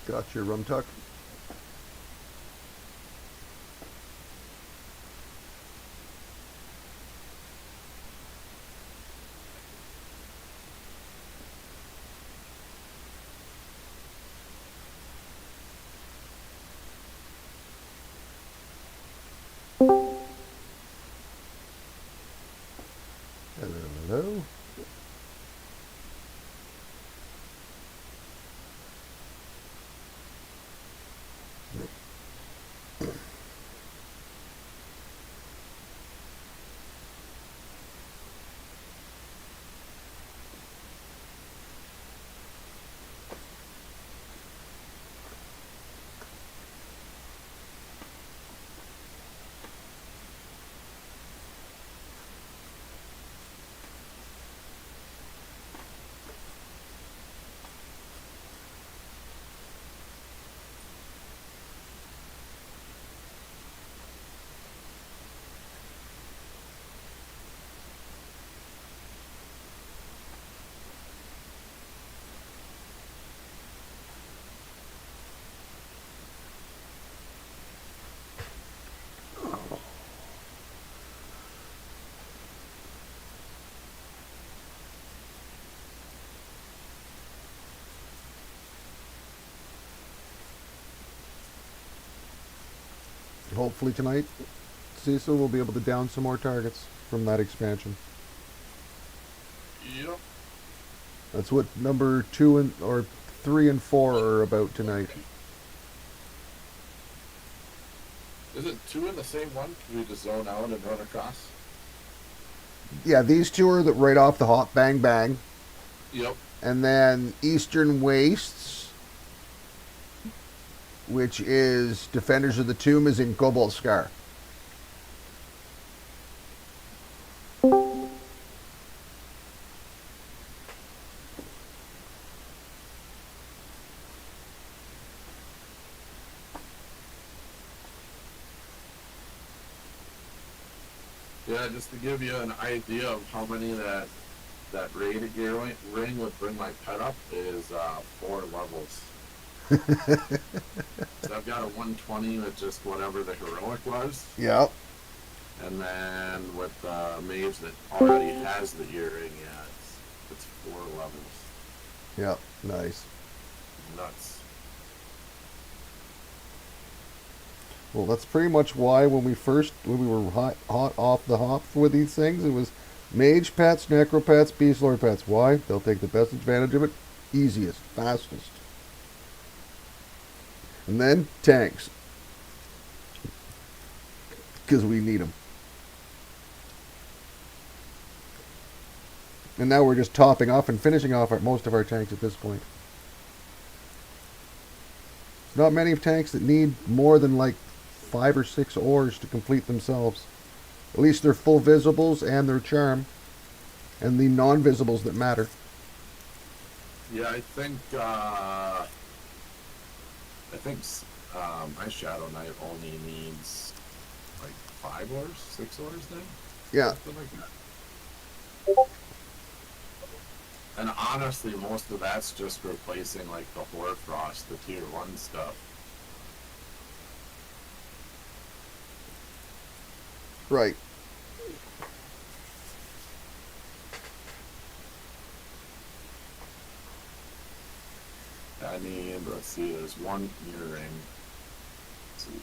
Got your rum tuck. Hello. Hopefully tonight, Cecil will be able to down some more targets from that expansion. Yep. That's what number 2 and or 3 and 4 are about tonight. Isn't 2 in the same one? Can we just zone out and run across? Yeah, these two are right off the hop, bang bang, Yep. and then Eastern Wastes, which is Defenders of the Tomb, is in Cobalt Scar. Yeah, just to give you an idea of how many that raid gear ring would bring my pet up is 4 levels. So I've got a 120 with just whatever the heroic was, Yep. and then with the mage that already has the earring, yeah, it's 4 levels. Yep. Nice. Nuts. Well, that's pretty much why when we were hot off the hop with these things, it was mage pets, necro pets, beast lord pets. Why? They'll take the best advantage of it, easiest, fastest, and then tanks, because we need them. And now we're just topping off and finishing off most of our tanks at this point. Not many tanks that need more than like 5 or 6 ores to complete themselves. At least they're full visibles and their charm, and the non-visibles that matter. Yeah, I think my Shadow Knight only needs like 5 ores, 6 ores now. Yeah. Something like that. And honestly, most of that's just replacing like the Hoarfrost, the tier 1 stuff. Right. I mean, let's see, there's 1 earring. Let's see.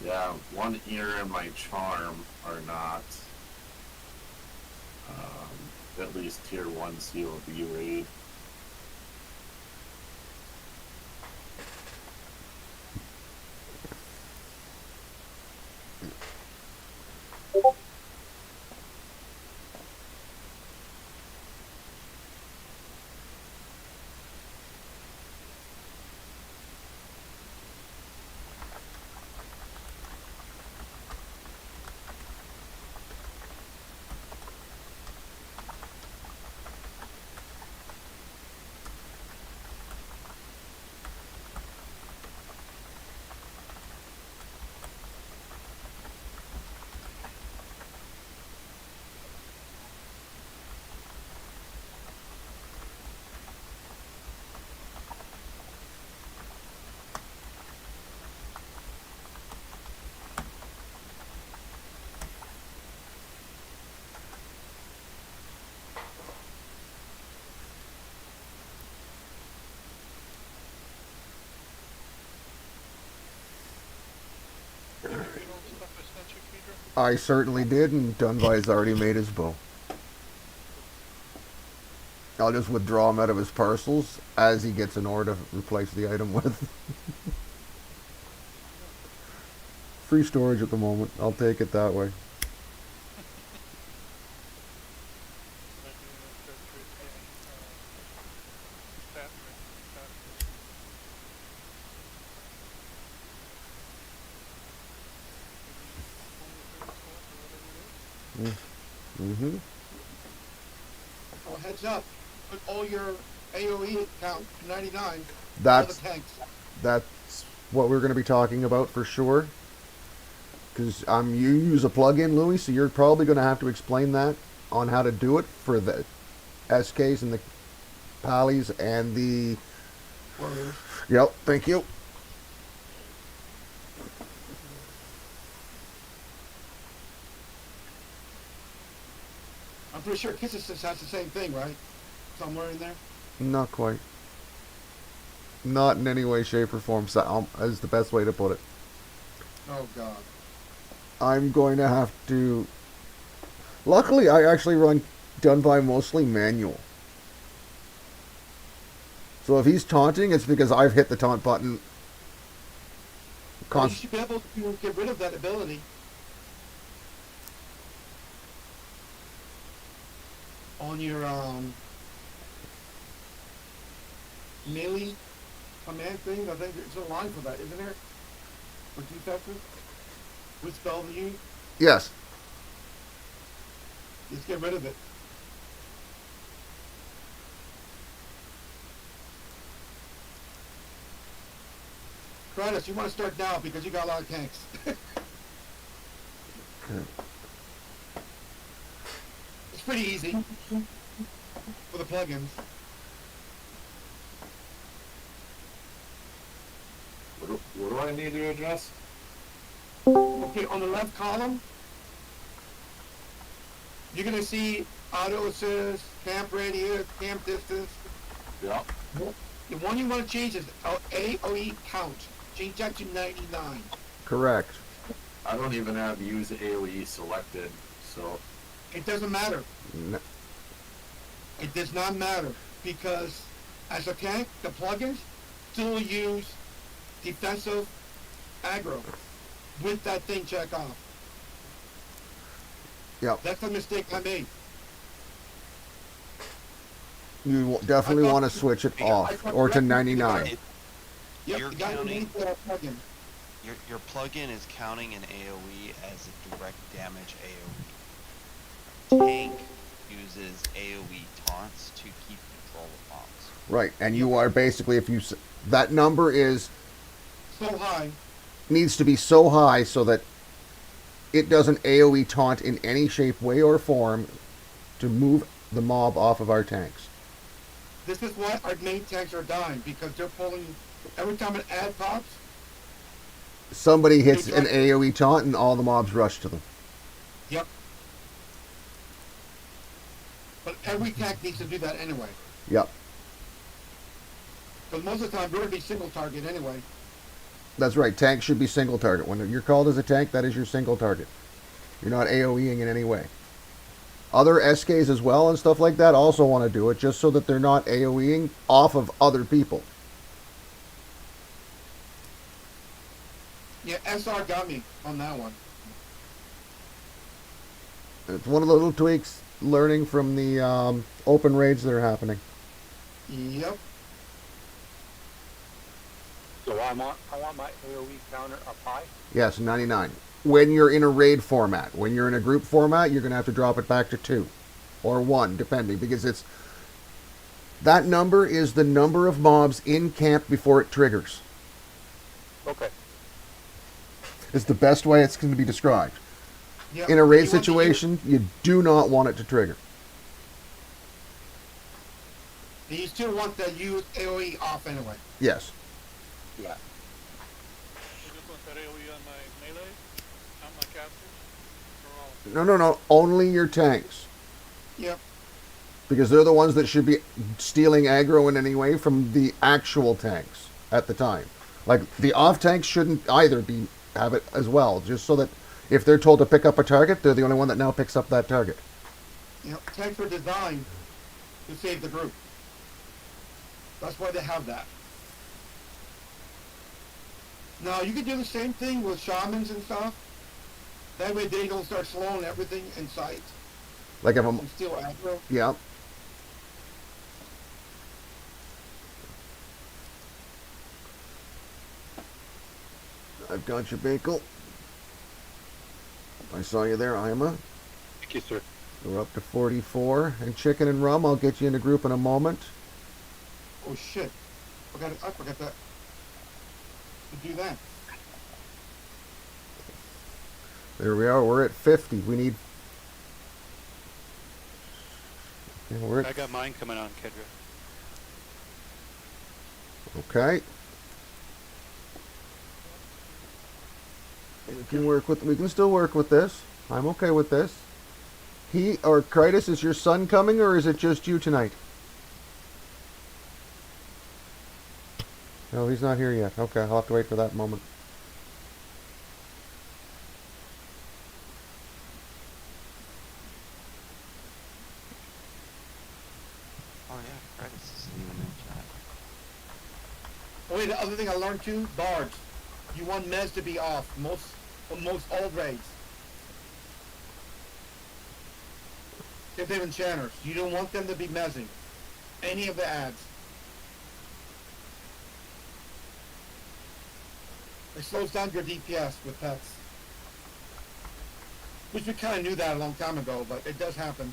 Yeah, 1 ear and my charm are not at least tier 1 COV raid. I certainly did, and Dunvai's already made his bow. I'll just withdraw him out of his parcels as he gets an order to replace the item with. Free storage at the moment. I'll take it that way. Mm-hmm. Oh, heads up. Put all your AOE count to 99. All the That's tanks. what we're going to be talking about for sure. Because you use a plugin, Louis, so you're probably going to have to explain that on how to do it for the SKs and the Pallies and the... Warriors. Yep, thank you. I'm pretty sure Kisses has the same thing, right? Somewhere in there. Not quite. Not in any way, shape, or form. Is the best way to put it. Oh, God. I'm going to have to... Luckily, I actually run Dunby mostly manual. So if he's taunting, it's because I've hit the taunt button. You should be able to get rid of that ability. On your melee command thing. I think there's a line for that, isn't there? For defensive? With spell view? Yes. Just get rid of it. Kratos, you want to start now because you got a lot of tanks. Okay. It's pretty easy for the plugins. What do I need to adjust? Okay, on the left column, you're going to see auto assist, camp radius, camp distance. Yeah. The one you want to change is AOE count. Change that to 99. Correct. I don't even have use AoE selected, so It doesn't matter. No. It does not matter because as a tank, the plugins still use defensive aggro with that thing check off. Yep. That's a mistake I made. You definitely want to switch it off or to 99. Yep, You're the guy who counting- needs that plugin. Your plugin is counting an AoE as a direct damage AoE. Tank uses AoE taunts to keep control of mobs. Right, and you are basically, that number So high. needs to be so high so that it doesn't AoE taunt in any shape, way, or form to move the mob off of our tanks. This is why our main tanks are dying because they're pulling every time an ad pops. Somebody hits an AoE taunt and all the mobs rush to them. Yep. But every tank needs to do that anyway. Yep, Because most of the time they're going to be single target anyway. that's right. Tank should be single target. When you're called as a tank, that is your single target. You're not AoEing in any way. Other SKs as well and stuff like that also want to do it just so that they're not AoEing off of other people. Yeah, SR got me on that one. It's one of the little tweaks learning from the open raids that are happening. Yep. So I want my AoE counter up high. Yes, 99. When you're in a raid format. When you're in a group format, you're going to have to drop it back to 2 or 1, depending, because that number is the number of mobs in camp before it triggers. Okay. It's the best way it's going to be described. Yep. In a raid You want to situation, you do not want it to trigger. use- You still want that use AoE off anyway. Yes. Yeah. I just want that AoE on my melee, not my casters, or all. No. Only your tanks. Yep. Because they're the ones that should be stealing aggro in any way from the actual tanks at the time. Like, the off tanks shouldn't either have it as well, just so that if they're told to pick up a target, they're the only one that now picks up that target. You know, tanks were designed to save the group. That's why they have that. Now, you can do the same thing with shamans and stuff. That way they don't start slowing everything in sight Like if I'm, and steal aggro. yeah. I've got your bagel. I saw you there, Ima. Thank you, sir. We're up to 44. And chicken and rum, I'll get you in a group in a moment. Oh shit. I forgot that. To do that. There we are. We're at 50. We need... Yeah, we're I at... got mine coming on, Kedra. Okay. We can work with... We can still work with this. I'm okay with this. He, or Kritis, is your son coming, or is it just you tonight? No, he's not here yet. Okay, I'll have to wait for that moment. Oh yeah, credits isn't even in chat. Oh wait, the other thing I learned too, bards. You want mez to be off. Most old raids. If they're enchanters, you don't want them to be mezzing any of the ads. It slows down your DPS with pets. Which we kind of knew that a long time ago, but it does happen.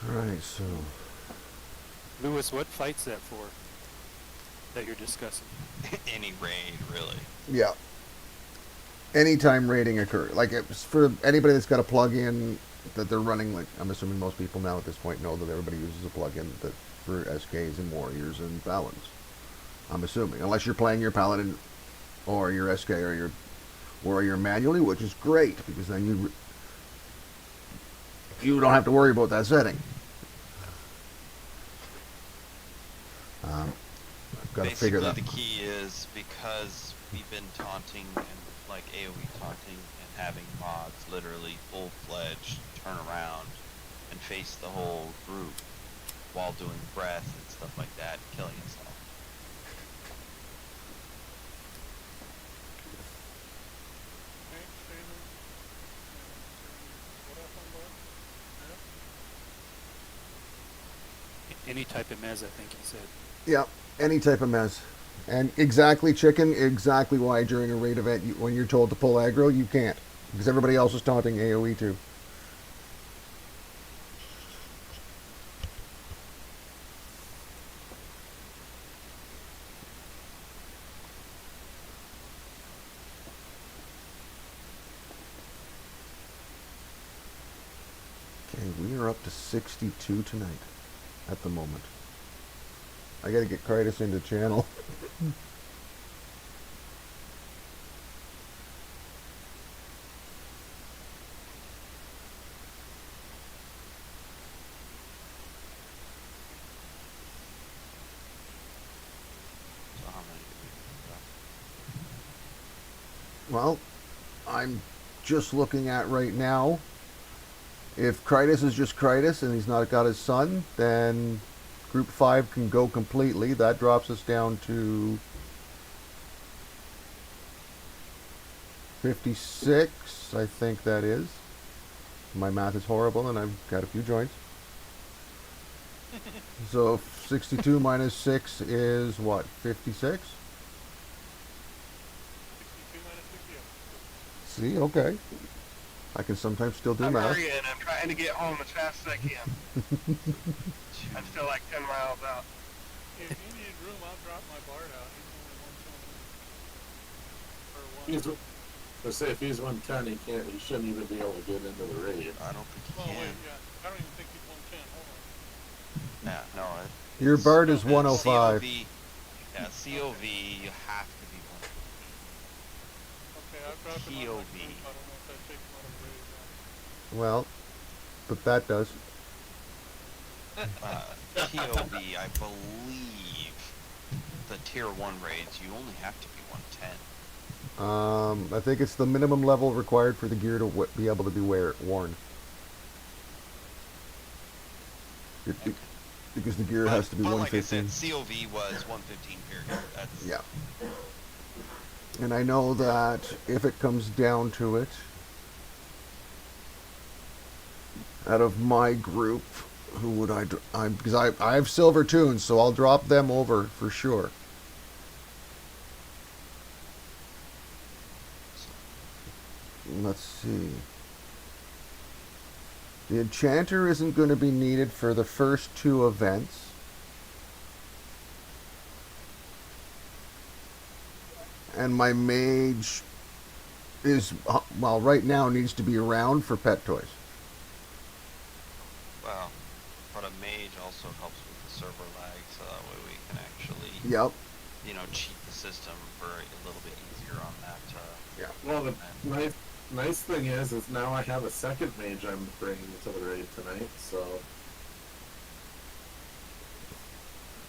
Alright, so... Lewis, what fight's that for? That you're discussing? Any raid, really. Yeah. Anytime raiding occurs. Like, it's for anybody that's got a plug-in that they're running, like, I'm assuming most people now at this point know that everybody uses a plug-in that for SKs and Warriors and Paladins. I'm assuming. Unless you're playing your Paladin or your SK or your Warrior manually, which is great, because then you don't have to worry about that setting. I've got to figure that. The key is because we've been taunting and like AoE taunting and having mods literally full-fledged turn around and face the whole group while doing breath and stuff like that, killing itself. Okay, Shannon. What else on board? Yeah? Any type of mez, I think he said. Yeah, any type of mess. And exactly, chicken, exactly why during a raid event, when you're told to pull aggro, you can't. Because everybody else is taunting AoE too. Okay, we are up to 62 tonight at the moment. I gotta get Kritis into channel. So how many do we Well, I'm just looking at right now. If Kritis is just Kritis and he's not got his son, then Group 5 can go completely. That drops us down to 56, I think that is. My math is horrible and I've got a few joints. So 62 minus 6 is what, 56? 62 minus 60. See, okay. I can sometimes still do math. hurrying. I'm trying to get home as fast as I can. I'm still like 10 miles out. If you need room, I'll drop my Bard out. He's only 120. Or one. Let's say if he's 110, he can't. He shouldn't even be able to get into the raid. I don't think Oh, he wait, can. yeah. I don't even think he's 110. Hold on. Yeah, no, Your Bard is And 105. COV, yeah, COV, you have to be Okay, I've got them on my TOV. group. I don't know if that takes them out of raid. Well, but that does. TOV, I believe the tier 1 raids, you only have to be 110. I think it's the minimum level required for the gear to be able to be worn. Because the gear has to be But like I 115. said, COV was 115 period. That's, Yeah. And I know that if it comes down to it, out of my group, who would because I have silver tunes, so I'll drop them over for sure. Let's see. The enchanter isn't going to be needed for the first 2 events. And my mage is, well, right now needs to be around for pet toys. well, but a mage also helps with the server lag, so that way we can actually, Yep. cheat the system for a little bit easier on that. Well, the nice thing is now I have a second mage I'm bringing to the raid tonight, so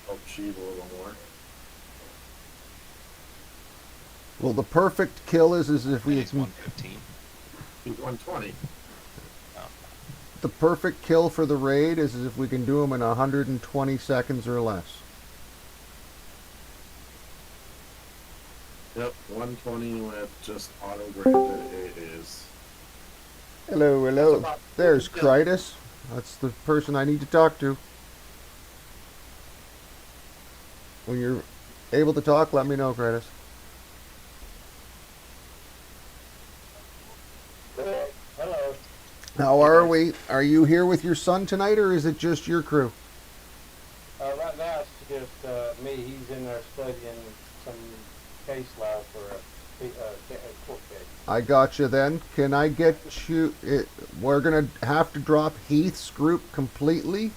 help cheat a little more. Well, the perfect kill is if we He's 115. He's 120. the perfect kill for the raid is if we can do them in 120 seconds or less. Yep, 120 with just auto granted is. Hello, hello. There's Critus. That's the person I need to talk to. When you're able to talk, let me know, Critus. Hello. How are we? Are you here with your son tonight, or is it just your crew? Right now it's just me. He's in there studying some case law for a court case. I got you then. Can I get you... we're going to have to drop Heath's group completely.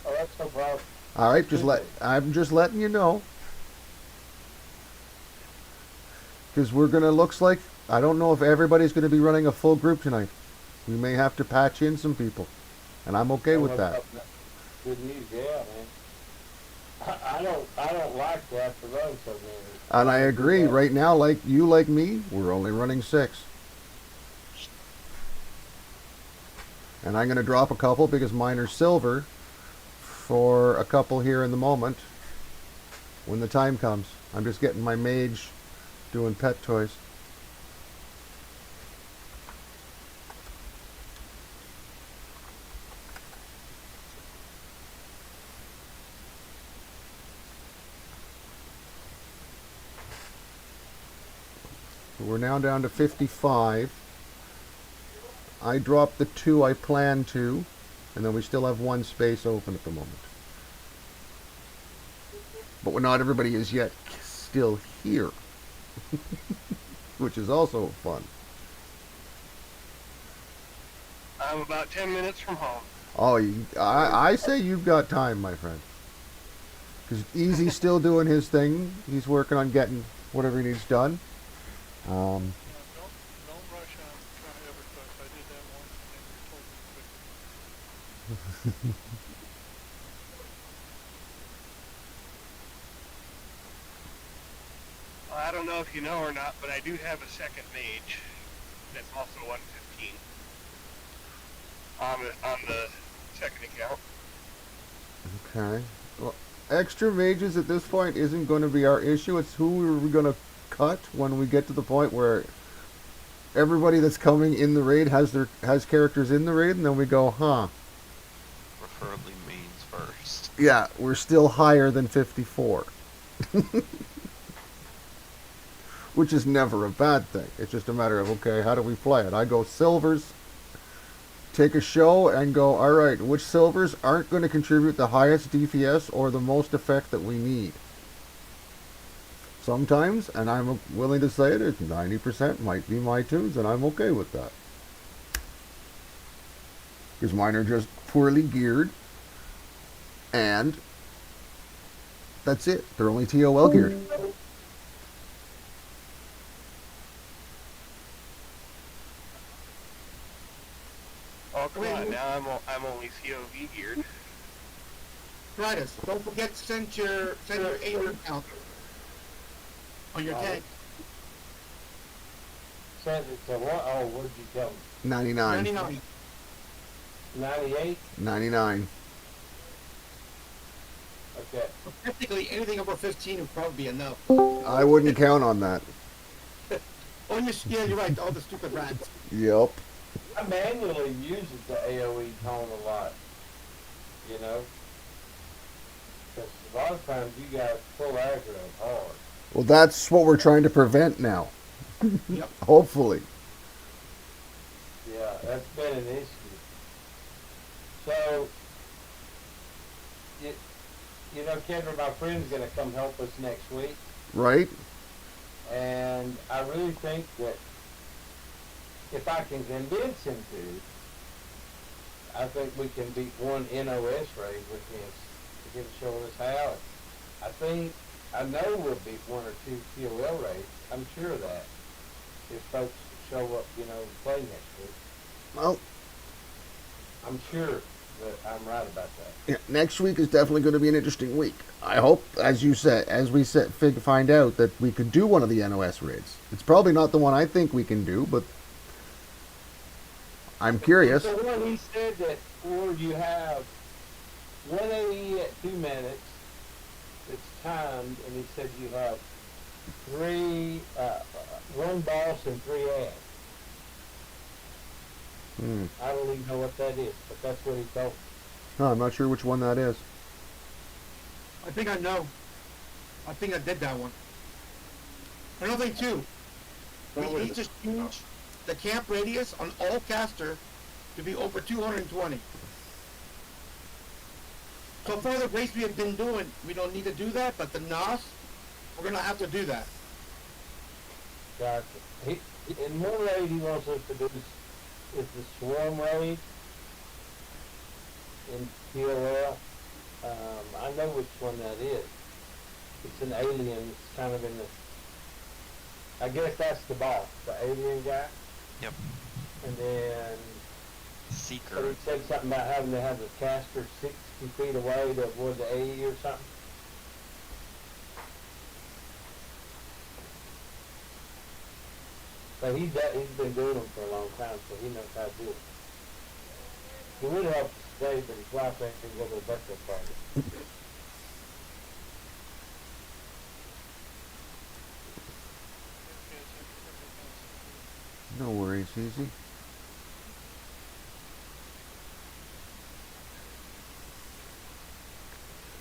Oh, that's no problem. All right, I'm just letting you know. Because we're going to... Looks like... I don't know if everybody's going to be running a full group tonight. We may have to patch in some people. And I'm okay with that. Good news, yeah, man. I don't like to have to run so many. And I agree. Right now, like you, like me, we're only running 6. And I'm going to drop a couple because mine are silver for a couple here in the moment when the time comes. I'm just getting my mage doing pet toys. We're now down to 55. I dropped the 2 I planned to, and then we still have 1 space open at the moment. But not everybody is yet still here, which is also fun. I'm about 10 minutes from home. Oh, I say you've got time, my friend. Because Easy's still doing his thing. He's working on getting whatever he needs done. Don't rush on trying to EverQuest. I did that once and they were totally quick. Well, I don't know if you know or not, but I do have a second mage that's also 115 on the second account. Okay. Well, extra mages at this point isn't going to be our issue. It's who we're going to cut when we get to the point where everybody that's coming in the raid has characters in the raid, and then we go, huh? Preferably mains first. Yeah, we're still higher than 54. Which is never a bad thing. It's just a matter of, okay, how do we play it? I go silvers, take a show, and go, alright, which silvers aren't going to contribute the highest DPS or the most effect that we need? Sometimes, and I'm willing to say it, it's 90% might be my tunes, and I'm okay with that. Because mine are just poorly geared, and That's it. They're only TOL geared. Oh, come on. Now I'm only COV geared. Titus, don't forget to send your AOE count on your tank. Said it's a what? Oh, what did you tell me? 99. 99. 98? 99. Okay. Technically, anything over 15 would probably be enough. I wouldn't count on that. Oh, yeah, you're right. All the stupid rats. Yep. I manually use the AOE tone a lot. You know? Because a lot of times you guys pull aggro hard. Well, that's what we're trying to prevent now. Yep. Hopefully. Yeah, that's been an issue. So, you know, Kendra, my friend's going to come help us next week. Right? And I really think that if I can convince him to, I think we can beat one NOS raid with him showing us how. I know we'll beat one or two TOL raids. I'm sure of that. If folks show up, you know, and play next week. Well, I'm sure that I'm right about that. yeah, next week is definitely going to be an interesting week. I hope, as you said, find out that we could do one of the NOS raids. It's probably not the one I think we can do, but I'm curious. So when he said that, or you have 1 AE at 2 minutes, it's timed, and he said you have one boss and 3 ads. I don't even know what that is, but that's what he told me. No, I'm not sure which one that is. I think I know. I think I did that one. Another thing, too. We need to change the camp radius on all caster to be over 220. So far, the race we have been doing, we don't need to do that, but the NOS, we're going to have to do that. Gotcha. And one raid he wants us to do is the swarm raid in POL. I know which one that is. It's an alien. It's kind of in the... I guess that's the boss, the alien guy. Yep. And then... Seeker. But he said something about having to have the caster 60 feet away to avoid the AE or something. But he's been doing them for a long time, so he knows how to do it. He would help today, but his wife ain't going to go to the birthday party. No worries, easy.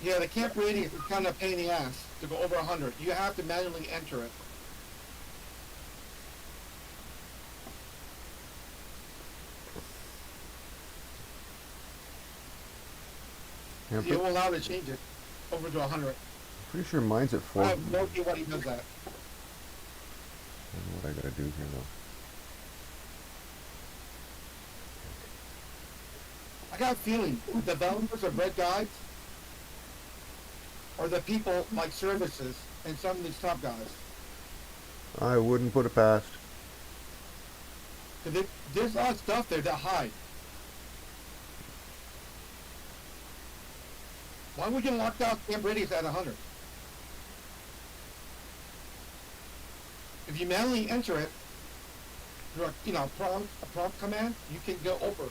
Yeah, the camp radius is kind of a pain in the ass to go over 100. You have to manually enter it. Yeah, You will allow to change it over to 100. pretty sure mine's at 4. I have no idea what he does that. I don't know what I gotta do here though. I got a feeling the developers of Red Guides are the people like services and some of these top guys. I wouldn't put it past. Because there's a lot of stuff there that hide. Why would you lock out camp radius at 100? If you manually enter it through a prompt command, you can go over.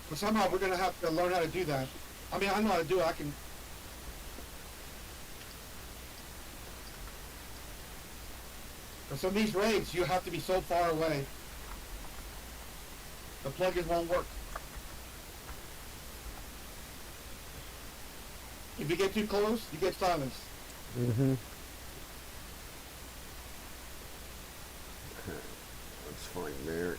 But somehow we're going to have to learn how to do that. I mean, I know how to do it. I can... For some of these raids, you have to be so far away. The plugins won't work. If you get too close, you get silenced. Mm-hmm. Okay. That's fine there.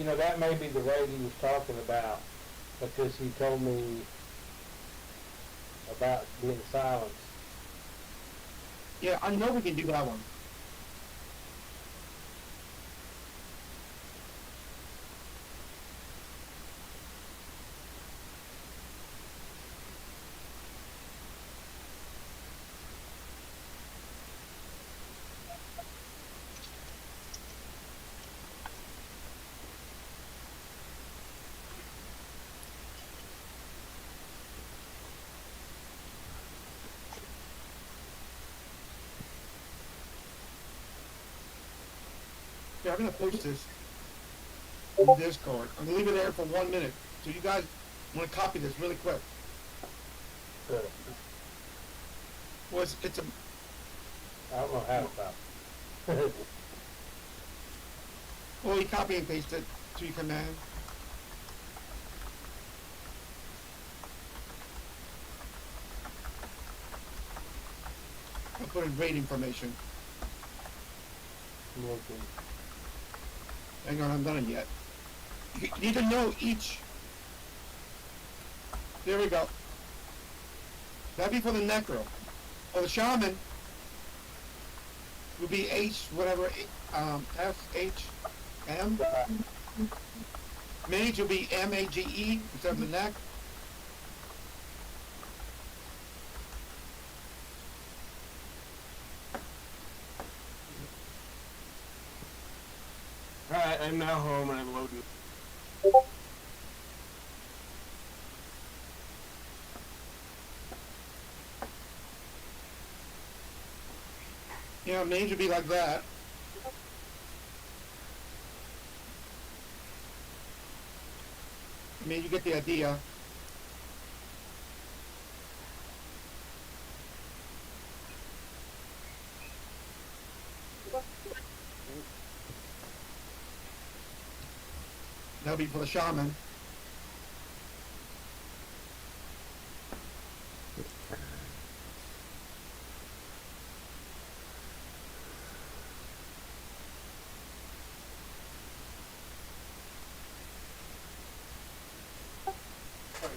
know, that may be the raid he was talking about, because he told me about being silenced. Yeah, I know we can do that one. Yeah, I'm gonna post this on Discord. I'm gonna leave it there for 1 minute. So you guys wanna copy this really quick. Good. Well, it's a, I don't know how to stop. well, you copy and paste it to your command. I'll put in raid information. Looking. Hang on, I haven't done it yet. You need to know each. There we go. That'd be for the necro. For the shaman, would be H, whatever, S, H, M. Mage will be M-A-G-E instead of the neck. Alright, I'm now home and I'm loading. Yeah, mage would be like that. I mean, you get the idea. That'll be for the shaman.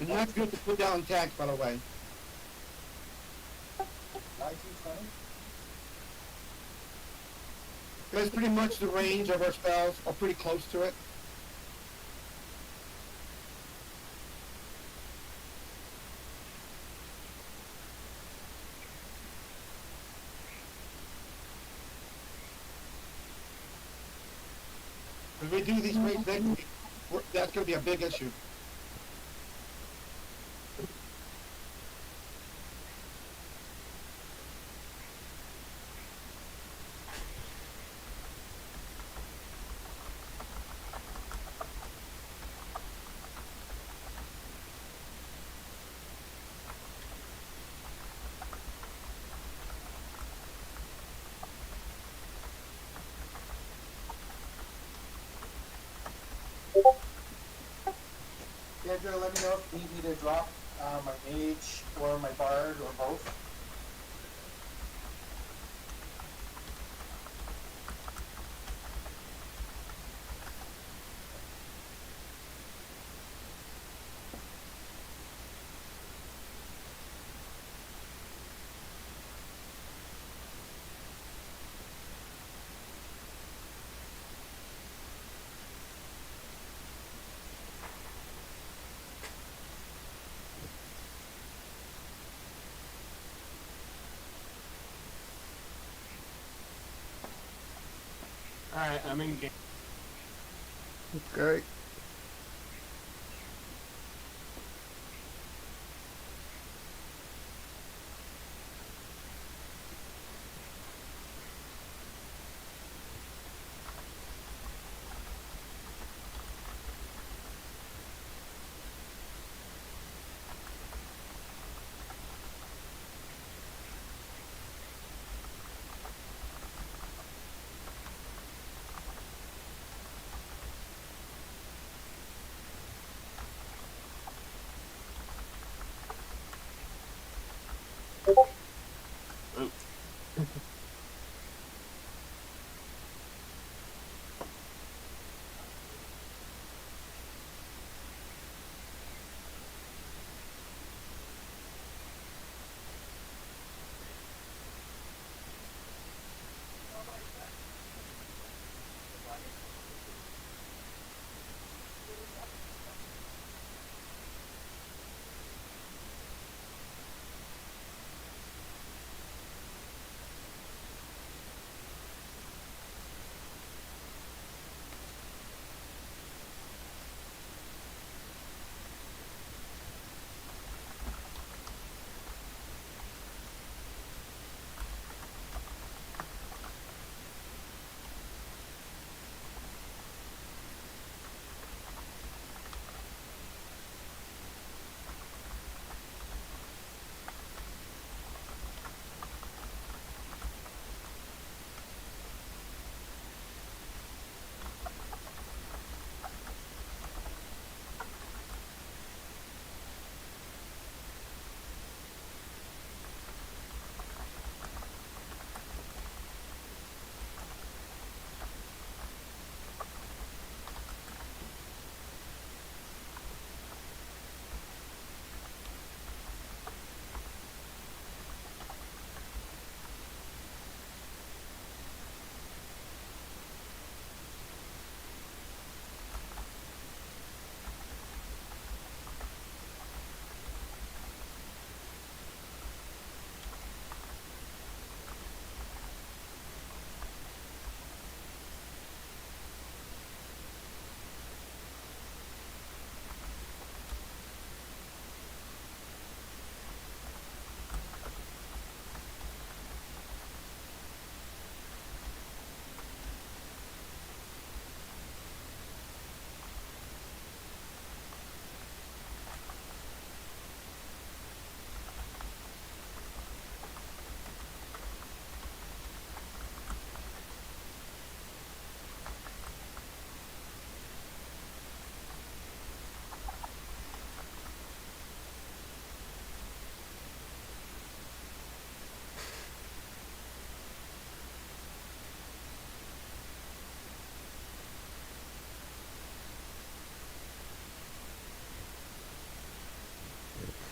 And that's good to put down tags, by the way. That's pretty much the range of our spells, or pretty close to it. If we do these raids next week, that's going to be a big issue. Andrew, let me know if you need me to drop my mage or my bard or both. Alright, I'm in game. Okay.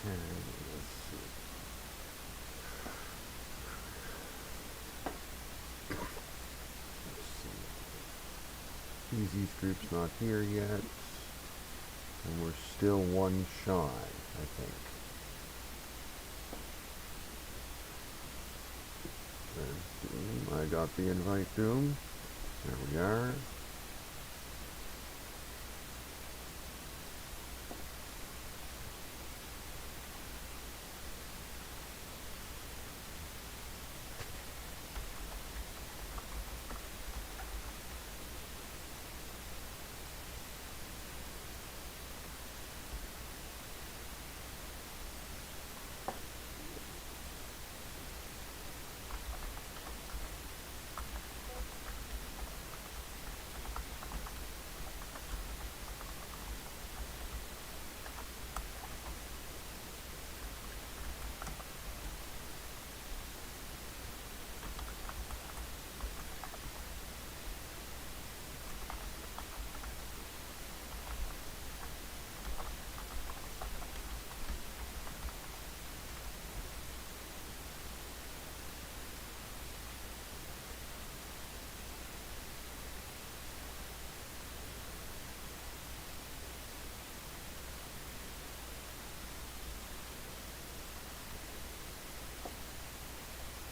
let's see. Easy's group's not here yet. And we're still one shy, I think. There's Doom. I got the invite, Doom. There we are.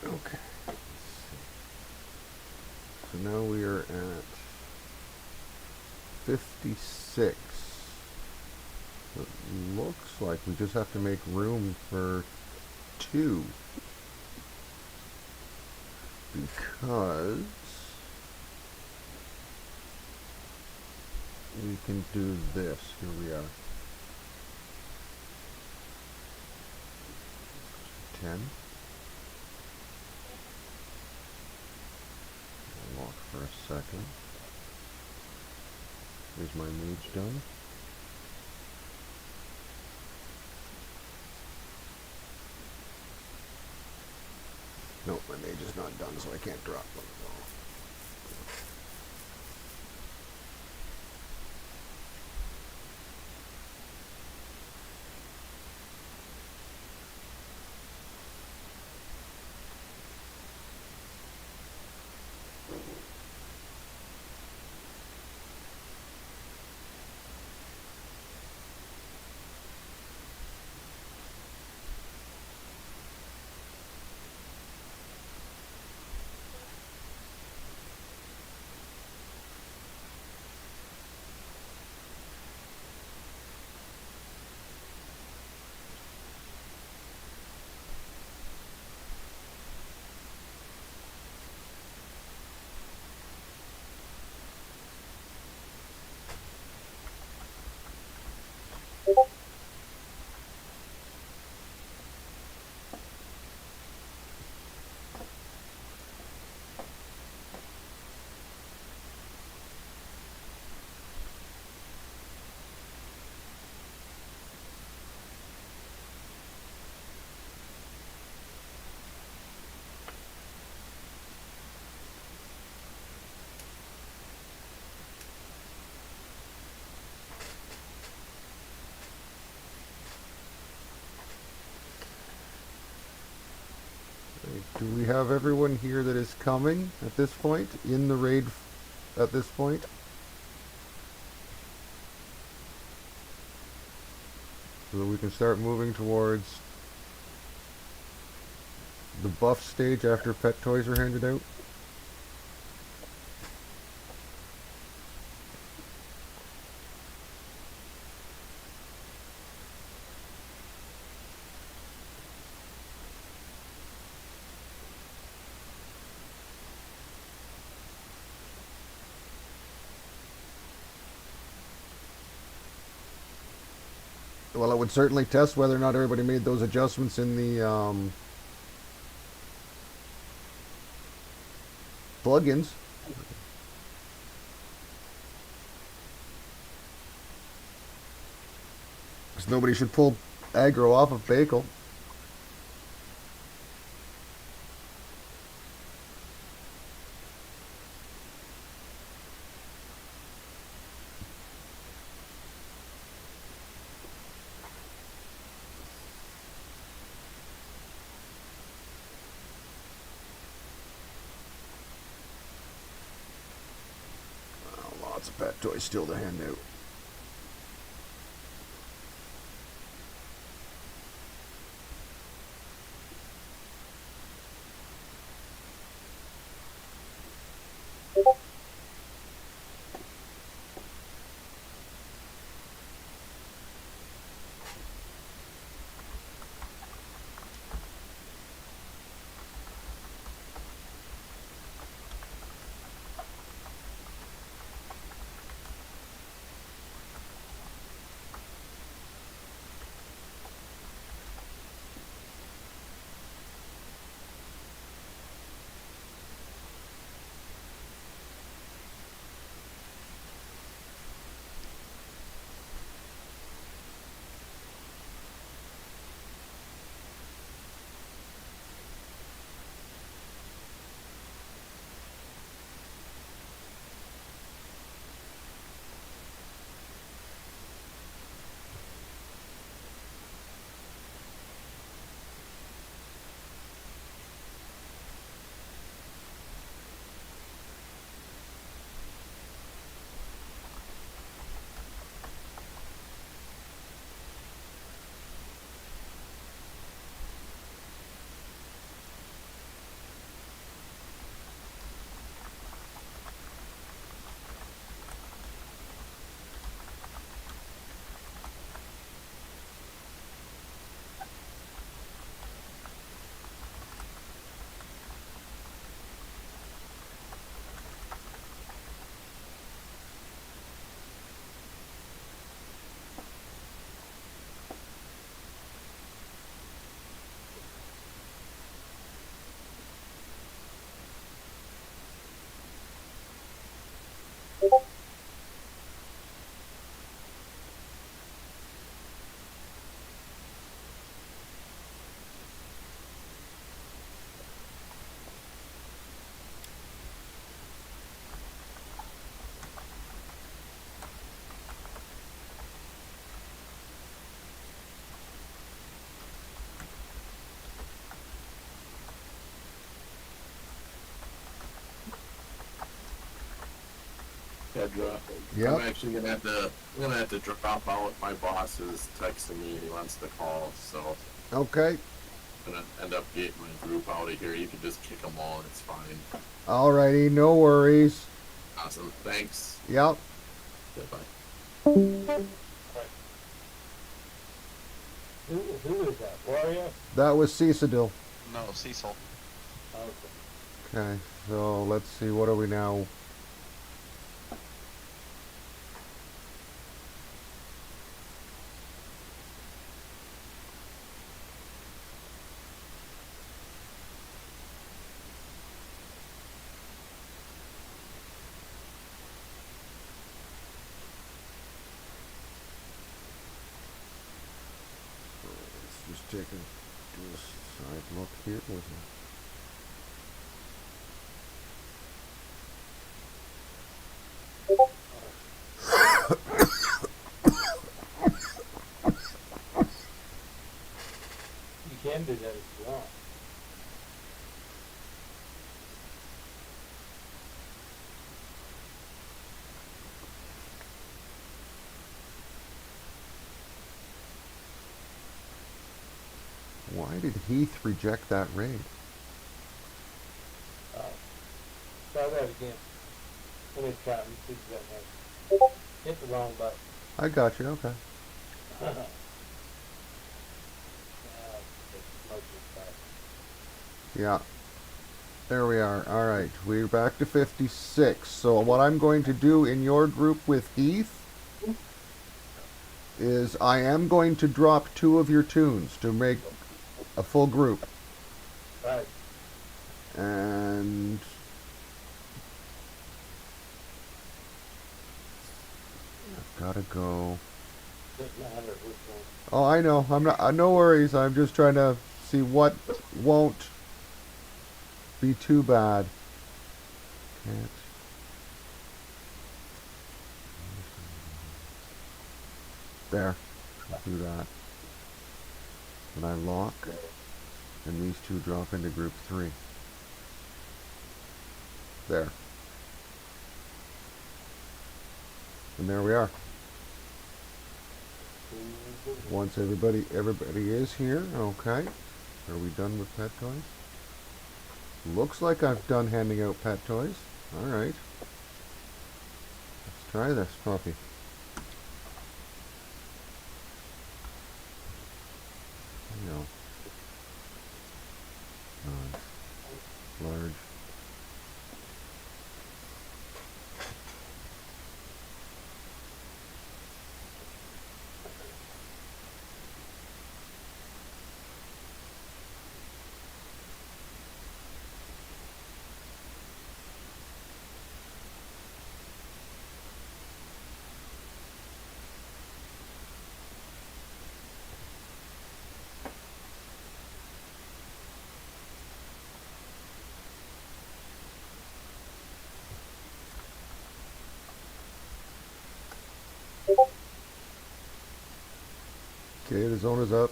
Okay. Let's see. So now we are at 56. It looks like we just have to make room for 2. Because we can do this. Here we are. 10. I'll walk for a second. Is my mage done? Nope, my mage is not done, so I can't drop one. Do we have everyone here that is coming at this point? In the raid at this point? So that we can start moving towards the buff stage after pet toys are handed out? Well, I would certainly test whether or not everybody made those adjustments in the plugins. Because nobody should pull aggro off of Bakel. lots of pet toys still to hand out. Kendra, Yep. I'm actually gonna have to drop out. My boss is texting me. He wants to call, so Okay. I'm gonna end up getting my group out of here. You can just kick them all. It's fine. Alrighty, no worries. Awesome. Thanks. Yep. Goodbye. Who is that? Warrior? That was Cecil. No, Cecil. Okay. Okay, so let's see, what are we now? Let's just take a side look here. You can do that if you want. Why did Heath reject that raid? Try that again. Let me try and see if that has. Hit the wrong button. I got you, okay. Yeah. There we are. Alright, we're back to 56. So what I'm going to do in your group with Heath is I am going to drop 2 of your tunes to make a full group. Right. And I've gotta go. Doesn't matter which one. Oh, I know. I'm not. No worries. I'm just trying to see what won't be too bad. Can't. There. Do that. And I lock. And these 2 drop into group 3. There. And there we are. Once everybody is here, okay. Are we done with pet toys? Looks like I've done handing out pet toys. Alright. Let's try this puppy. No. Large. Okay, the zone is up.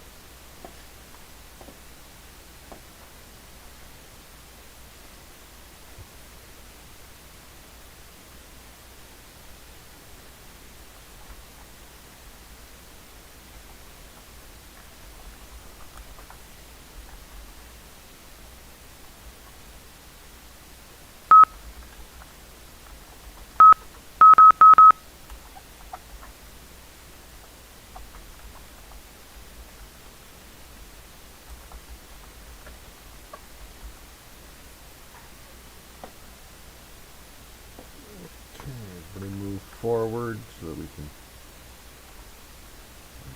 Everybody move forward so that we can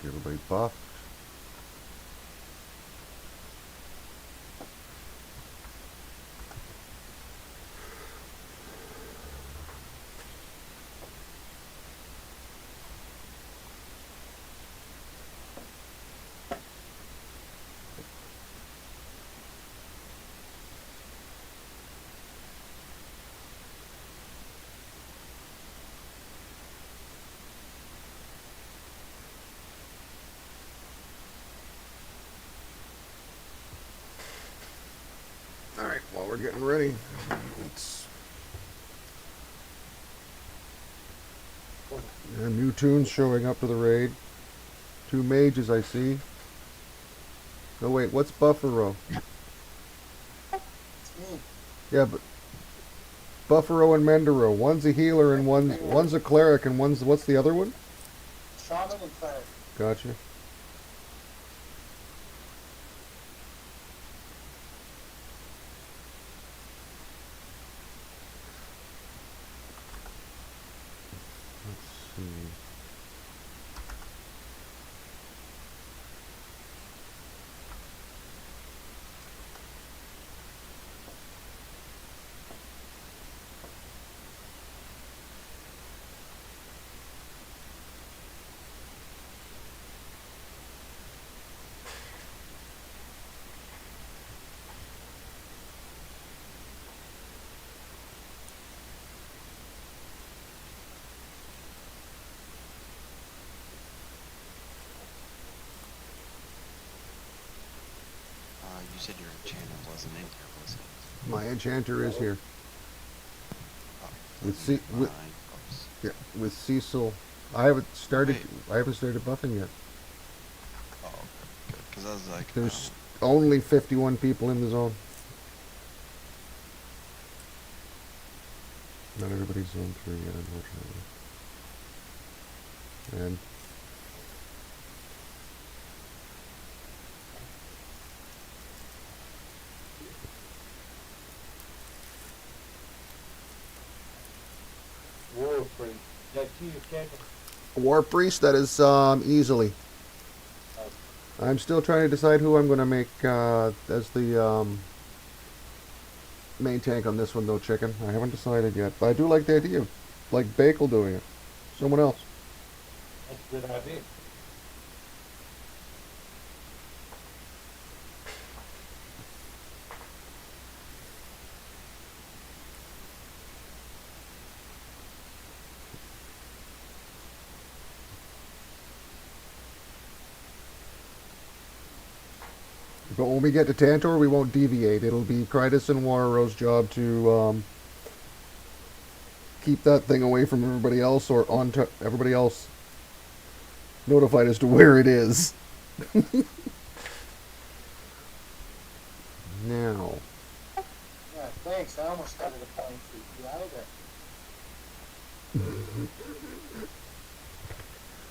get everybody buffed. Alright, while we're getting ready, let's... new tunes showing up to the raid. 2 mages I see. No wait, what's Buffalo? It's me. Yeah, but Buffalo and Mendero. One's a healer and one's a cleric and what's the other one? Shaman and cleric. Gotcha. Let's see. You said your enchanter wasn't in here, was it? My enchanter is here. Oh, With mine. Oops. Yeah, with Cecil. I haven't started Wait. buffing yet. Oh, good. Because I was like, There's only 51 people in the zone. Not everybody's zone 3 yet, unfortunately. And War Priest. That you, Kevin? War Priest, that is easily. I'm still trying to decide who I'm going to make as the main tank on this one, though, Chicken. I haven't decided yet, but I do like the idea of, like, Bakel doing it. Someone else. That's a good idea. But when we get to Tantor, we won't deviate. It'll be Krytus and Warrow's job to keep that thing away from everybody else or on to everybody else notified as to where it is. Now, Yeah, thanks. I almost started applying for EI there.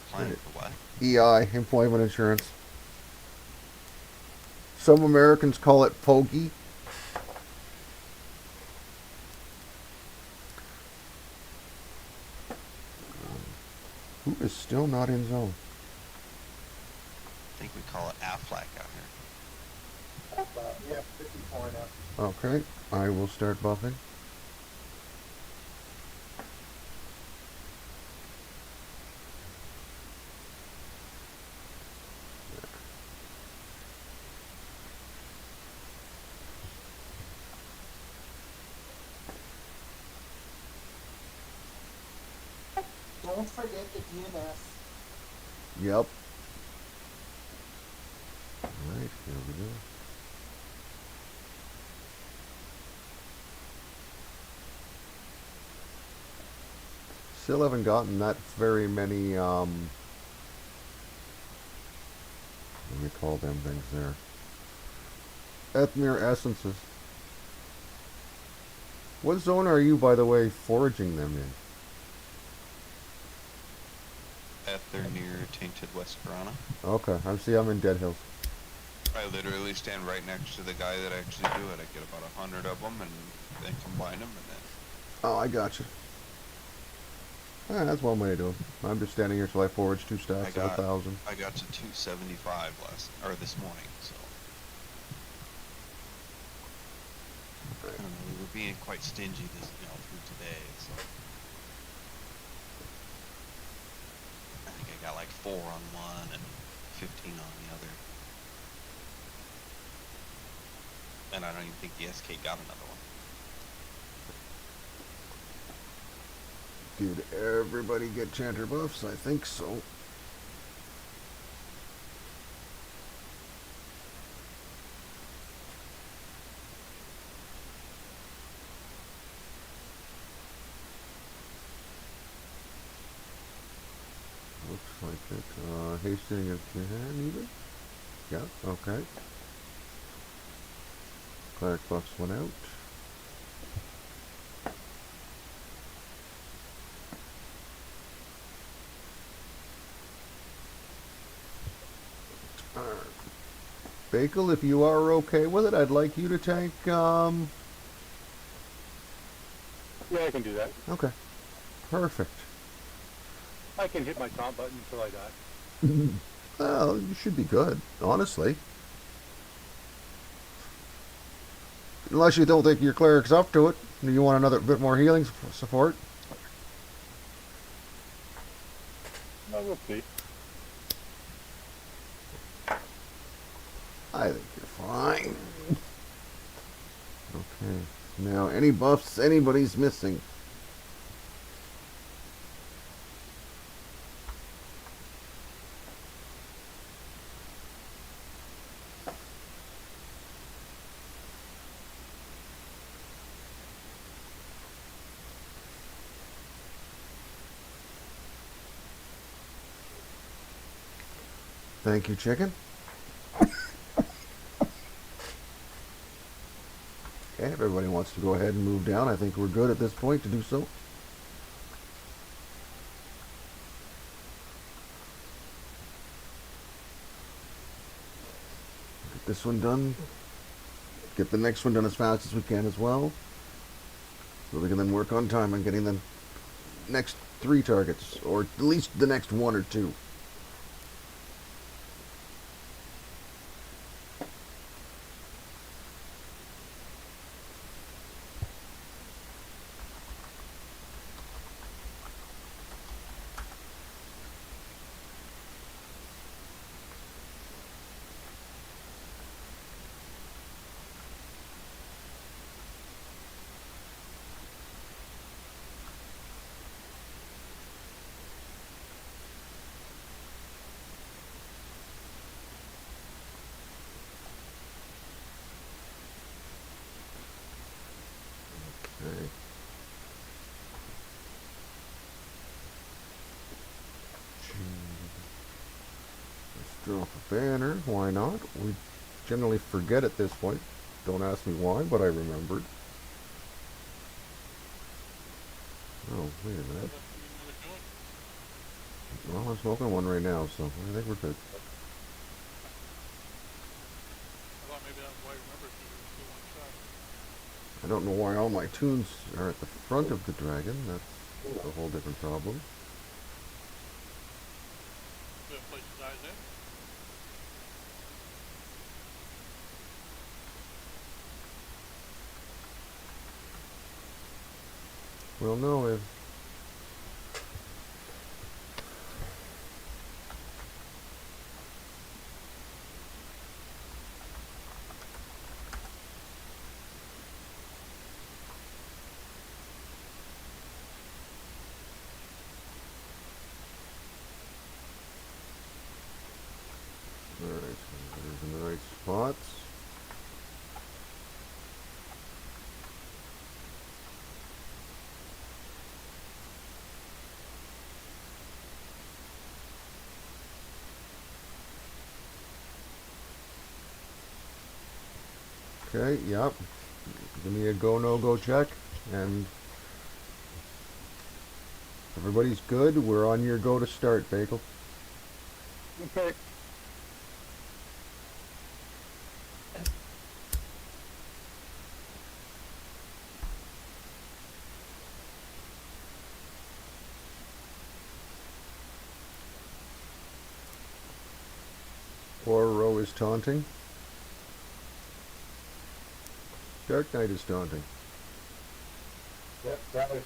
Applying for what? EI, employment insurance. Some Americans call it POGI. Who is still not in zone? I think we call it Aflac out here. Yeah, 54 now. Okay, I will start buffing. Don't forget the DNF. Yep. Alright, here we go. Still haven't gotten that very many, what do you call them things there? Ethmere essences. What zone are you, by the way, foraging them in? They're near Tainted West Corona. Okay, I'm in Dead Hills. I literally stand right next to the guy that actually do it. I get about 100 of them and then combine them and then... Oh, I got you. That's one way to do it. I'm just standing here till I forage 2 stacks at 1,000. I got to 275 this morning, so... I don't know, we were being quite stingy through today, so... I think I got like 4 on one and 15 on the other. And I don't even think the SK got another one. Did everybody get chanter buffs? I think so. Looks like it. Hastings at your hand, even? Yeah, okay. Cleric buffs went out. Bakel, if you are okay with it, I'd like you to tank, Yeah, I can do that. Okay. Perfect. I can hit my taunt button until I die. Well, you should be good, honestly. Unless you don't think your cleric's up to it, and you want another bit more healing support. No, we'll see. I think you're fine. Okay. Now, any buffs anybody's missing? Thank you, chicken. Okay, if everybody wants to go ahead and move down, I think we're good at this point to do so. Get this one done. Get the next one done as fast as we can as well. So we can then work on time on getting the next 3 targets, or at least the next 1 or 2. Drop a banner. Why not? We generally forget at this point. Don't ask me why, but I remembered. Oh, wait a minute. That's what you wanna do it. Well, I'm smoking one right now, so I think we're good. I thought maybe that's why you remembered, because it was still one shot. I don't know why all my tunes are at the front of the dragon. That's a whole different problem. Do it place his eyes in. Well, no, if Alright, there's in the right spots. Okay, yep. Give me a go, no-go check, and everybody's good. We're on your go to start, Bagel. Okay. Horror Row is taunting. Dark Knight is taunting. Yep, that was.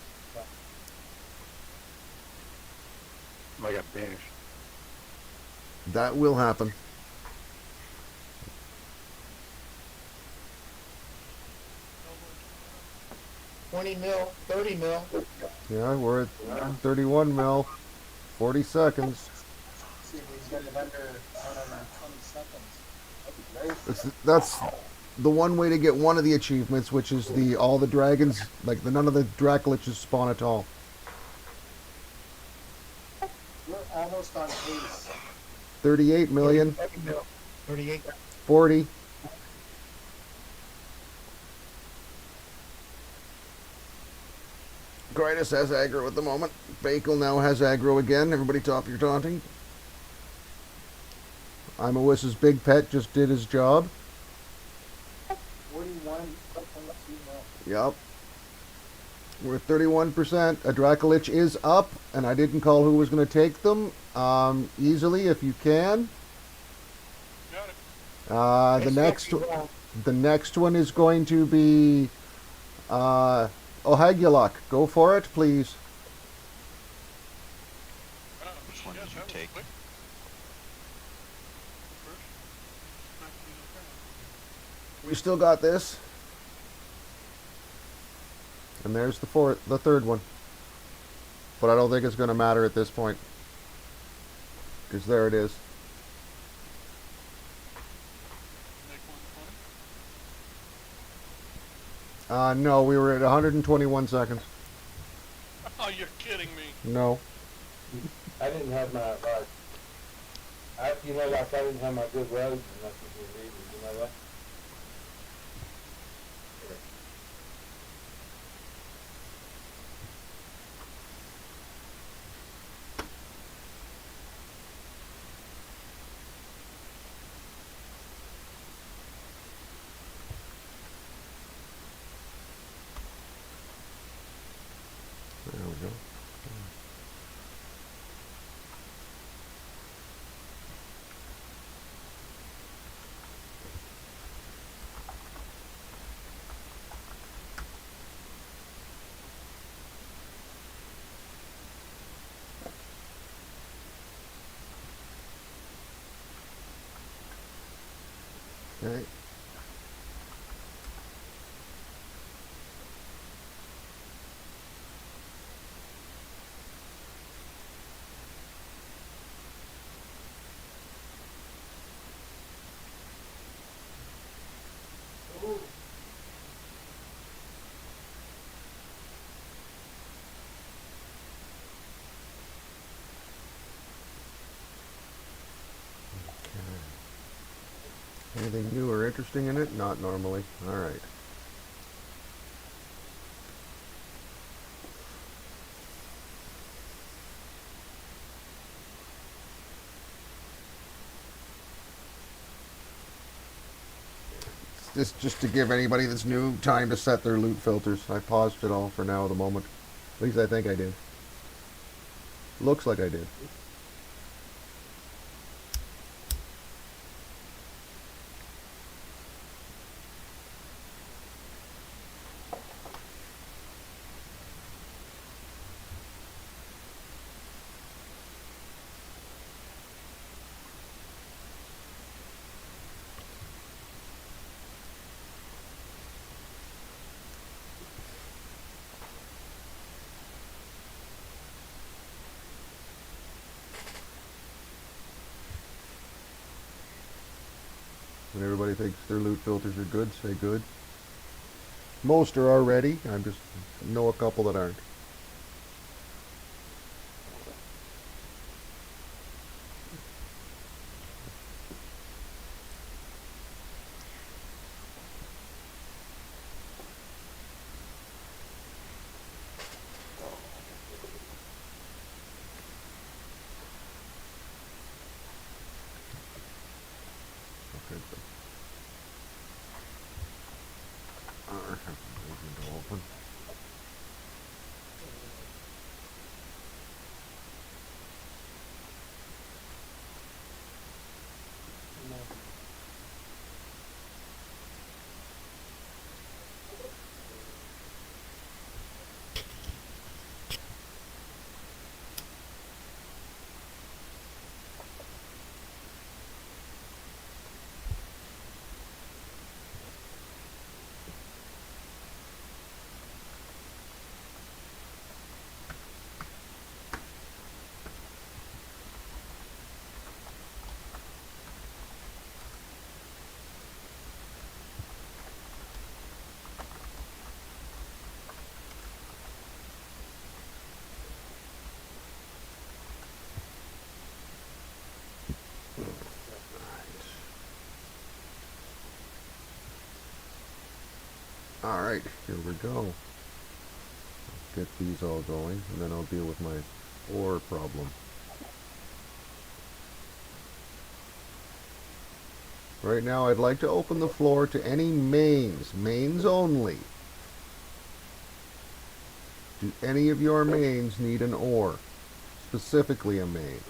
I got banished. That will happen. No more. 20 mil, 30 mil. Yeah, we're at 31 mil. 40 seconds. See if we can get it under 120 seconds. That'd be great. That's the one way to get one of the achievements, which is the all the dragons, like the none of the Dracoliches spawn at all. We're almost on pace. 38 million. 38. 40. Gritus has aggro at the moment. Bakel now has aggro again. Everybody top your taunting. I'm a Wiss's big pet just did his job. 41.2 mil. Yep. We're at 31%. A Dracolich is up, and I didn't call who was going to take them. Easily, if you can. Got it. The next one is going to be Ohagulok. Go for it, please. Which one Yes, did you that was take? quick. First, 19 We still got this. And there's the third one. But I don't think it's going to matter at this point. Because there it is. Make 120. No, we were at 121 seconds. Oh, you're kidding me. No. I didn't have my, like, I didn't have my good roads and nothing to read, you know that? There we go. Okay. Anything new or interesting in it? Not normally. Alright. Just to give anybody that's new time to set their loot filters. I paused it all for now at the moment. At least I think I did. Looks like I did. When everybody thinks their loot filters are good, say good. Most are already. I just know a couple that aren't. Okay, good. To open. Alright, here we go. Get these all going, and then I'll deal with my ore problem. Right now, I'd like to open the floor to any mains. Mains only. Do any of your mains need an ore? Specifically a main.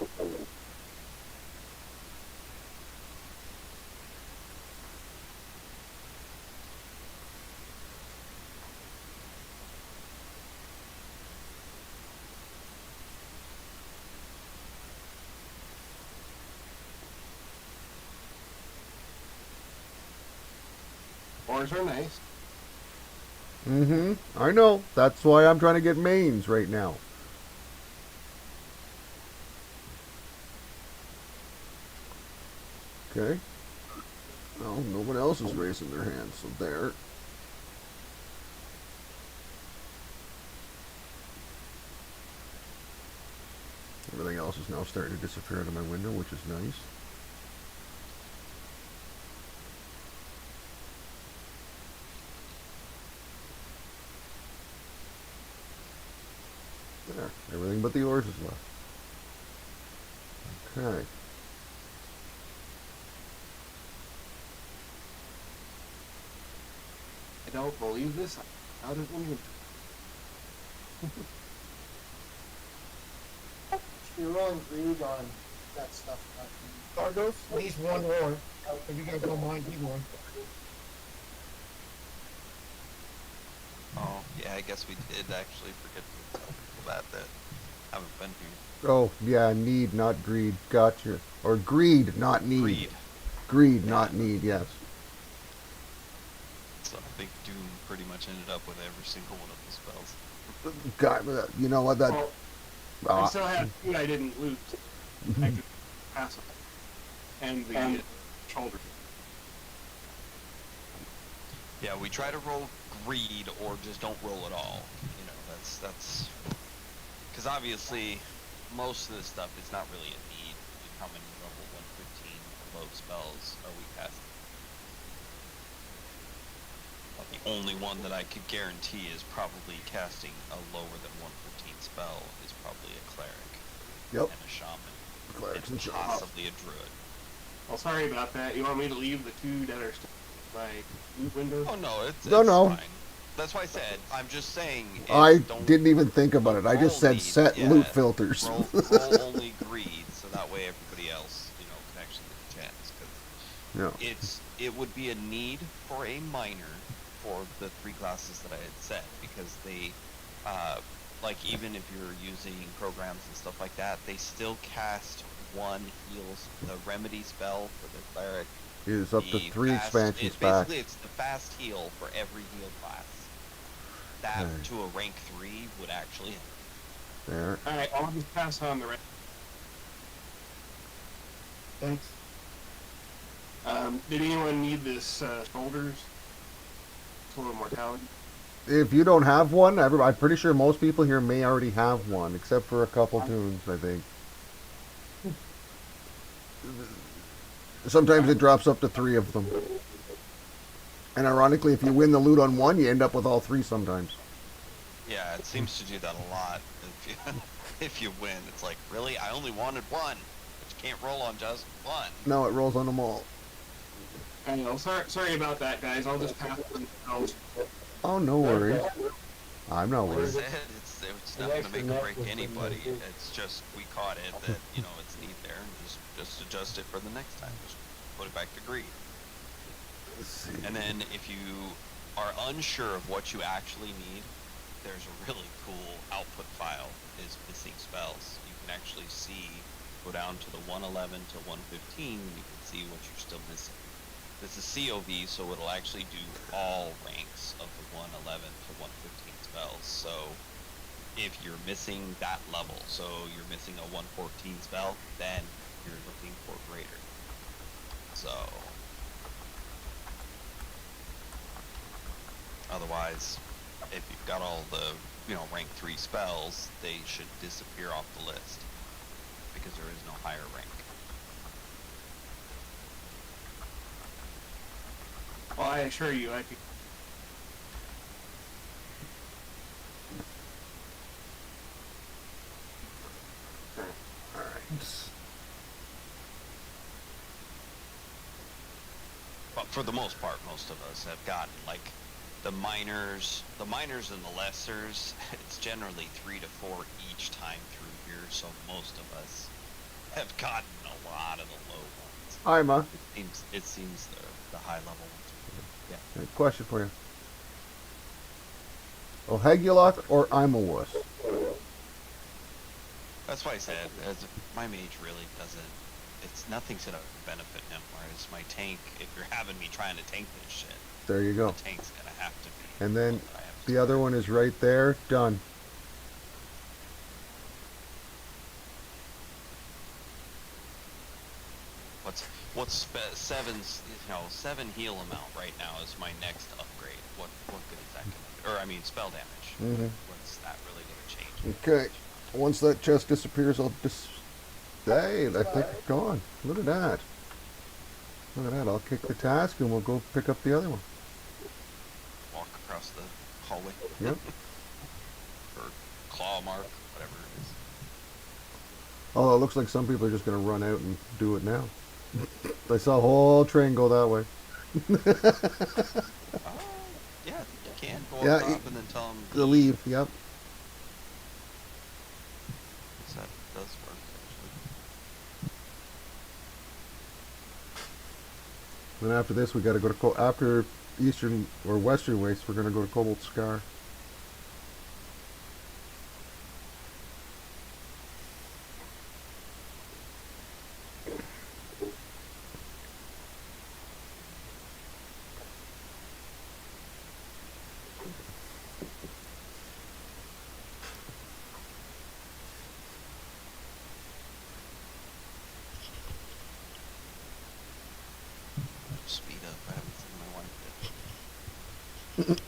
Ores are nice. Mm-hmm. I know. That's why I'm trying to get mains right now. Okay. Well, no one else is raising their hands, so there. Everything else is now starting to disappear out of my window, which is nice. There. Everything but the ores is left. Okay. I don't believe this. How did we? You're rolling greed on that stuff. Cargos, at least one ore. If you guys don't mind, keep one. Oh, yeah, I guess we did actually forget to tell people that haven't been here. Oh, yeah, need, not greed. Gotcha. Or greed, not need. Greed. Greed, not need, yes. So I think Doom pretty much ended up with every single one of the spells. God, you know what, that... Well, I still have two I didn't loot. I could pass them. And the shoulder. Yeah, we try to roll greed or just don't roll at all. You know, that's because obviously most of this stuff is not really a need. How many level 115 low spells are we casting? only one that I could guarantee is probably casting a lower than 115 spell is probably a cleric Yep. and a shaman Clerics and and shamans. possibly a druid. Well, sorry about that. You want me to leave the two that are still by loot window? Oh no, it's No. fine. That's why I said I'm just saying. I don't didn't even think about it. I just said roll set needs, loot yeah, filters. roll only greed, so that way everybody else, can actually get a chance. 'Cause Yeah. it would be a need for a miner for the 3 classes that I had set, because they, like, even if you're using programs and stuff like that, they still cast one the remedy spell for the cleric. Is up to The 3 expansions back. Basically, it's the fast heal for every heal class. That Okay. to a rank 3 would actually help. There. Alright, I'll just pass on the rest. Thanks. Did anyone need this, shoulders? Total mortality? If you don't have one, I'm pretty sure most people here may already have one, except for a couple tunes, I think. Sometimes it drops up to 3 of them. And ironically, if you win the loot on one, you end up with all 3 sometimes. Yeah, it seems to do that a lot. If you, if you win, it's like, really? I only wanted one, but you can't roll on just one. No, it rolls on them all. I know. Sorry about that, guys. I'll just pass them out. Oh, no worries. I'm not Like I worried. said, it's not going to make or break anybody. It's just we caught it that it's neat there, and just adjust it for the next time. Just put it back to greed. Let's see. And then if you are unsure of what you actually need, there's a really cool output file, is missing spells. You can actually go down to the 111 to 115, and you can see what you're still missing. This is CoV, so it'll actually do all ranks of the 111 to 115 spells. So if you're missing that level, so you're missing a 114 spell, then you're looking for greater. So otherwise, if you've got all the rank 3 spells, they should disappear off the list because there is no higher rank. Well, I assure you, I could. But for the most part, most of us have gotten, like, the minors and the lessers, it's generally 3 to 4 each time through here, so most of us have gotten a lot of the low ones. Hi, Ma. It seems the high level ones. Yeah. Question for you. Ohegulok or I'm a wuss? That's why I said, my mage really doesn't, nothing's gonna benefit him, whereas my tank, if you're having me trying to tank this shit, There you go. the tank's gonna have to be. And then what I have to the other one is right there. Done. What's seven's 7 heal amount right now is my next upgrade. What good is that gonna do? Or I mean spell damage. Mhm. What's that really gonna change? Okay. Once that chest disappears, I'll Hey, I think it's gone. Look at that. Look at that. I'll kick the task and we'll go pick up the other one. Walk across the hallway. Yep. Or claw mark, whatever it is. Although it looks like some people are just going to run out and do it now. I saw a whole train go that way. Yeah, you can go Yeah, up top and then tell them The leave, yep. that does work actually. And after this, we got to go to after Eastern or Western Waste. We're going to go to Cobalt Scar. Speed up. I haven't seen my wife yet.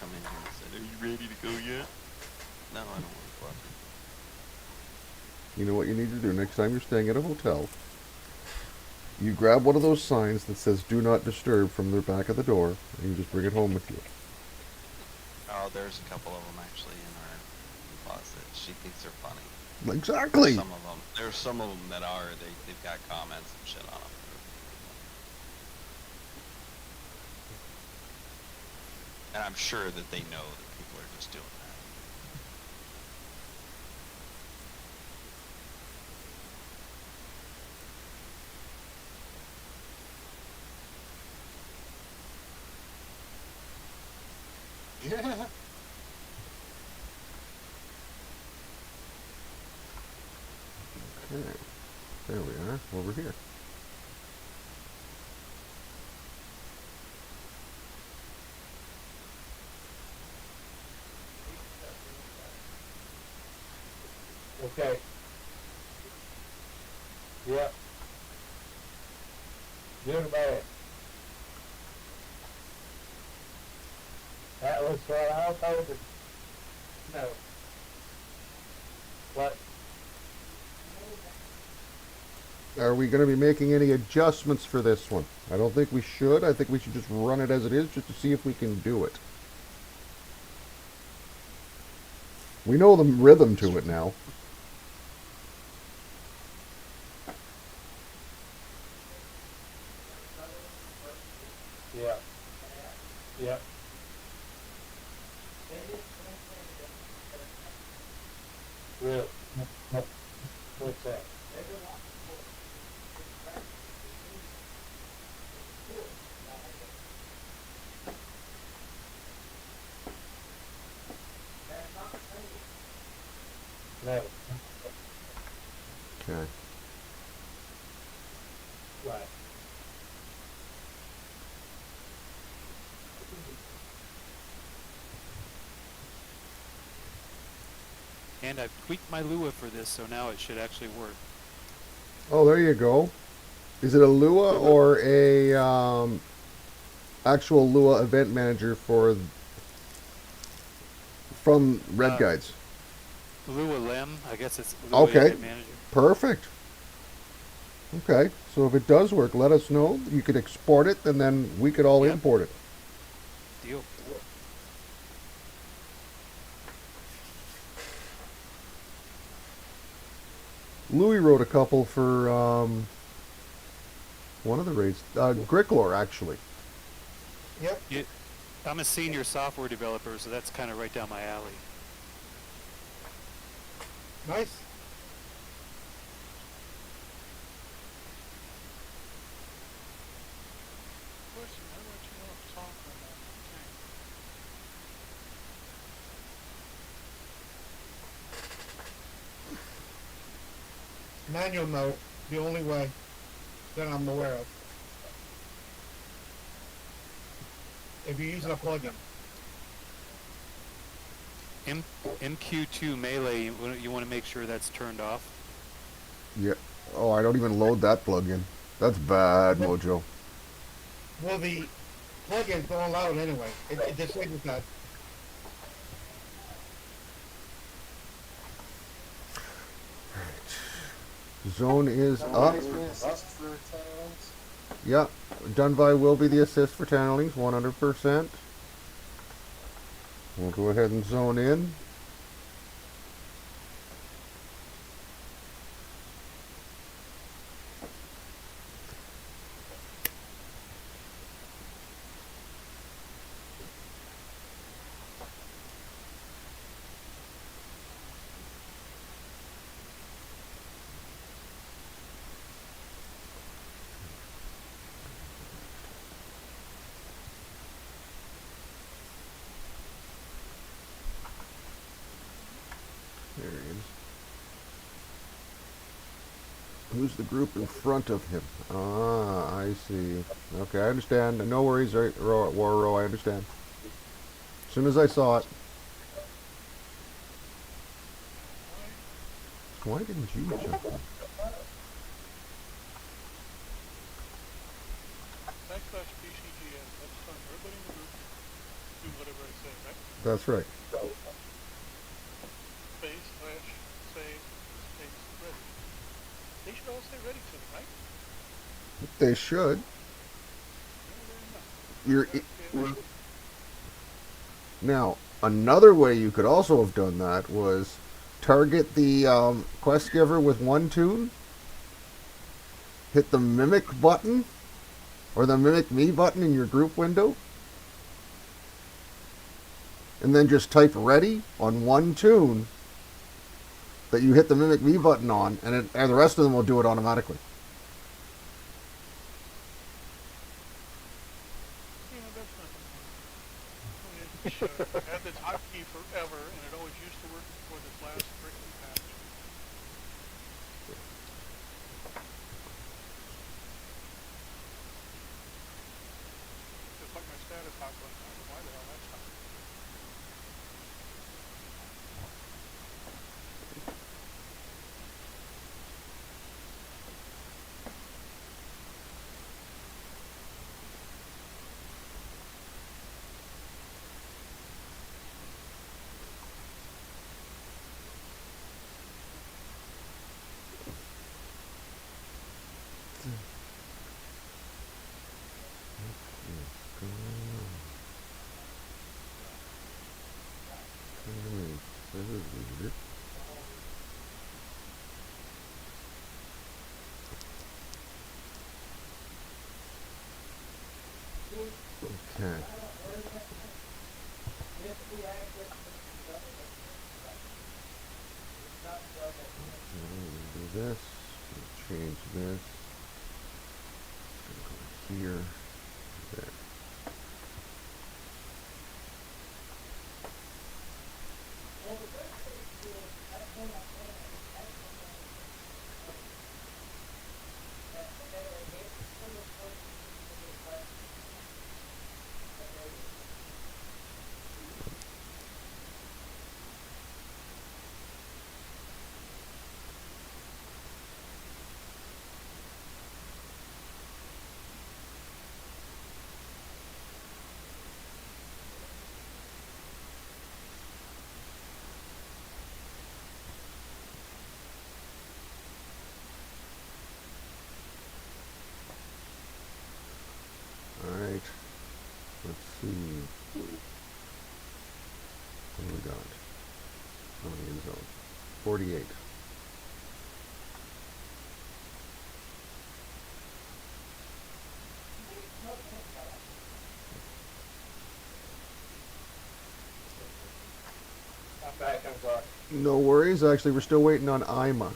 Come in here and said, "Are you ready to go yet?" No, I don't want to go out there. You know what you need to do next time you're staying at a hotel? You grab one of those signs that says "Do Not Disturb" from the back of the door, and you just bring it home with you. Oh, there's a couple of them actually in our closet. She thinks they're funny. Exactly. Some of them. There's some of them that are. They've got comments and shit on them. And I'm sure that they know that people are just doing that. Yeah. Okay. There we are. Over here. Okay. Yep. Good or bad? That was what I told her. No. What? Are we going to be making any adjustments for this one? I don't think we should. I think we should just run it as it is, just to see if we can do it. We know the rhythm to it now. Yeah. Yep. Really? What's that? No. Okay. Right. And I've tweaked my Lua for this, so now it should actually work. Oh, there you go. Is it a Lua or a actual Lua event manager from Red Guides? Lua Lem, I guess it's Lua Okay. Event Manager. Perfect. Okay, so if it does work, let us know. You could export it, and then we could all Yep. import it. Deal. Louis wrote a couple for one of the raids. Gricklor, actually. Yep. I'm a senior software developer, so that's kind of right down my alley. Nice. Question, how about you know if talk on that tank? Manual mode, the only way that I'm aware of. If you're using a plugin. MQ2 Melee, you want to make sure that's turned off. Yeah. Oh, I don't even load that plugin. That's bad, Mojo. Well, the plugins don't allow it anyway. It disables that. Zone is up. Assist for talents. Yeah, Dunvi will be the assist for channelings, 100%. We'll go ahead and zone in. There he is. Who's the group in front of him? Ah, I see. Okay, I understand. No worries, right, Warro, I understand. As soon as I saw it. Why didn't you jump in? Backslash BCGS, that's fine. Everybody in the group do whatever I say, right? That's right. Space, slash, save, space, ready. They should all say ready soon, right? They should. Yeah, You're they're not. now another way you could also have done that was target the quest giver with one tune, hit the mimic button or the mimic me button in your group window, and then just type ready on one tune that you hit the mimic me button on, and the rest of them will do it automatically. Yeah, that's not the point. The point is, I had this hotkey forever, and it always used to work before this last freaking patch. Just like my status hot button. I don't know why the hell that's hot. Okay. Do this. Change this. Go here. There. Alright. Let's see. What do we got? How many in zone? 48. I'm back, I'm sorry. No worries. Actually, we're still waiting on Ima.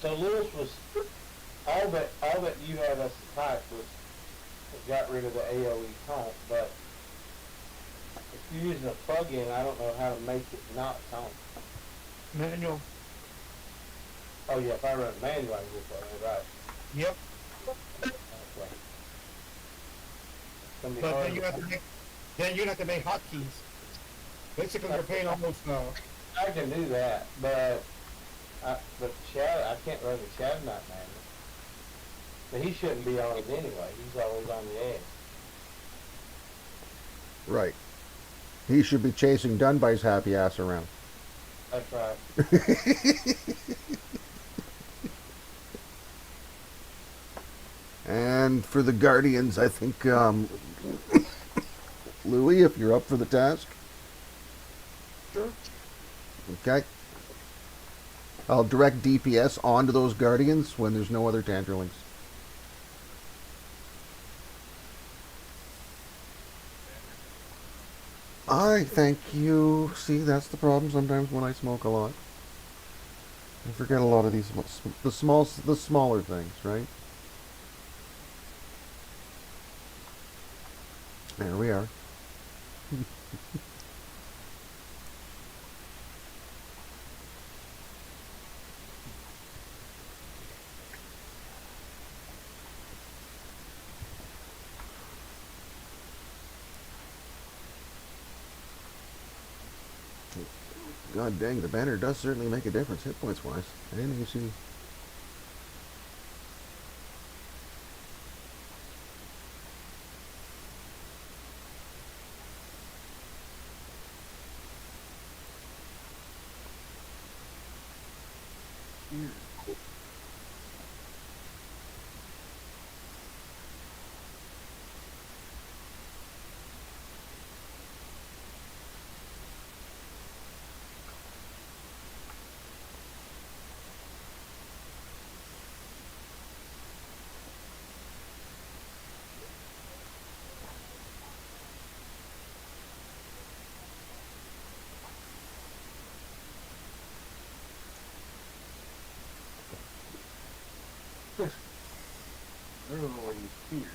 So Lewis was, all that you had us type was, got rid of the AOE taunt, but if you're using a plugin, I don't know how to make it not taunt. Manual. Oh yeah, if I run it manually, I will play it, right. Yep. Okay. It's gonna be But hard then you have to make, hotkeys. Basically, you're paying almost, I can do that, but Chad, I can't run the Chad Knight manual. But he shouldn't be on it anyway. He's always on the edge. Right. He should be chasing Dunby's happy ass around. That's right. And for the Guardians, I think, Louis, if you're up for the task. sure. Okay. I'll direct DPS onto those Guardians when there's no other Tangerlings. I thank you. See, that's the problem sometimes when I smoke a lot. I forget a lot of these, the smaller things, right? There we are. God dang, the banner does certainly make a difference hit points wise. And AC. Everyone is here.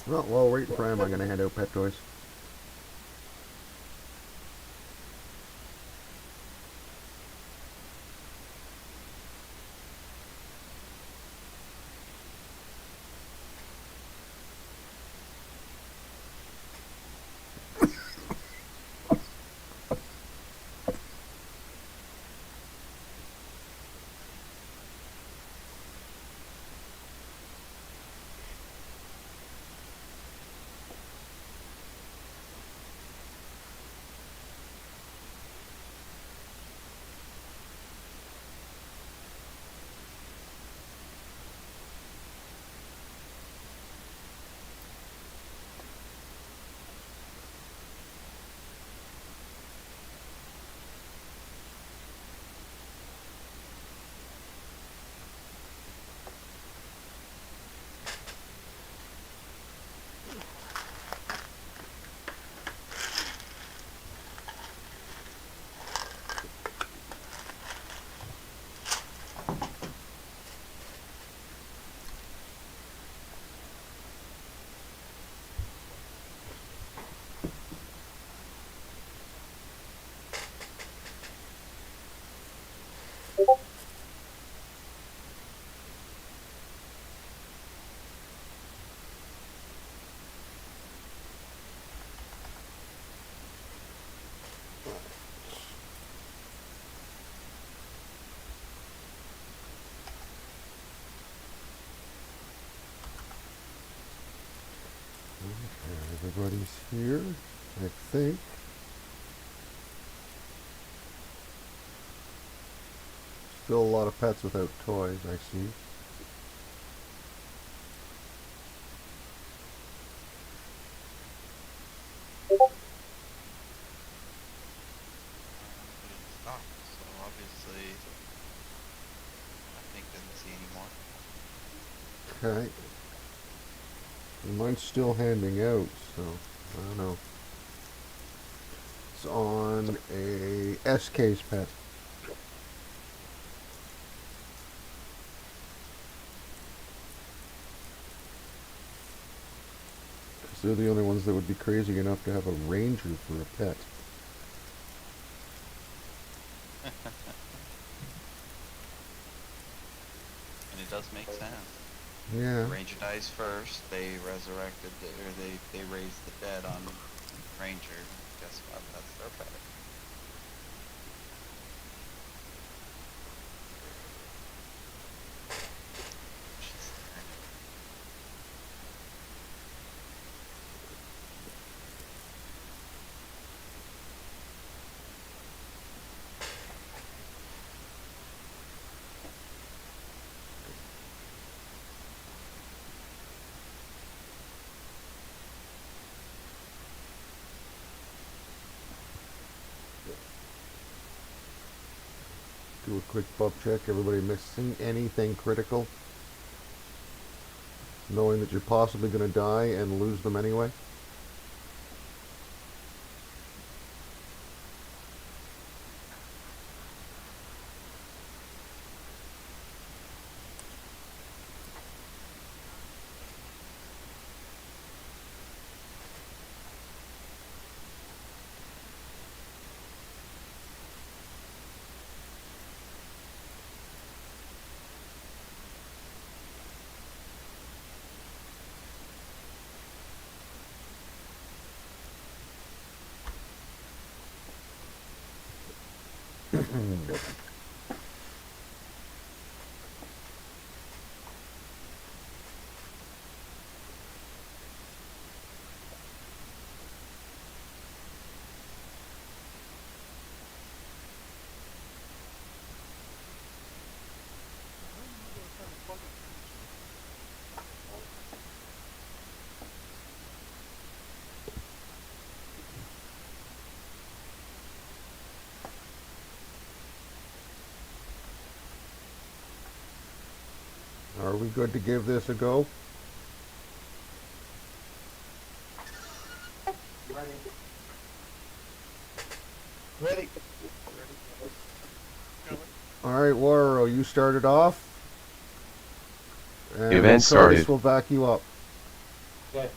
Well, while we're waiting for him, I'm going to hand out pet toys. Everybody's here, I think. Still a lot of pets without toys, I see. Okay. And mine's still handing out, so I don't know. It's on a S case pet. Because they're the only ones that would be crazy enough to have a ranger for a pet. And it does make sense. Yeah. Ranger dies first. They resurrected, or they raised the dead on Ranger. Guess what? That's their pet. Do a quick buff check. Everybody missing anything critical? Knowing that you're possibly going to die and lose them anyway? Are we good to give this a go? Ready? Ready? Alright, Waro, you started off. And Event started. We'll back you up. Okay.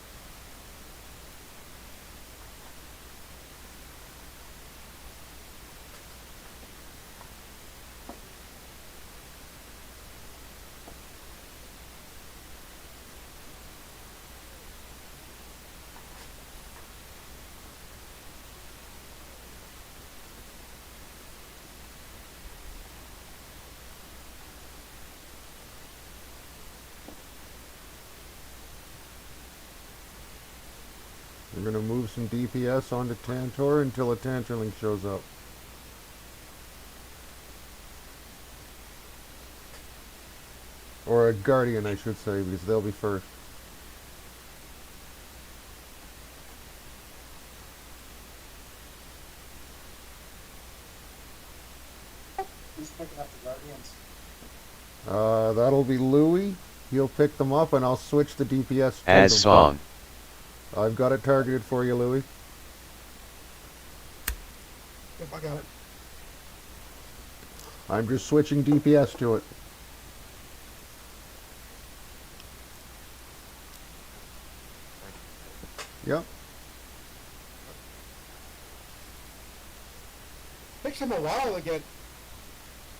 We're going to move some DPS onto Tantor until a Tantorling shows up. Or a Guardian, I should say, because they'll be first. Who's picking up the Guardians? That'll be Louie. He'll pick them up, and I'll switch the DPS to Add them. spawn. I've got it targeted for you, Louie. If I got it. I'm just switching DPS to it. Yep. Takes them a while to get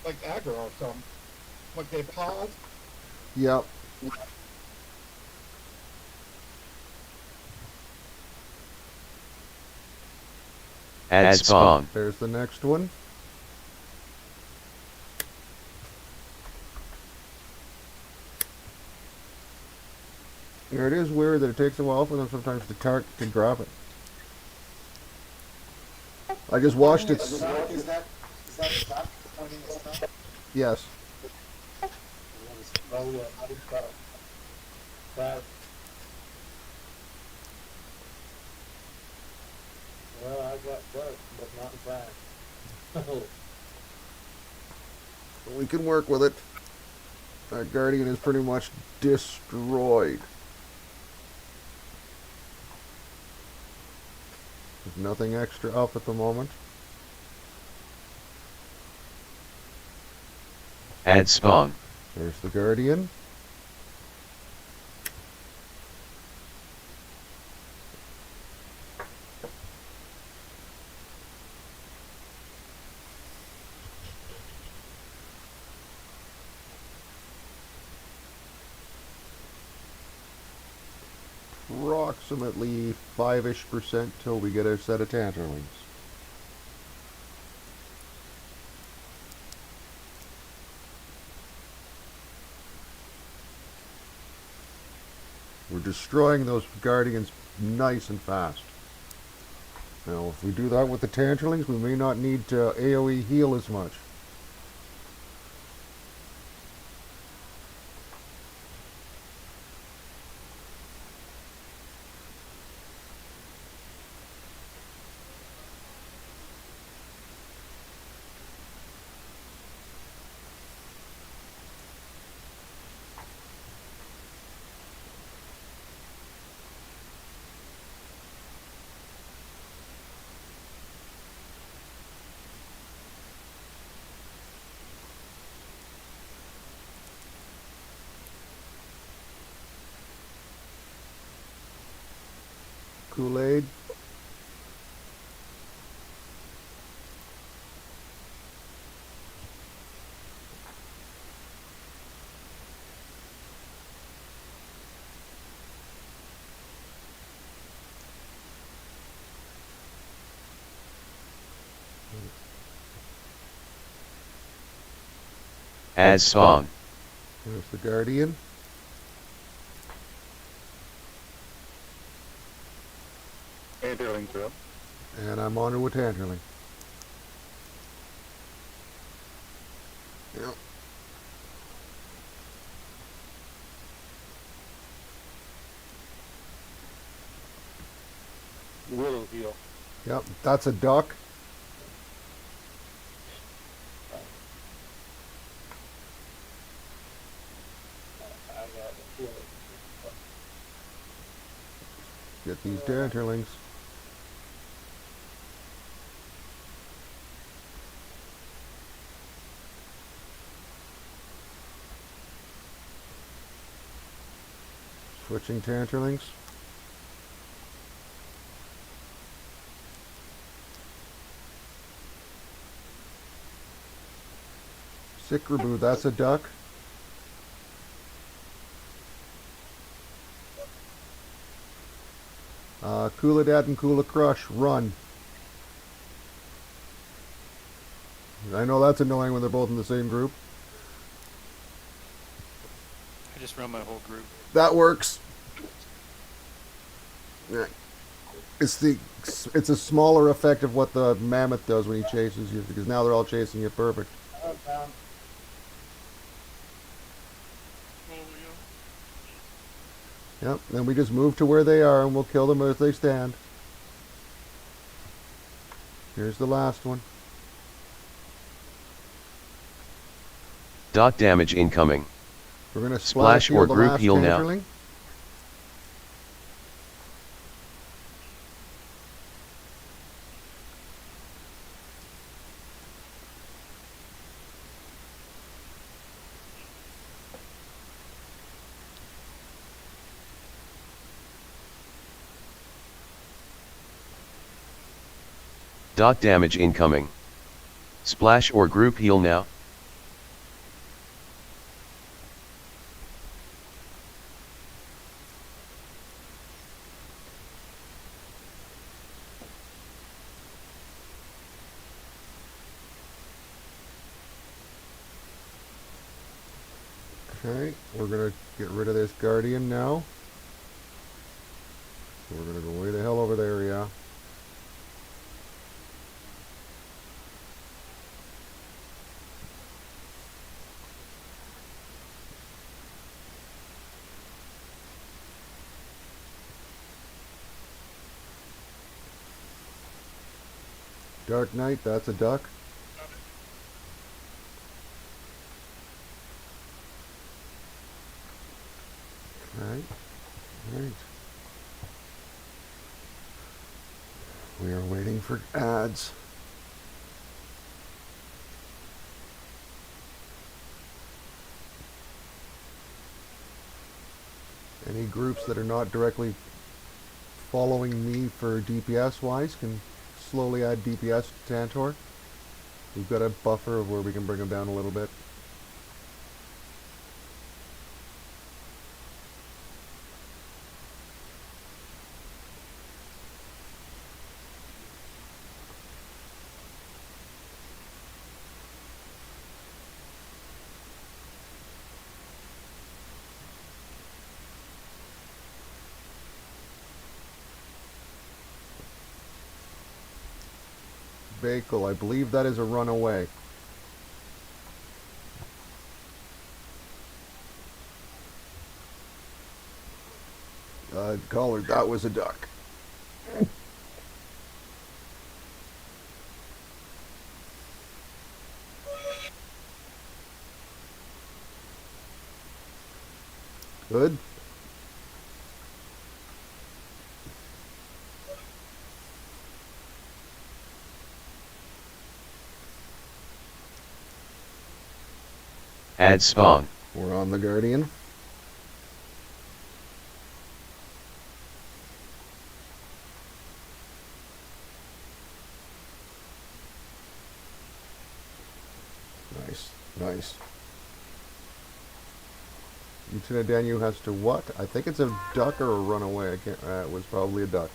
like aggro or something. Like they pause. Yep. Add spawn. There's the next one. It is weird that it takes a while for them sometimes to drop it. I just watched it. Is that stop pointing at stop? Yes. Oh yeah, I just got that. Well, I got duck, but not fast. We can work with it. That Guardian is pretty much destroyed. There's nothing extra up at the moment. Add spawn. There's the Guardian. Approximately 5-ish% till we get a set of Tantalings. We're destroying those Guardians nice and fast. Now, if we do that with the Tantalings, we may not need to AoE heal as much. Kool-Aid. Add spawn. There's the Guardian. Tantalings are up. And I'm on to a Tantaling. Yep. Willow heal. Yep, that's a duck. I got a feeling. Get these Tantalings. Switching Tantalings. Sikraboo, that's a duck. Kula Dad and Kula Crush, run. I know that's annoying when they're both in the same group. I just run my whole group. That works. Yeah. It's a smaller effect of what the mammoth does when he chases you, because now they're all chasing you perfect. Oh, yeah. Yep, then we just move to where they are and we'll kill them as they stand. Here's the last one. Dot damage incoming. We're gonna Splash or the group last heal now. Tangerling. Dot damage incoming. Splash or group heal now. Okay, we're gonna get rid of this Guardian now. We're gonna go way the hell over there, yeah. Dark Knight, that's a duck. Right. We are waiting for ads. Any groups that are not directly following me for DPS wise can slowly add DPS to Tantor. We've got a buffer of where we can bring them down a little bit. Vehicle, I believe that is a runaway. Caller, that was a duck. Good. Add spawn. We're on the Guardian. Nice, nice. Lieutenant Daniel has to what? I think it's a duck or a runaway. I can't. It was probably a duck.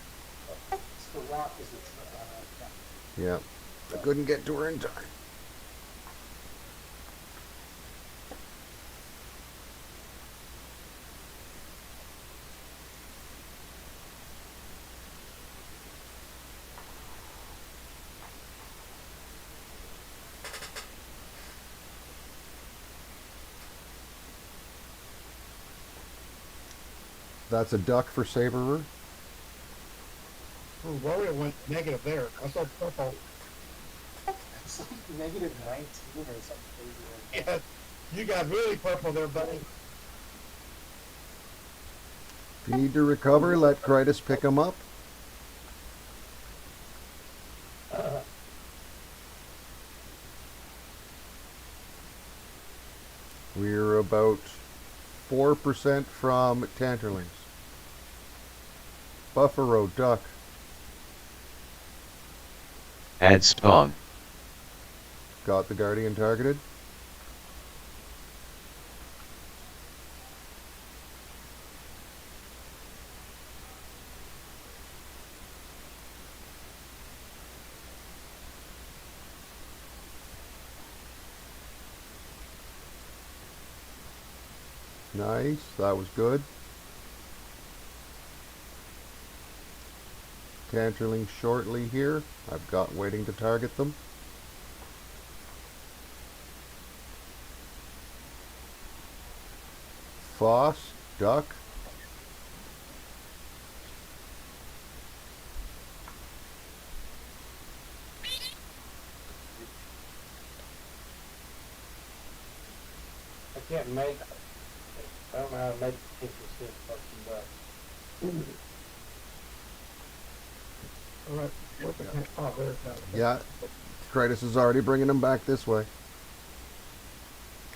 It's the rock is the Yeah. I couldn't get to her in time. That's a duck for Saberer. Oh, Warrior went negative there. I saw purple. It's like negative 19 or something crazy. Yeah, you got really purple there, buddy. If you need to recover, let Critus pick him up. We're about 4% from Tanterlings. Buffalo duck. Add spawn. Got the Guardian targeted. Nice, that was good. Tanterling shortly here. I've got waiting to target them. Foss, duck. I can't make. I don't know how to make pictures this fucking duck. Alright, what the heck? Oh, there's that. Yeah, Kratos is already bringing them back this way.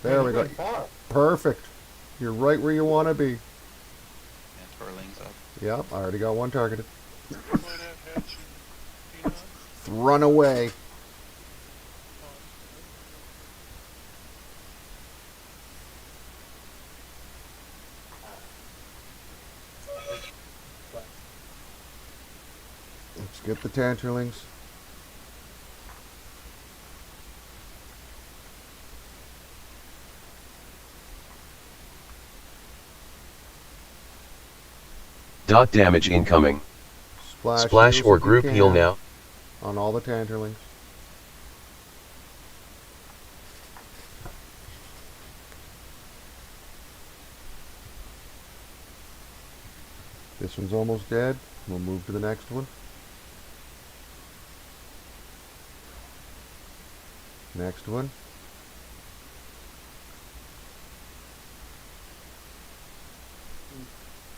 There we go. Far. Perfect. You're right where you want to be. Yeah, twirling's up. Yep, I already got one targeted. Why that hatch and peanut? Run away. Let's get the Tanterlings. Dot damage incoming. Splash heals or if you group heal can now. on all the Tanterlings. This one's almost dead. We'll move to the next one. Next one.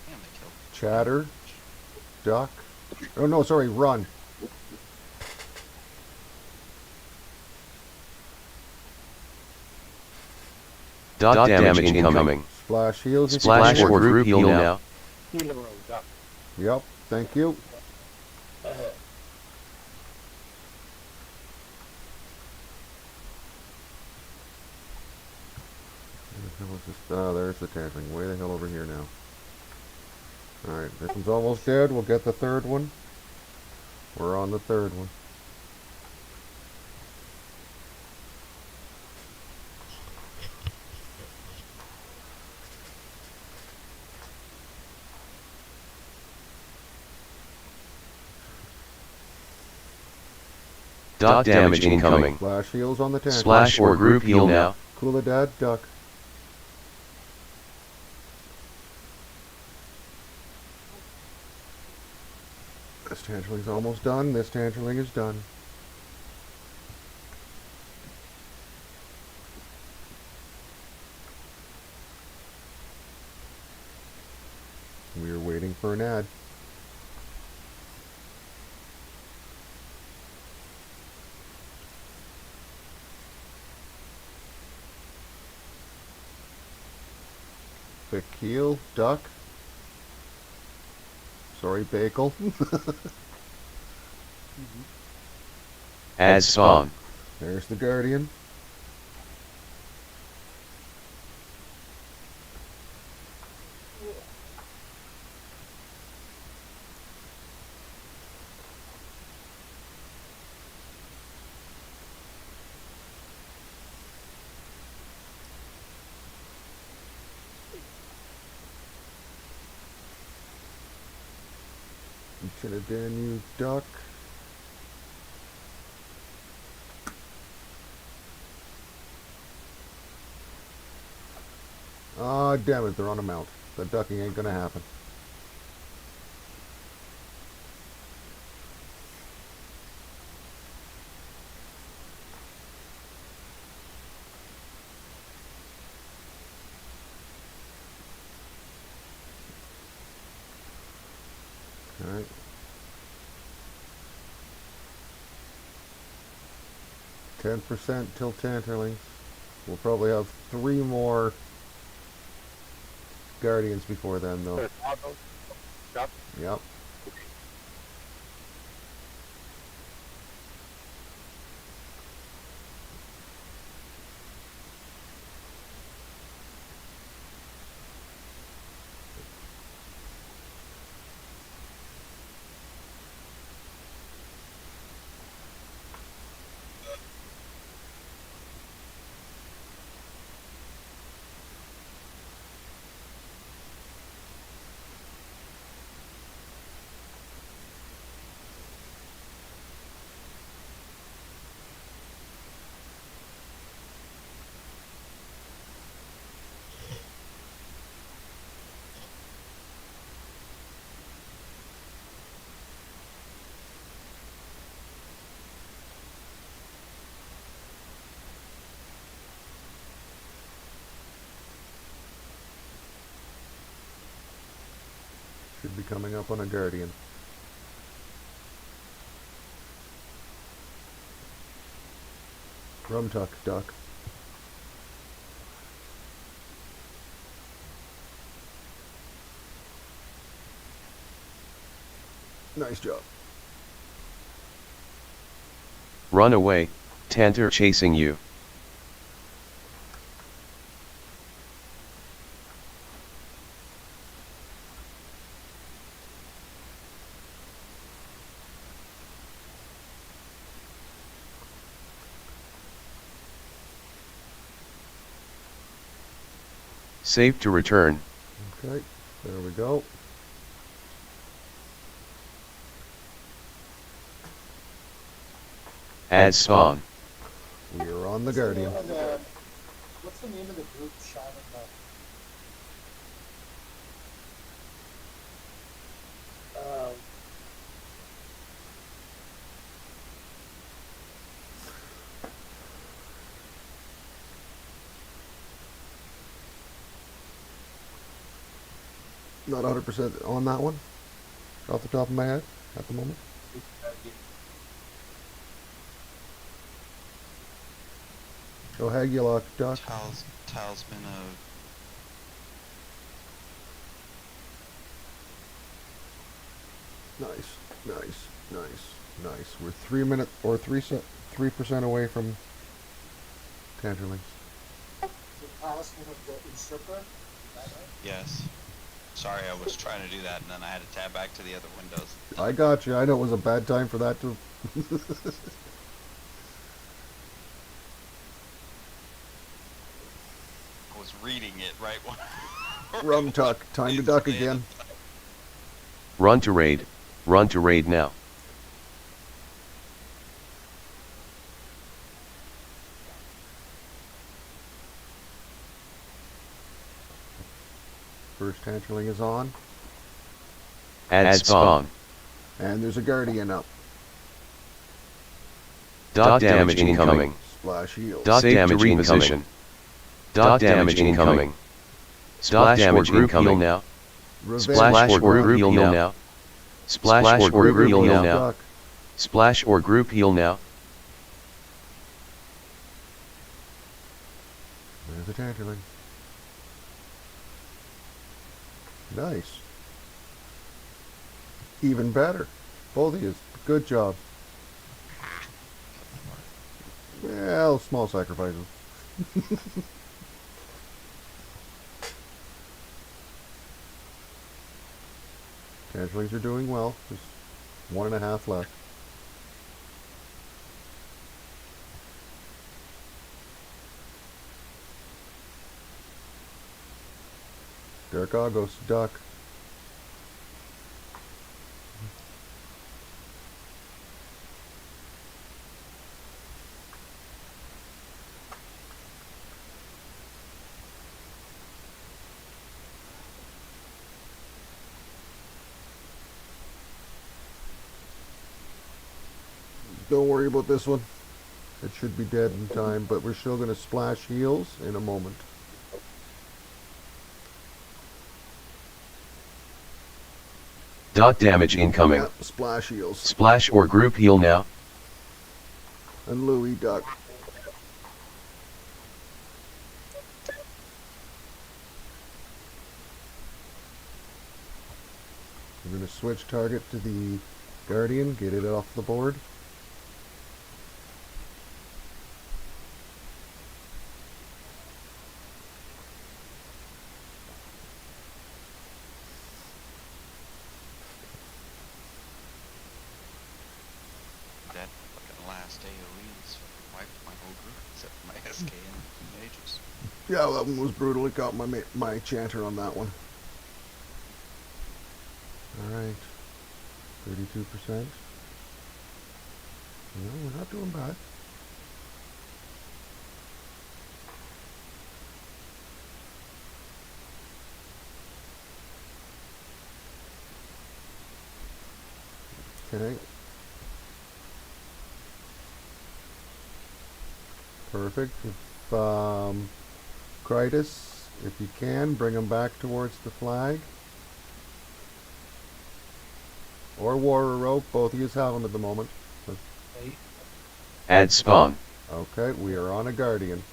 Damn, they killed Chatter, duck. Oh no, sorry, run. Dot damage incoming. Splash heals. if you Splash can. or group heal now. Hero duck. Yep, thank you. There's the tanting. Way the hell over here now. Alright, this one's almost dead. We'll get the third one. We're on the third one. Dot damage incoming. Splash heals on the tank. Splash or group heal now. Cooler dad, duck. This tangerling's almost done. This tangerling is done. We are waiting for an ad. Quick heal, duck. Sorry, Bagel. As spawn. There's the Guardian. You should have done, you duck. Ah, damn it, they're on a mount. The ducking ain't gonna happen. Alright. %, till Tanterlings. We'll probably have 3 more Guardians before then, though. Yep. Should be coming up on a Guardian. Rumtuck, duck. Nice job. Run away, Tanter chasing you. Safe to return. Okay, there we go. As spawn. We are on the Guardian. What's the name of the group shot in the... Not 100% on that one, off the top of my head at the moment. Go Hagulock, duck. Talisman of Nice, nice, nice, nice. We're 3% away from Tangerlings. The talisman of the usurper. yes. Sorry, I was trying to do that and then I had to tab back to the other windows. I got you. I know it was a bad time for that to. I was reading it right when. Rum tuck. Time to duck again. Run to raid. Run to raid now. First Tangerling is on. Add spawn. And there's a Guardian up. Dot damage incoming. Splash heals. Dot damage incoming. Dot damage incoming. Splash or group heal now. Splash or group heal now. Splash or group heal now. Splash or group heal now. There's a Tangerling. Nice. Even better. Both of you. Good job. Well, small sacrifices. Tangerlings are doing well. Just 1.5 left. Derkagos, duck. Don't worry about this one. It should be dead in time, but we're still going to splash heals in a moment. Dot damage incoming. Yep, splash heals. Splash or group heal now. And Louis duck. We're going to switch target to the Guardian, get it off the board. That fucking last AoE's wiped my whole group except for my SK and mages. Yeah, that one was brutal. It got my chanter on that one. Alright. 32%. No, we're not doing bad. Okay. Perfect. If, Critus, if you can, bring him back towards the flag. Or Warrior Rope, both of you have them at the moment. Add spawn. Okay, we are on a Guardian.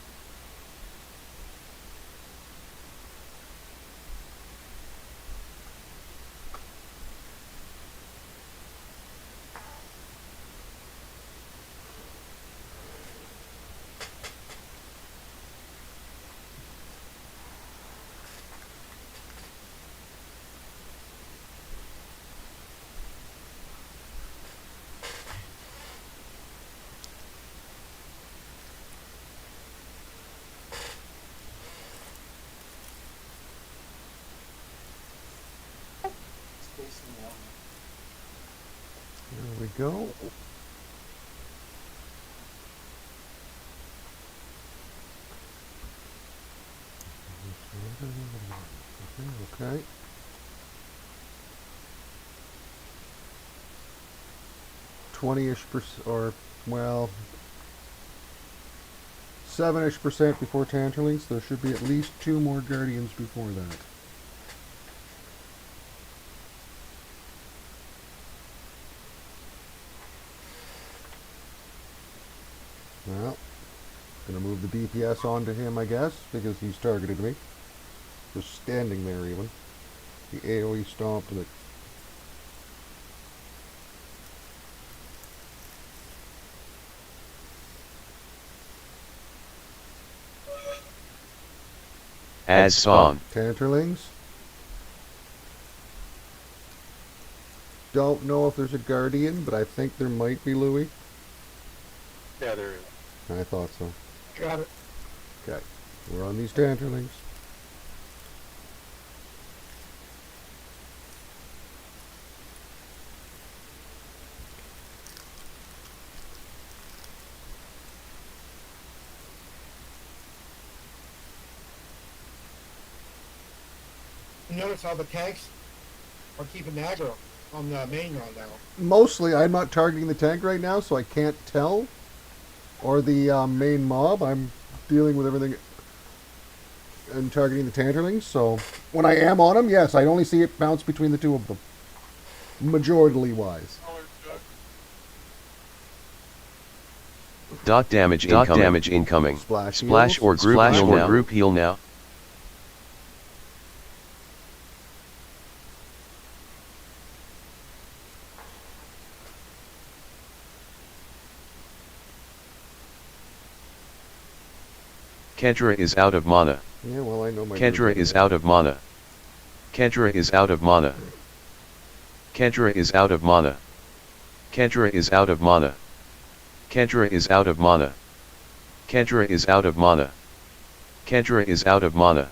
There we go. Okay. 20-ish%, or, well, 7-ish% before Tangerlings. There should be at least 2 more Guardians before that. Gonna move the DPS onto him, I guess, because he's targeted me. Just standing there, even. The AoE stomped it. Add spawn. Tanterlings. Don't know if there's a guardian, but I think there might be, Louis. Yeah, there is. I thought so. Got it. Okay, we're on these Tanterlings. You notice how the tanks are keeping the aggro on the main run now. Mostly, I'm not targeting the tank right now, so I can't tell. Or the main mob. I'm dealing with everything and targeting the Tanterlings. So when I am on them, yes, I only see it bounce between the two of them. Majority wise. Colored Doug. Dot damage incoming. Damage incoming. Splash or group heal now. Kentra is out of mana. Yeah, well, I know my. Kentra is out of mana. Kentra is out of mana. Kentra is out of mana. Kentra is out of mana. Kentra is out of mana. Kentra is out of mana. Kentra is out of mana.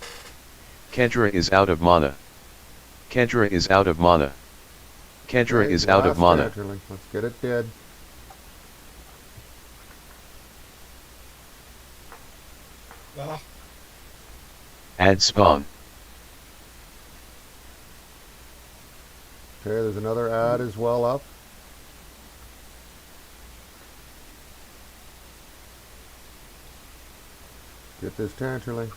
Kentra is out of mana. Kentra is out of mana. Kentra is out of mana. Tanterling. Let's get it dead. Ah, Add spawn. Okay, there's another ad as well up. Get this Tanterling.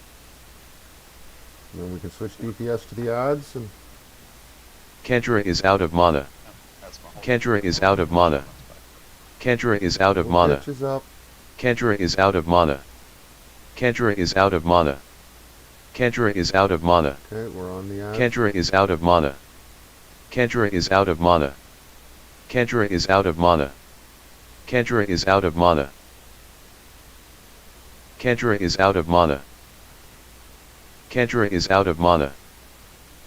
And then we can switch DPS to the ads and Kentra is out of mana. That's my whole Kentra is out of mana. Kentra is out of mana. pitches up. Kentra is out of mana. Kentra is out of mana. Kentra is out of mana. Okay, we're on the ad. Kentra is out of mana. Kentra is out of mana. Kentra is out of mana. Kentra is out of mana. Kentra is out of mana. Kentra is out of mana.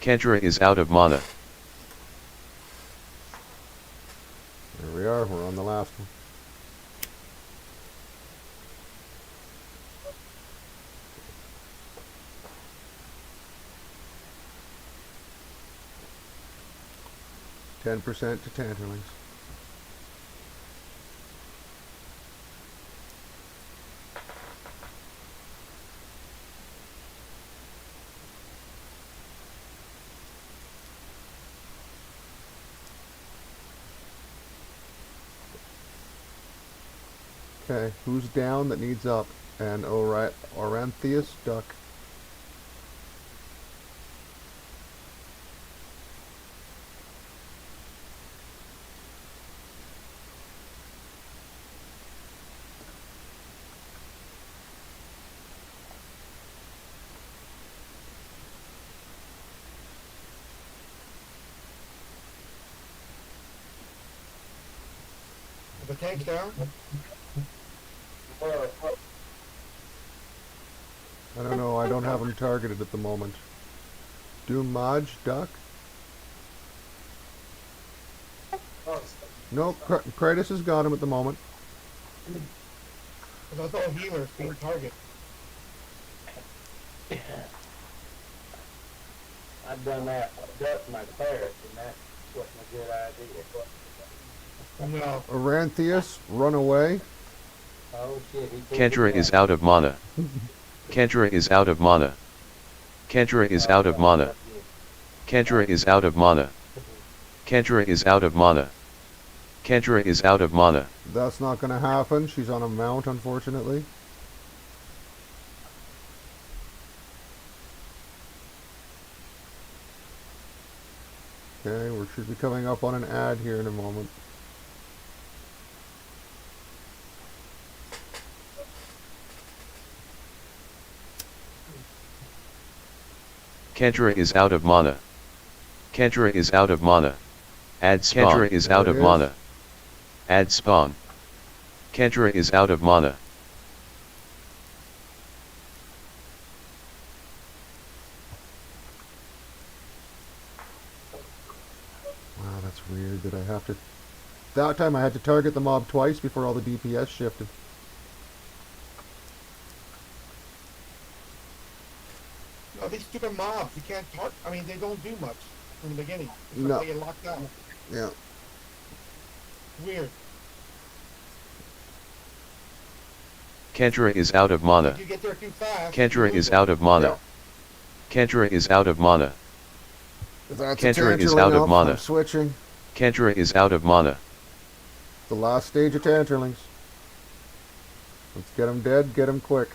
Kentra is out of mana. There we are, we're on the last one. %10 to Tanterlings. Okay, who's down that needs up? And Oranthius duck. the tank's down. I don't know, I don't have him targeted at the moment. Doom Maj, duck? No, Kratos has got him at the moment. Because I thought healers being target. I've done that, duck my ferret, and that wasn't a good idea. No. Oranthius, run away. Oh shit, he took Kentra it is back. out of mana. Kentra is out of mana. Kentra is out of mana. Kentra is out of mana. Kentra is out of mana. Kentra is out of mana. That's not going to happen. She's on a mount, unfortunately. Okay, we should be coming up on an ad here in a moment. Kentra is out of mana. Kentra is out of mana. Add spawn. Kentra is out of mana. Add spawn. Kentra is out of mana. Wow, that's weird that I have to... That time I had to target the mob twice before all the DPS shifted. No, these stupid mobs, you can't talk. I mean, they don't do much from the beginning. It's No. like they get locked out. Yeah. Weird. Kentra is out of mana. If you get there too fast. Kentra is out of mana. Kentra is out of mana. If that's Kentra is out of mana. I'm switching. Kentra is out of mana. The last stage of Tanterlings. Let's get them dead, get them quick.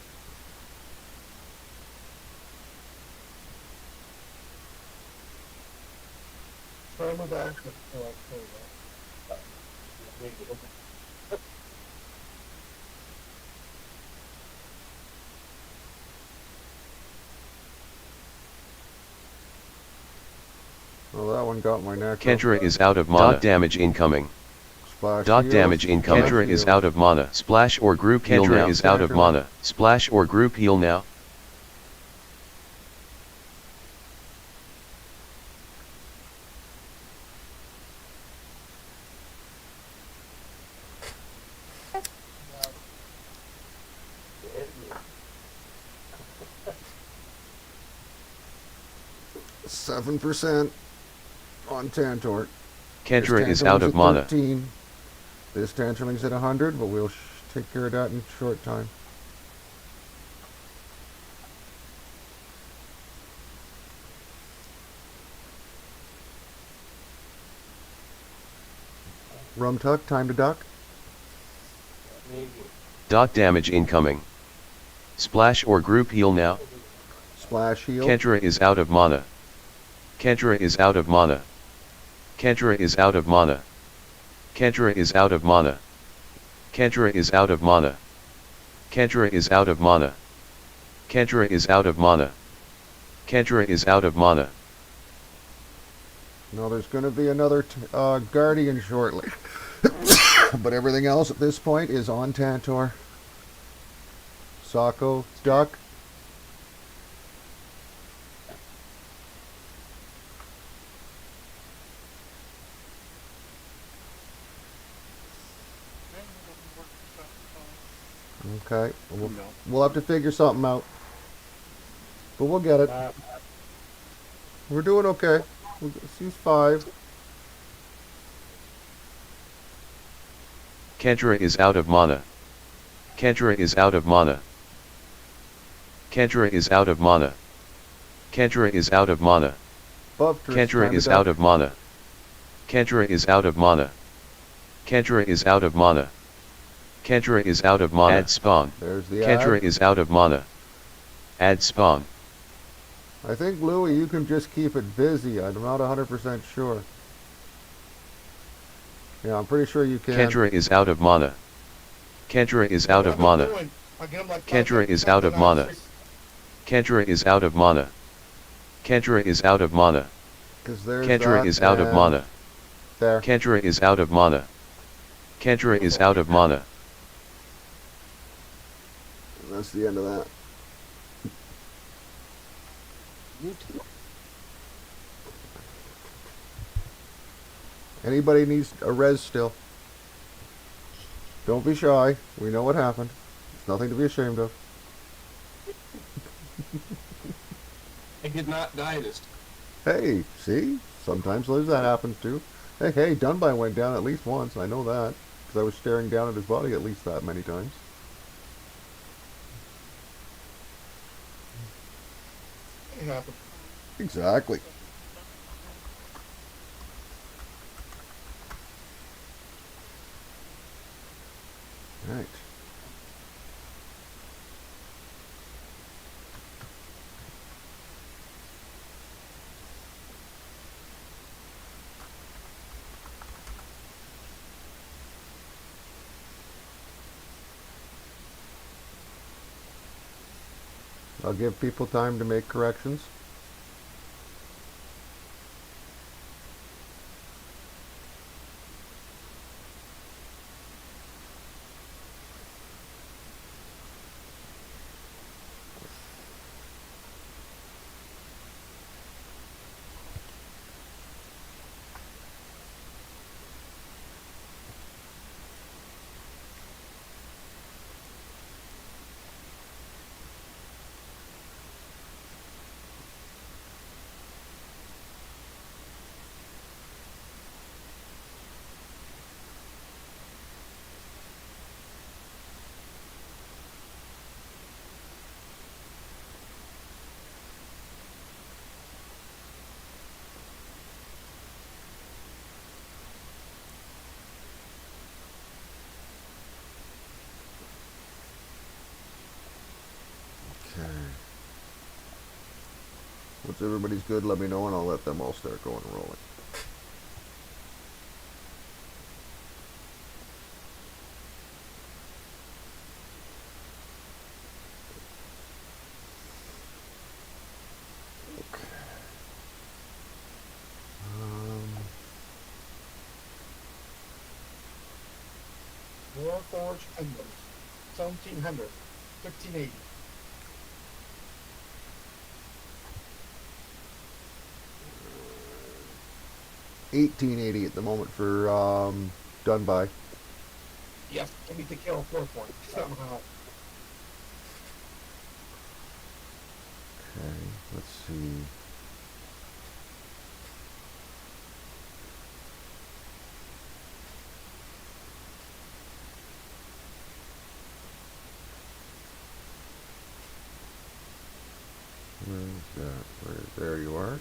Try my best. Well, that one got my neck. Kentra is out of mana. Dot damage incoming. Splash Dot heals. damage incoming. Kentra is out of mana. Splash or group heal now. Kentra is out of mana. Splash or group heal now. Seven 7% on Tantor. Kentra is out of mana. 13. This Tanterling's at 100, but we'll take care of that in a short time. Rum tuck, time to duck. Dot damage incoming. Splash or group heal now. Splash heal. Kentra is out of mana. Kentra is out of mana. Kentra is out of mana. Kentra is out of mana. Kentra is out of mana. Kentra is out of mana. Kentra is out of mana. Kentra is out of mana. No, there's going to be another Guardian shortly. But everything else at this point is on Tantor. Sako, duck. Okay, we'll have to figure something out. But we'll get it. We're doing okay. She's 5. Kentra is out of mana. Kentra is out of mana. Kentra is out of mana. Kentra is out of mana. Kentra is out of mana. Kentra is out of mana. Kentra is out of mana. Kentra is out of mana. Add spawn. There's the Kentra ad. is out of mana. Add spawn. I think, Louie, you can just keep it busy. I'm not 100% sure. Yeah, I'm pretty sure you can. Kentra is out of mana. Kentra is out of mana. Kentra is out of mana. Kentra is out of mana. Kentra is out of mana. Kentra is out of mana. There. Kentra is out of mana. Kentra is out of mana. That's the end of that. Anybody needs a res still? Don't be shy. We know what happened. It's nothing to be ashamed of. I did not die this time. Hey, see? Sometimes that happens too. Hey, Dunby went down at least once. I know that. Because I was staring down at his body at least that many times. It happened. Exactly. Right. I'll give people time to make corrections. Once everybody's good, let me know and I'll let them all start going and rolling. Okay. Warforged Emblems, 1700, 1580. 1880 at the moment for done by. Yes, I need to kill a 4 point somehow. Okay, let's see. Where's that? There you are.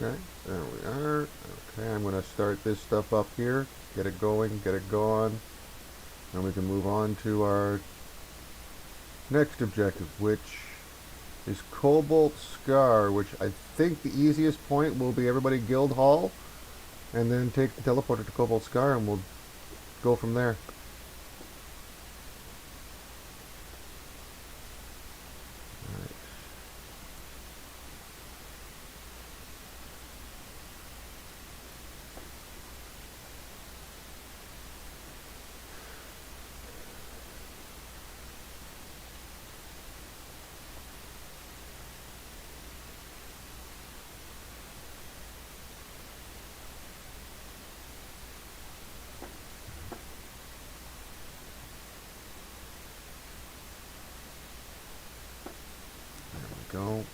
Okay, there we are. Okay, I'm going to start this stuff up here. Get it going, get it going. And we can move on to our next objective, which is Cobalt Scar, which I think the easiest point will be everybody Guild Hall, and then take the teleporter to Cobalt Scar, and we'll go from there. Go.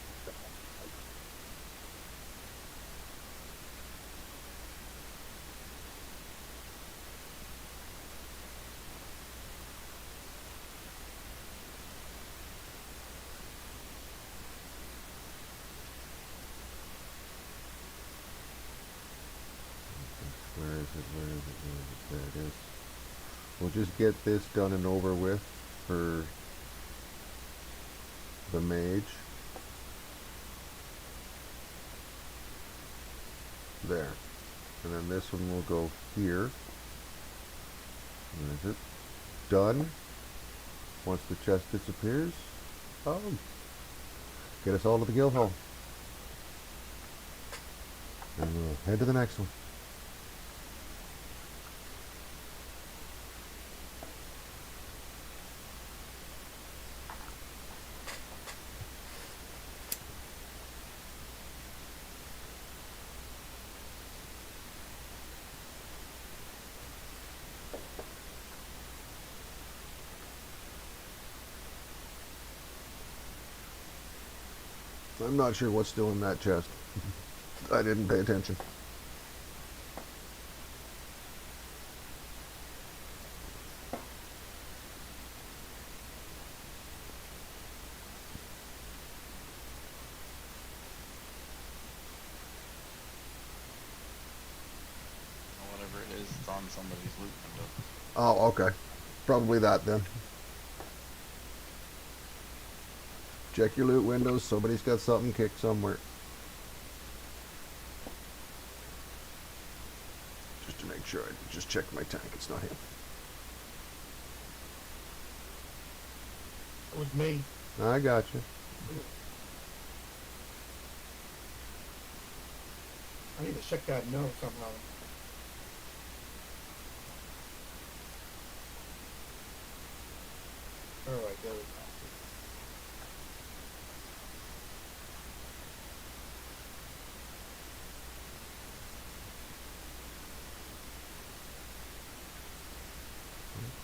Where is it? Where is it? Where is it? There it is. We'll just get this done and over with for the mage. There. And then this one will go here. Where is it? Done. Once the chest disappears, get us all to the guild hall. And we'll head to the next one. I'm not sure what's still in that chest. I didn't pay attention. Whatever it is, it's on somebody's loot window. Oh, okay. Probably that then. Check your loot windows. Somebody's got something kicked somewhere. Just to make sure, I just checked my tank. It's not him. It was me. I got you. I need to check that note somehow. Alright, there we go.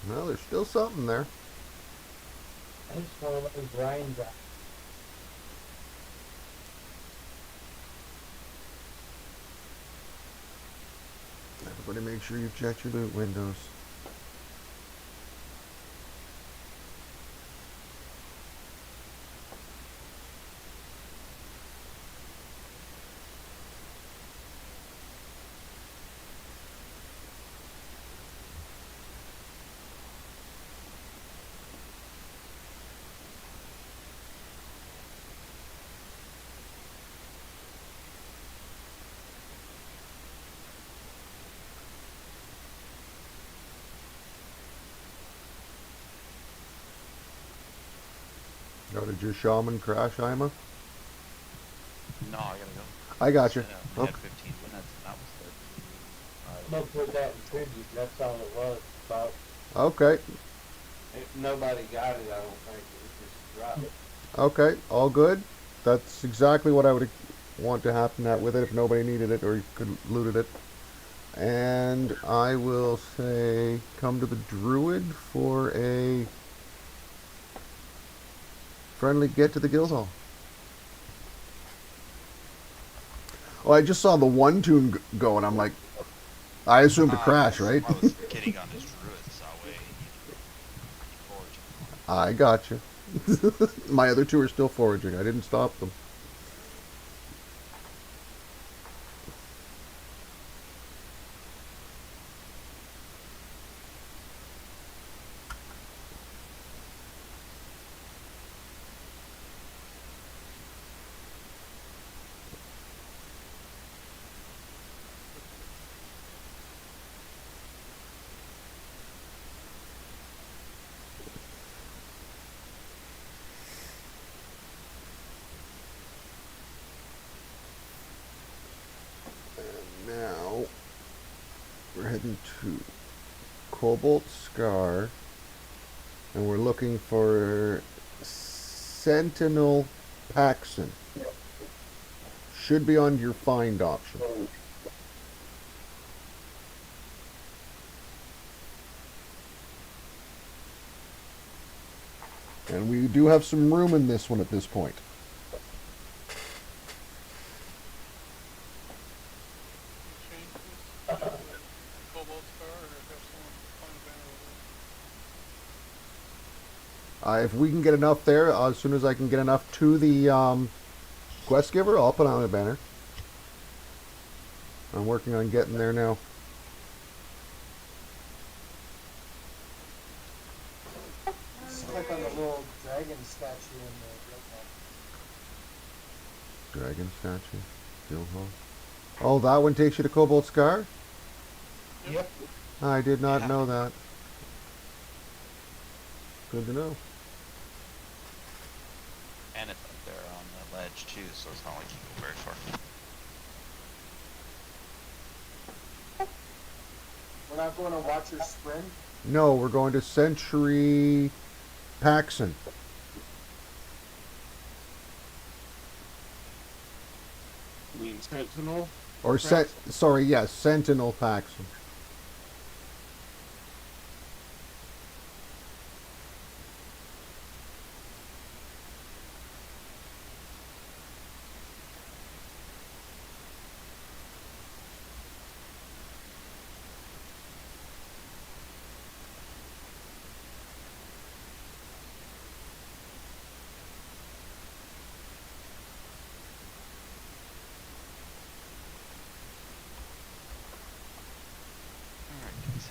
Well, there's still something there. I just want to let those raindrops. Everybody make sure you check your loot windows. Oh, did your shaman crash, Ima? No, I gotta go. I got you. We Okay. had 15 minutes, and that was 13. I'm gonna put that in tribute, that's all it was, about, Okay. nobody got it, I don't think, it was just dropped. Okay. All good. That's exactly what I would want to happen with it if nobody needed it or could looted it. And I will say, come to the druid for a friendly get to the guild hall. Oh, I just saw the one tune go, and I'm like, I assumed a crash, right? I was getting on his druid, that way he foraged. I got you. My other two are still foraging. I didn't stop them. And now we're heading to Cobalt Scar, and we're looking for Sentinel Paxson. Should be on your find option. And we do have some room in this one at this point. You change this to Cobalt Star, or have someone find a banner over there? If we can get enough there, as soon as I can get enough to the quest giver, I'll put on a banner. I'm working on getting there now. Just click on the little dragon statue in the Dragon statue. Guild hall. Oh, that one takes you to Cobalt Scar? Yep. I did not know that. Good to know. And it's up there on the ledge too, so it's not like you go very far. We're not going to Watcher's Spring. No, we're going to Century Paxson. I mean, Sentinel. Or Sentinel Paxson. Alright, guys.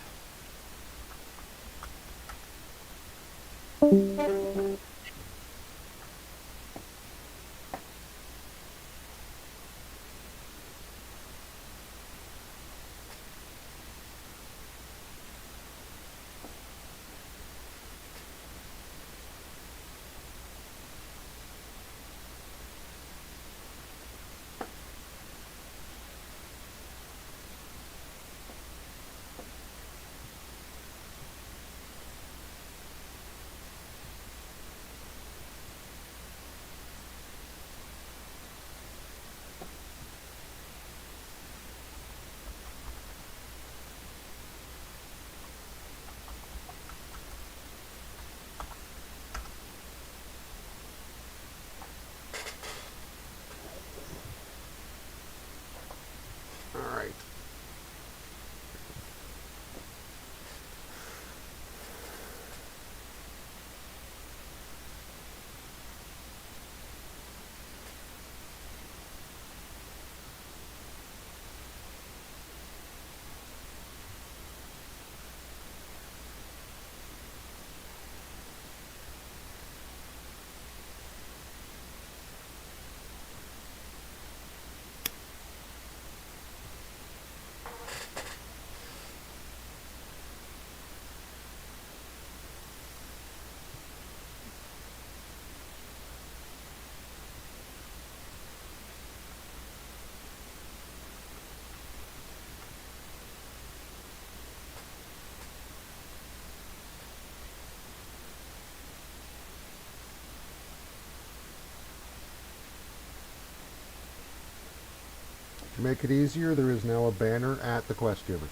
To make it easier, there is now a banner at the quest giver.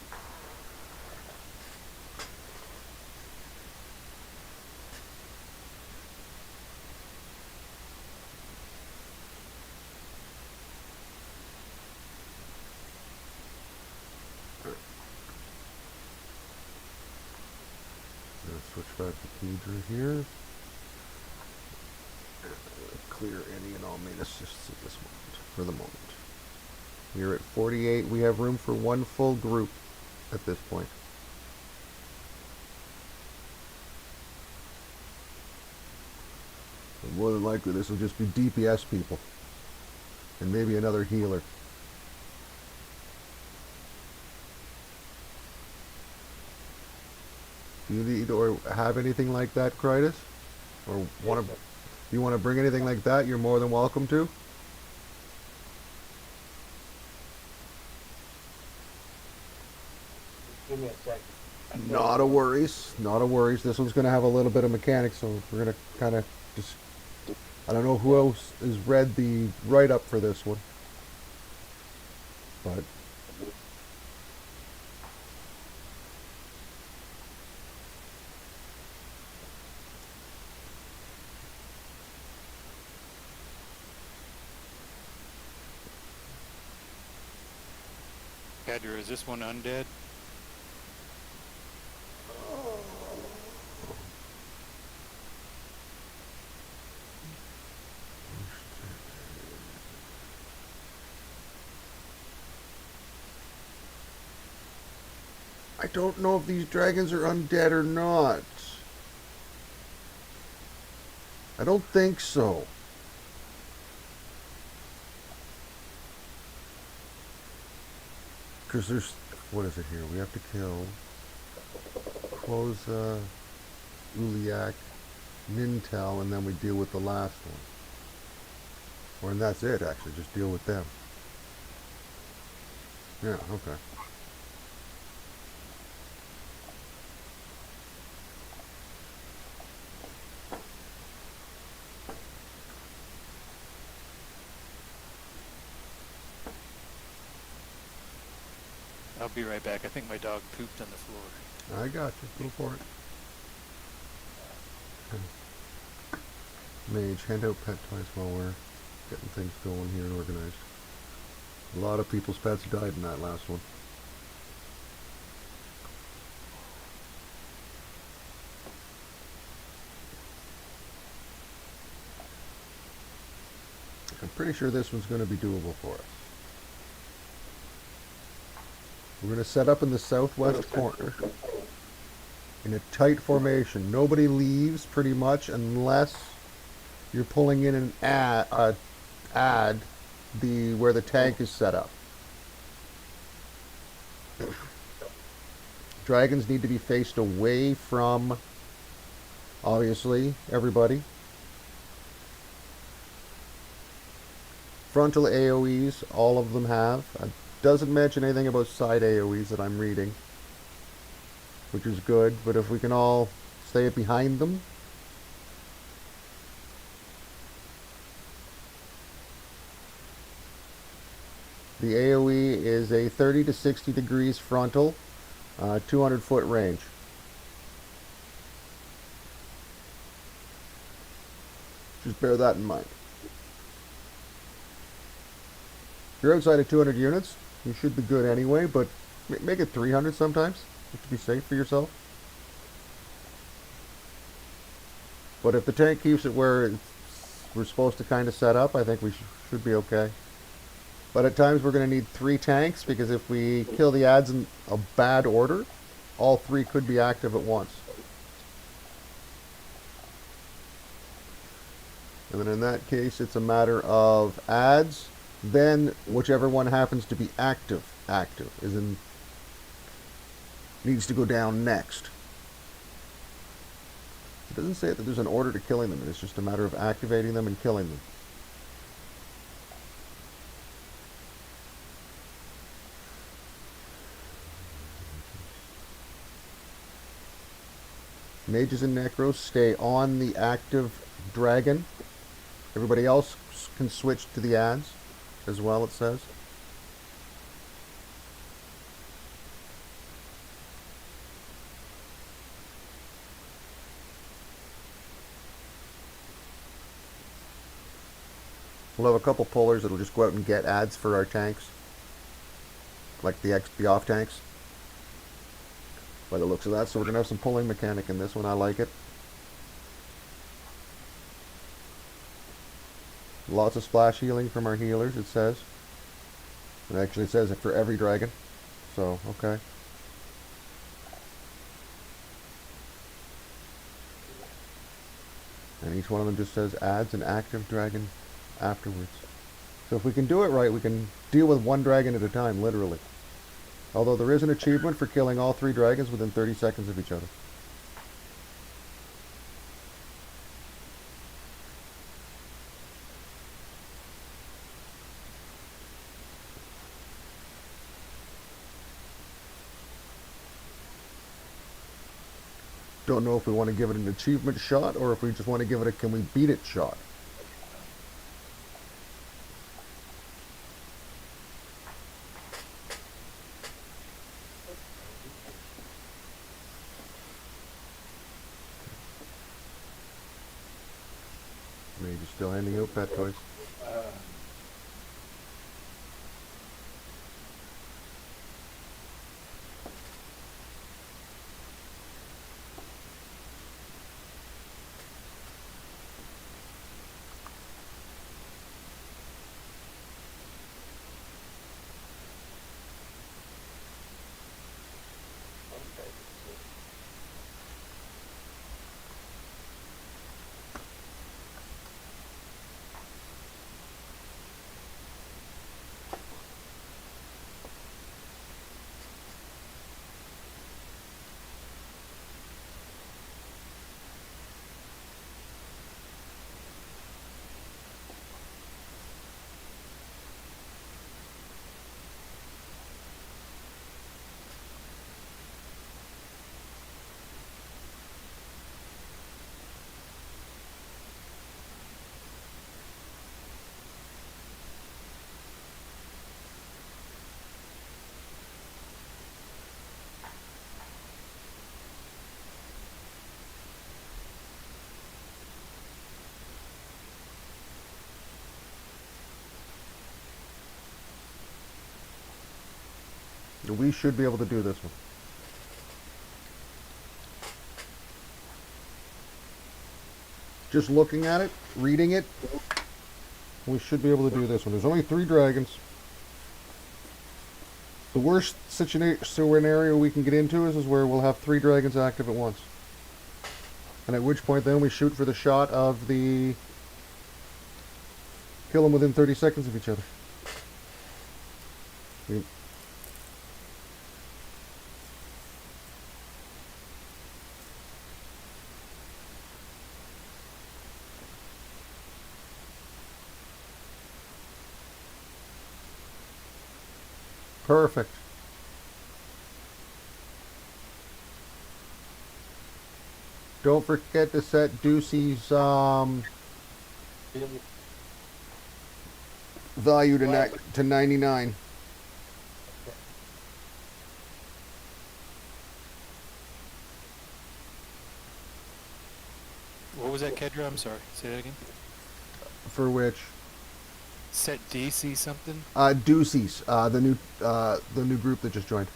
Switch back to Kedra here. Clear any and all manus just at this moment, for the moment. We're at 48. We have room for one full group at this point. And more than likely, this will just be DPS people. And maybe another healer. Do you need or have anything like that, Critus? Or want to? You want to bring anything like that? You're more than welcome to. Give me a second. Not a worries. Not a worries. This one's going to have a little bit of mechanics, so we're going to kind of just... I don't know who else has read the write-up for this one. But... Cadra, is this one undead? I don't know if these dragons are undead or not. I don't think so. Because there's... What is it here? We have to kill... Cloza, Uliak, Nintel, and then we deal with the last one. And that's it, actually. Just deal with them. Yeah, okay. I'll be right back. I think my dog pooped on the floor. I got you. Go for it. Mage, hand out pet toys while we're getting things going here and organized. A lot of people's pets died in that last one. I'm pretty sure this one's going to be doable for us. We're going to set up in the southwest corner in a tight formation. Nobody leaves pretty much unless you're pulling in an add the where the tank is set up. Dragons need to be faced away from, obviously, everybody. Frontal AoEs, all of them have. Doesn't mention anything about side AoEs that I'm reading, which is good, but if we can all stay behind them. The AoE is a 30 to 60 degrees frontal, 200 foot range. Just bear that in mind. If you're outside of 200 units, you should be good anyway, but make it 300 sometimes, just to be safe for yourself. But if the tank keeps it where we're supposed to kind of set up, I think we should be okay. But at times we're going to need 3 tanks, because if we kill the adds in a bad order, all 3 could be active at once. And then in that case, it's a matter of adds. Then whichever one happens to be active needs to go down next. It doesn't say that there's an order to killing them. It's just a matter of activating them and killing them. Mages and Necros stay on the active dragon. Everybody else can switch to the adds as well, it says. We'll have a couple pullers that'll just go out and get ads for our tanks, like the off tanks. By the looks of that, so we're gonna have some pulling mechanic in this one. I like it. Lots of splash healing from our healers. It says. It actually says it for every dragon. So okay. And each one of them just says adds an active dragon afterwards. So if we can do it right, we can deal with one dragon at a time, literally. Although there is an achievement for killing all 3 dragons within 30 seconds of each other. Don't know if we want to give it an achievement shot or if we just want to give it a can we beat it shot. Maybe still handing out pet toys. We should be able to do this one. Just looking at it, reading it, we should be able to do this one. There's only 3 dragons. The worst scenario we can get into is where we'll have 3 dragons active at once. And at which point then we shoot for the shot of the... kill them within 30 seconds of each other. Perfect. Don't forget to set Deucey's value to 99. What was that, Kedra? I'm sorry. Say that again. For which? Set DC something? Deucey's, the new group that just joined.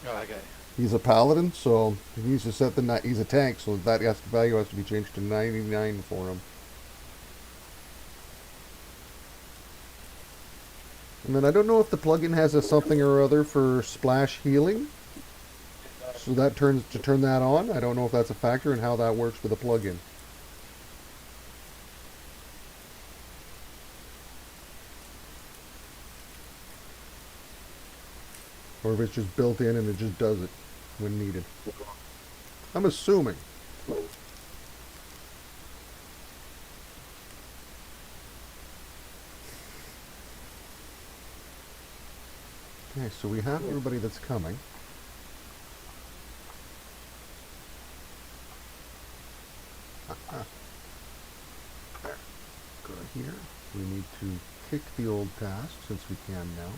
Oh, I got it. He's a paladin, so he needs to set he's a tank, so that value has to be changed to 99 for him. And then I don't know if the plugin has a something or other for splash healing. So that turn that on. I don't know if that's a factor and how that works with a plugin. Or if it's just built in and it just does it when needed. I'm assuming. Okay, so we have everybody that's coming. There. Go to here. We need to kick the old task since we can now.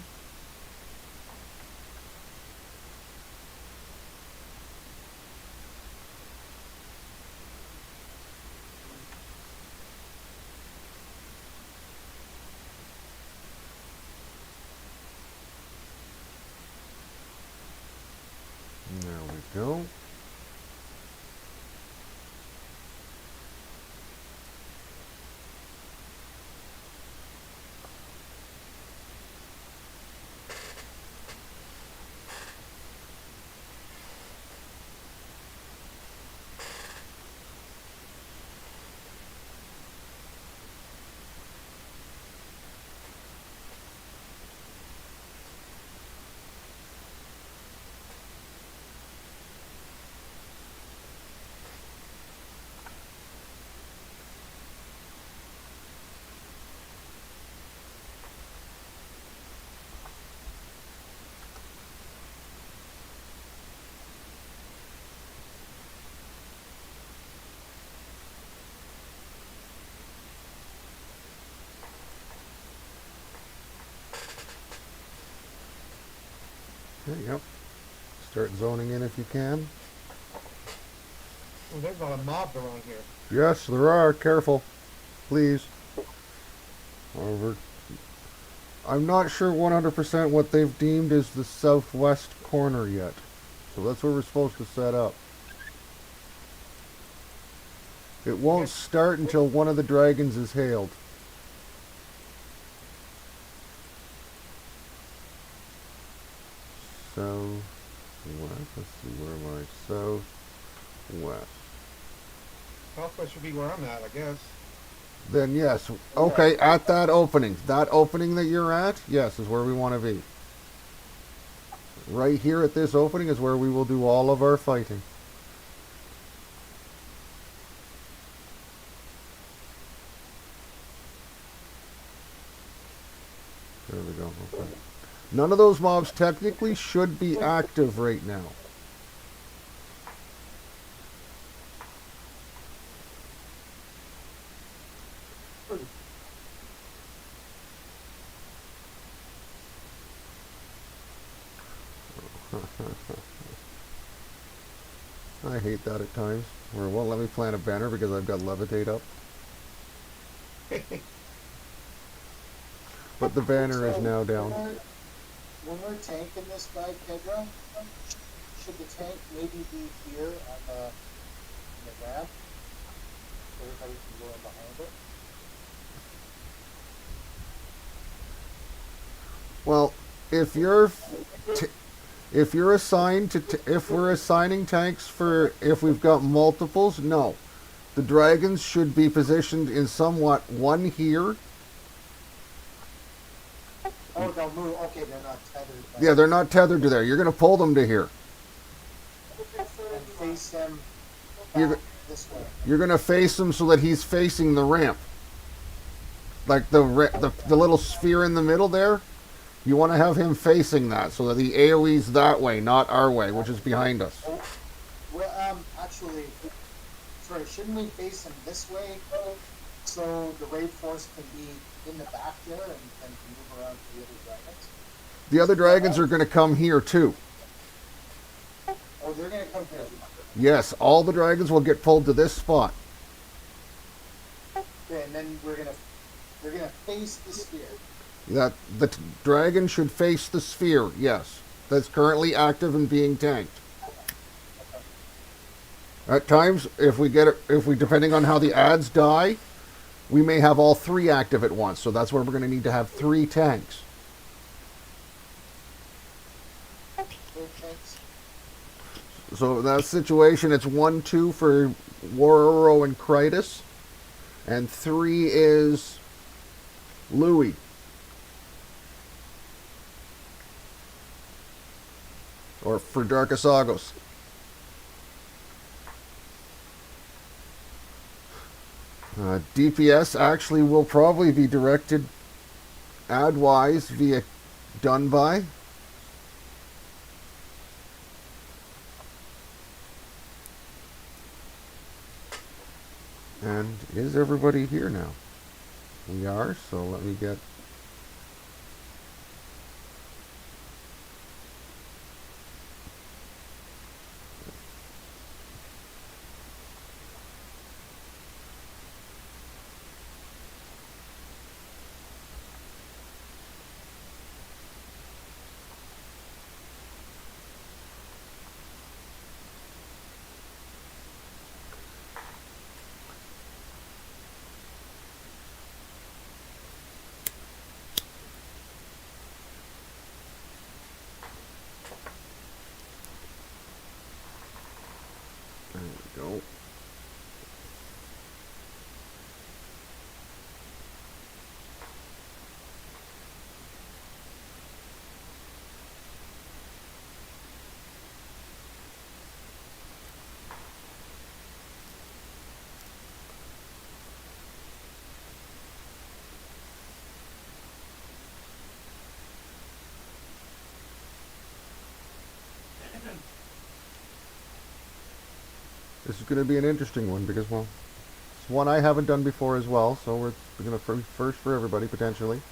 Okay, yep. Start zoning in if you can. Oh, there's a lot of mobs around here. Yes, there are. Careful. Please. However, I'm not sure 100% what they've deemed as the southwest corner yet. So that's where we're supposed to set up. It won't start until one of the dragons is hailed. So, west. Let's see, where am I? Southwest. Southwest should be where I'm at, I guess. Then yes. Okay, at that opening. That opening that you're at, yes, is where we want to be. Right here at this opening is where we will do all of our fighting. There we go. Okay. None of those mobs technically should be active right now. I hate that at times. Or it won't let me plant a banner because I've got levitate up. But the banner is now down. When we're tanking this guy, Kedra, should the tank maybe be here on the ramp? So everybody can go in behind it? Well, if you're assigned to, if we're assigning tanks for, if we've got multiples, no. The dragons should be positioned in somewhat one here. Oh, they'll move. Okay, they're not tethered. Yeah, they're not tethered to there. You're going to pull them to here. And face them You're, back this way. you're going to face him so that he's facing the ramp. Like the little sphere in the middle there. You want to have him facing that so that the AoE's that way, not our way, which is behind us. Well, actually, sorry, shouldn't we face them this way so the raid force can be in the back there and move around to the other dragons? The other dragons are going to come here too. Oh, they're going to come here. Yes, all the dragons will get pulled to this spot. Okay, and then they're gonna face the sphere. That the dragon should face the sphere, yes. That's currently active and being tanked. At times, if we depending on how the ads die, we may have all three active at once. So that's where we're going to need to have 3 tanks. So in that situation, it's 1, 2 for Waroro and Kritus, and 3 is Louis. Or for Darkasagos. DPS actually will probably be directed ad-wise via done by. And is everybody here now? We are, so let me get... There we go. This is going to be an interesting one because, well, it's one I haven't done before as well, so we're going to first for everybody, potentially.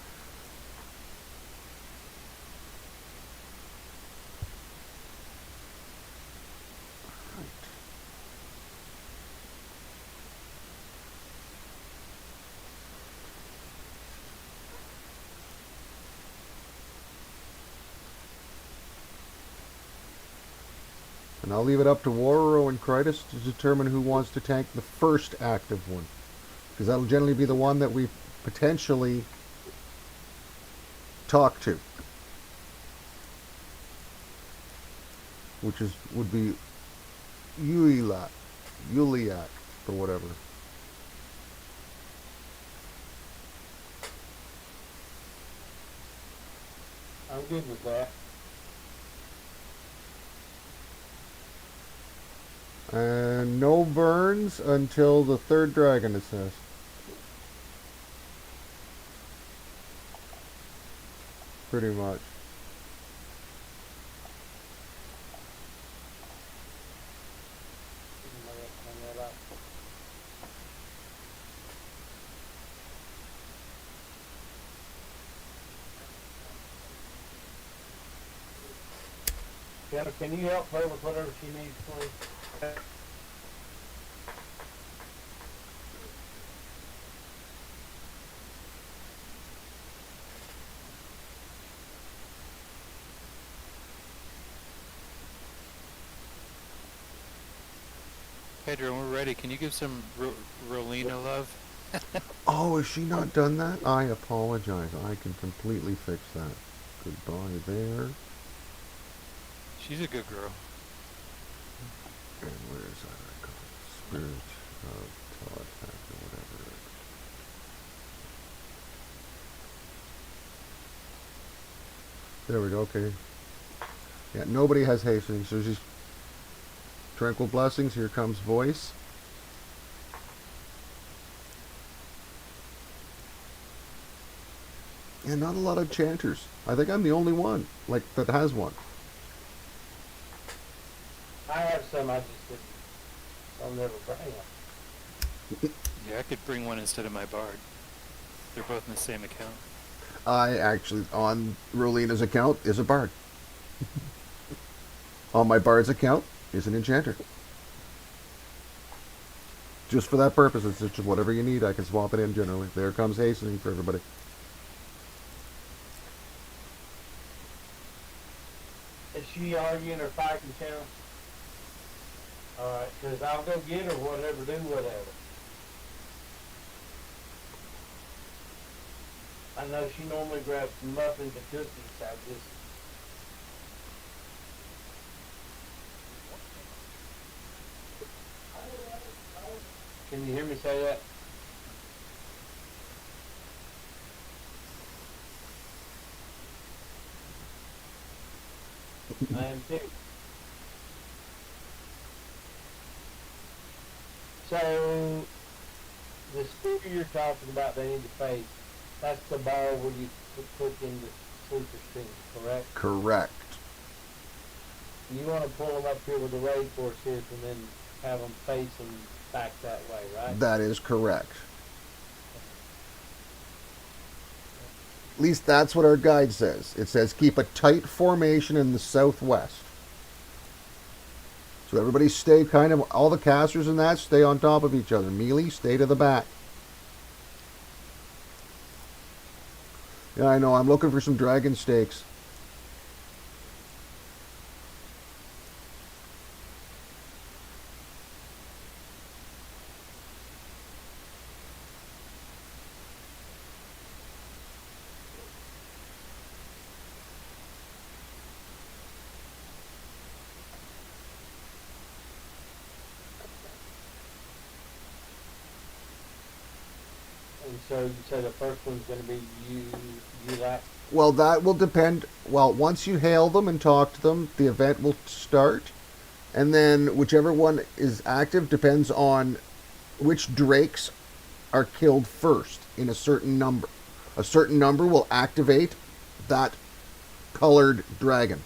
And I'll leave it up to Warro and Kritis to determine who wants to tank the first active one. Because that'll generally be the one that we potentially talk to. Which would be Yuliak or whatever. I'm good with that. And no burns until the third dragon, it says. Pretty much. Jenna, can you help her with whatever she needs, please? Pedro, when we're ready, can you give some Rolina love? Oh, has she not done that? I apologize. I can completely fix that. Goodbye there. She's a good girl. And where is that icon? Spirit of Telepath or whatever. There we go, okay. Yeah, nobody has hastening, so she's tranquil blessings, here comes voice. And not a lot of chanters. I think I'm the only one, like, that has one. I have some, I just didn't. I'll never bring them. Yeah, I could bring one instead of my bard. They're both in the same account. I actually, on Rolina's account, is a bard. On my bard's account is an enchanter. Just for that purpose, it's just whatever you need, I can swap it in generally. There comes hastening for everybody. Is she arguing or fighting, Channel? Alright, because I'll go get her, whatever, do whatever. I know she normally grabs muffins and cookies, I just... Can you hear me say that? I am too. So, the speaker you're talking about they need to face, that's the ball where you click into sleeper screen, correct? Correct. You want to pull them up here with the raid force here and then have them face them back that way, right? That is correct. At least that's what our guide says. It says keep a tight formation in the southwest. So everybody stay kind of, all the casters and that, stay on top of each other. Melee, stay to the back. Yeah, I know, I'm looking for some dragon stakes. And so you say the first one's going to be you like. Well, that will depend. Well, once you hail them and talk to them, the event will start. And then whichever one is active depends on which drakes are killed first in a certain number. A certain number will activate that colored dragon.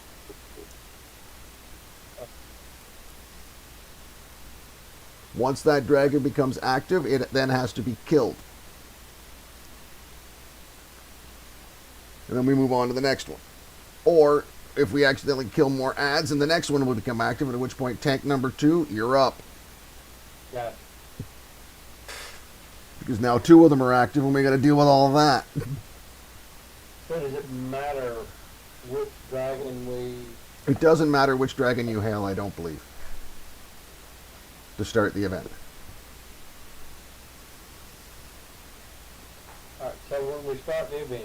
Once that dragon becomes active, it then has to be killed. And then we move on to the next one. Or if we accidentally kill more adds, and the next one will become active, at which point tank number 2, you're up. Yeah. Because now 2 of them are active and we got to deal with all of that. So does it matter which dragon we... It doesn't matter which dragon you hail, I don't believe. to start the event. Alright, so when we start the event,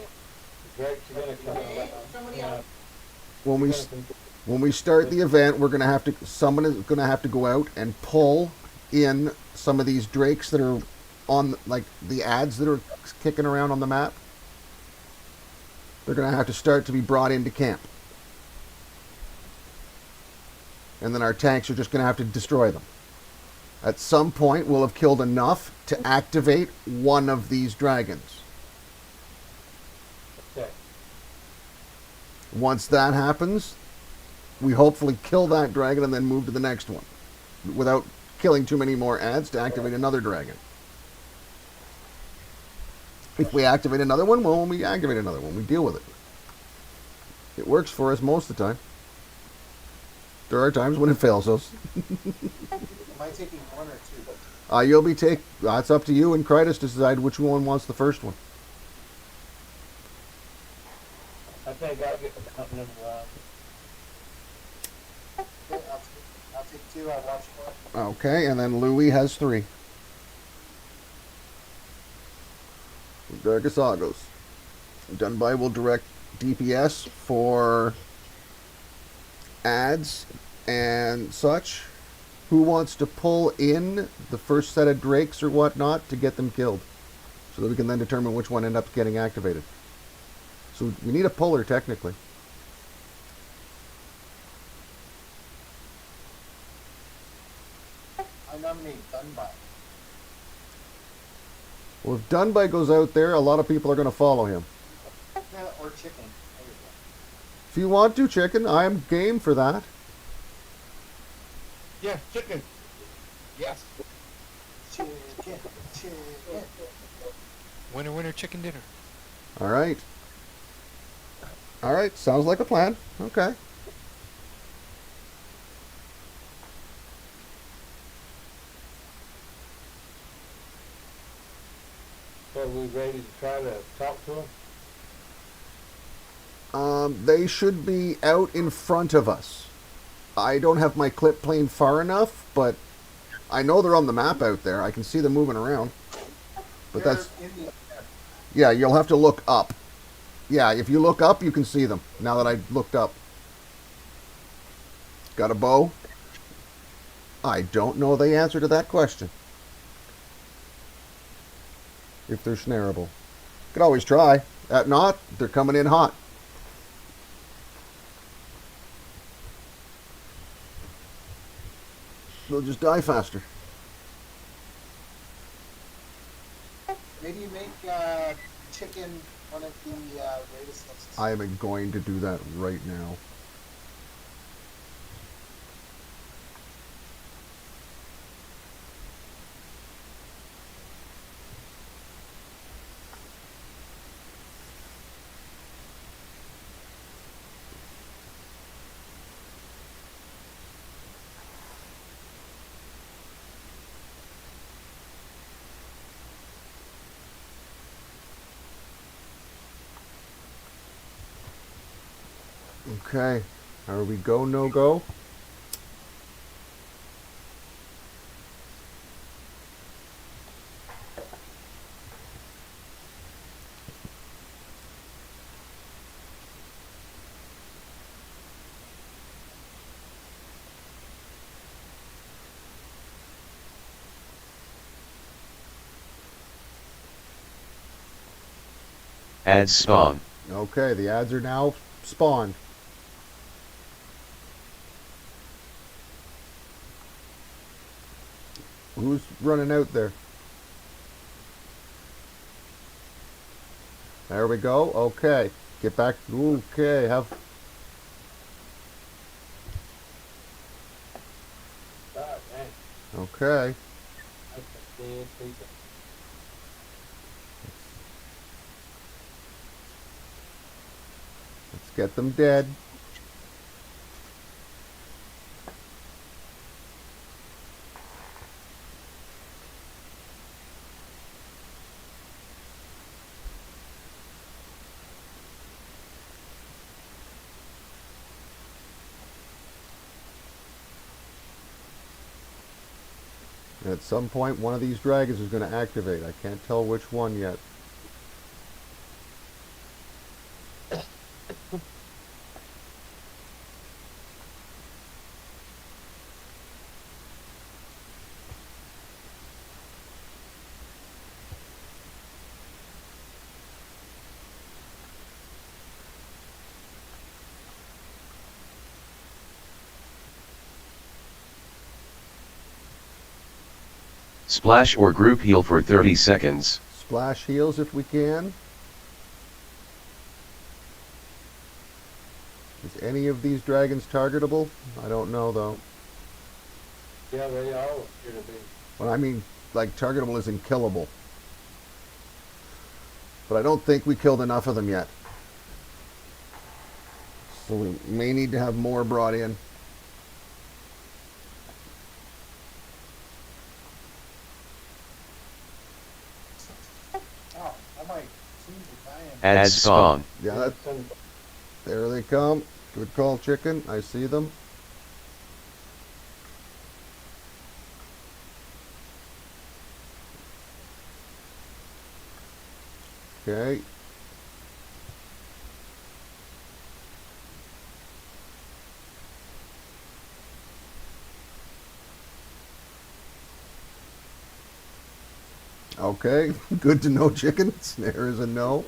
the drakes are gonna come out. When we start the event, we're gonna have to. Someone is gonna have to go out and pull in some of these drakes that are on, like, the ads that are kicking around on the map. They're gonna have to start to be brought into camp, and then our tanks are just gonna have to destroy them. At some point, we'll have killed enough to activate one of these dragons. Okay. Once that happens, we hopefully kill that dragon and then move to the next one without killing too many more ads to activate another dragon. If we activate another one, well, we activate another one. We deal with it. It works for us most of the time. There are times when it fails us. Am I taking one or two? You'll be it's up to you and Krytus to decide which one wants the first one. I think I'll get the number one. Okay, I'll take two. I'll watch one. Okay, and then Louis has 3. Dargasagos. Dunby will direct DPS for ads and such. Who wants to pull in the first set of drakes or whatnot to get them killed, so that we can then determine which one ends up getting activated. So we need a puller, technically. I nominate Dunby. Well, if Dunby goes out there, a lot of people are going to follow him. Yeah, or chicken. There you go. If you want to, chicken, I am game for that. Yeah, chicken. Yes. Chicken. Chicken. Winner, winner, chicken dinner. All right. All right, sounds like a plan. Okay. So we ready to try to talk to them? They should be out in front of us. I don't have my clip playing far enough, but I know they're on the map out there. I can see them moving around. But They're that's... in the Yeah, you'll have to look up. Yeah, if you look up, you can see them, now that I looked up. Got a bow? I don't know the answer to that question. If they're snareable. Could always try. If not, they're coming in hot. They'll just die faster. Maybe you make chicken one of the raid assists. I am going to do that right now. Okay. Are we go, no go? Ads spawn. Okay, the ads are now spawned. Who's running out there? There we go. Okay. Get back. Okay. Have. God dang. Okay. That's a dead people. Let's get them dead. And at some point, one of these dragons is going to activate. I can't tell which one yet. Splash or group heal for 30 seconds. Splash heals if we can. Is any of these dragons targetable? I don't know though. Yeah, they all appear to be. When I mean, like, targetable isn't killable. But I don't think we killed enough of them yet. So we may need to have more brought in. Oh, I might change the time. Add spawn. Yeah, that, there they come. Good call, chicken. I see them. Okay. Okay, good to know, chicken. Snare is a no.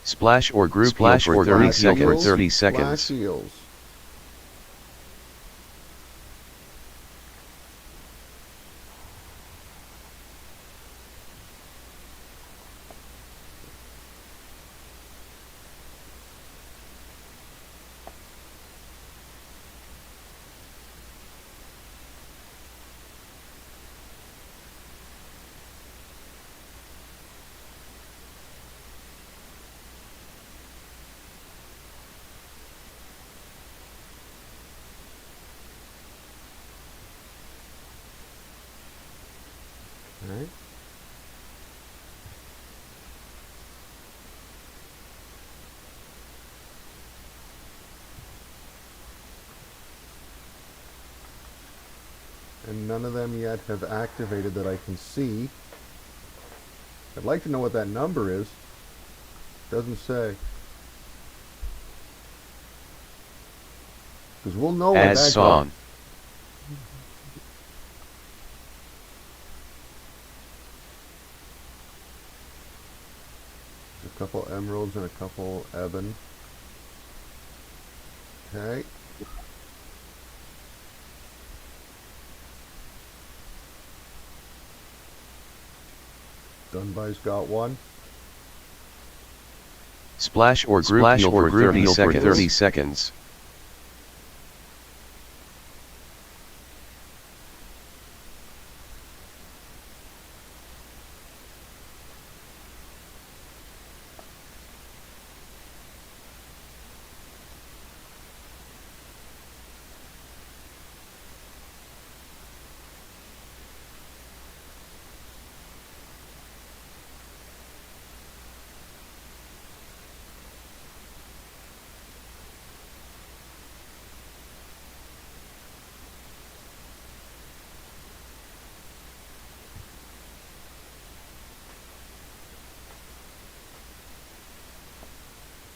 Splash or group heal for 30 seconds. 30 Splash seconds. heals. Alright. And none of them yet have activated that I can see. I'd like to know what that number is. Doesn't say. Because we'll know what Add that spawn. goes. A couple emeralds and a couple ebon. Okay. Dunbar's got one. Splash or group heal for 30 seconds. 30 seconds.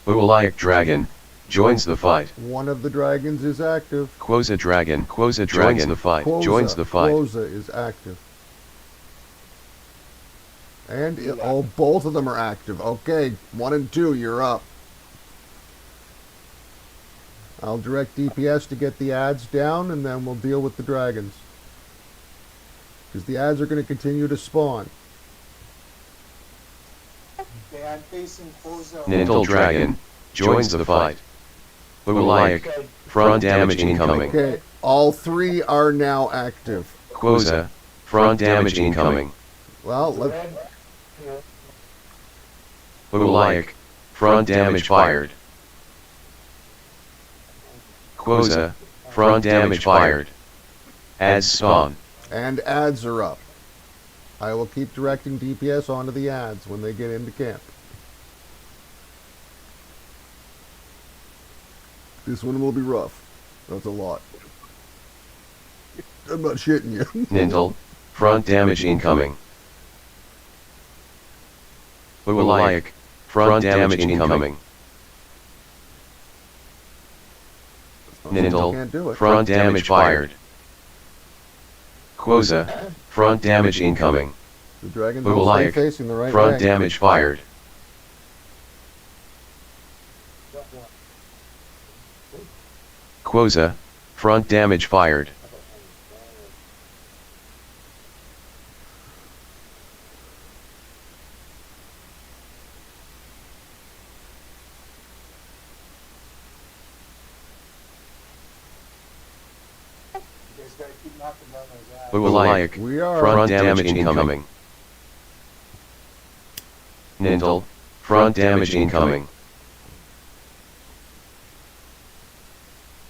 Ualiac Dragon joins the fight. One of the dragons is active. Quoza Dragon joins the fight. Joins the fight. Quoza is active. And both of them are active. Okay, 1 and 2, you're up. I'll direct DPS to get the ads down, and then we'll deal with the dragons. Because the ads are going to continue to spawn. Okay, I'm facing Koza. Nintel Dragon joins the fight. Ualiac front damage incoming. Okay, all 3 are now active. Quoza front damage incoming. Well, Ulaic, front damage fired. Quoza, front damage fired. Ads spawn. And ads are up. I will keep directing DPS onto the ads when they get into camp. This one will be rough. That's a lot. I'm not shitting you. Nintel, front damage incoming. Ulaic, front damage incoming. Nintel, front damage fired. Quoza, front damage incoming. The dragons will stay facing the right front way. damage fired. Quoza, front damage fired. You guys gotta keep knocking down those ads. Ulaic, We are. front damage incoming. Nintel, front damage incoming.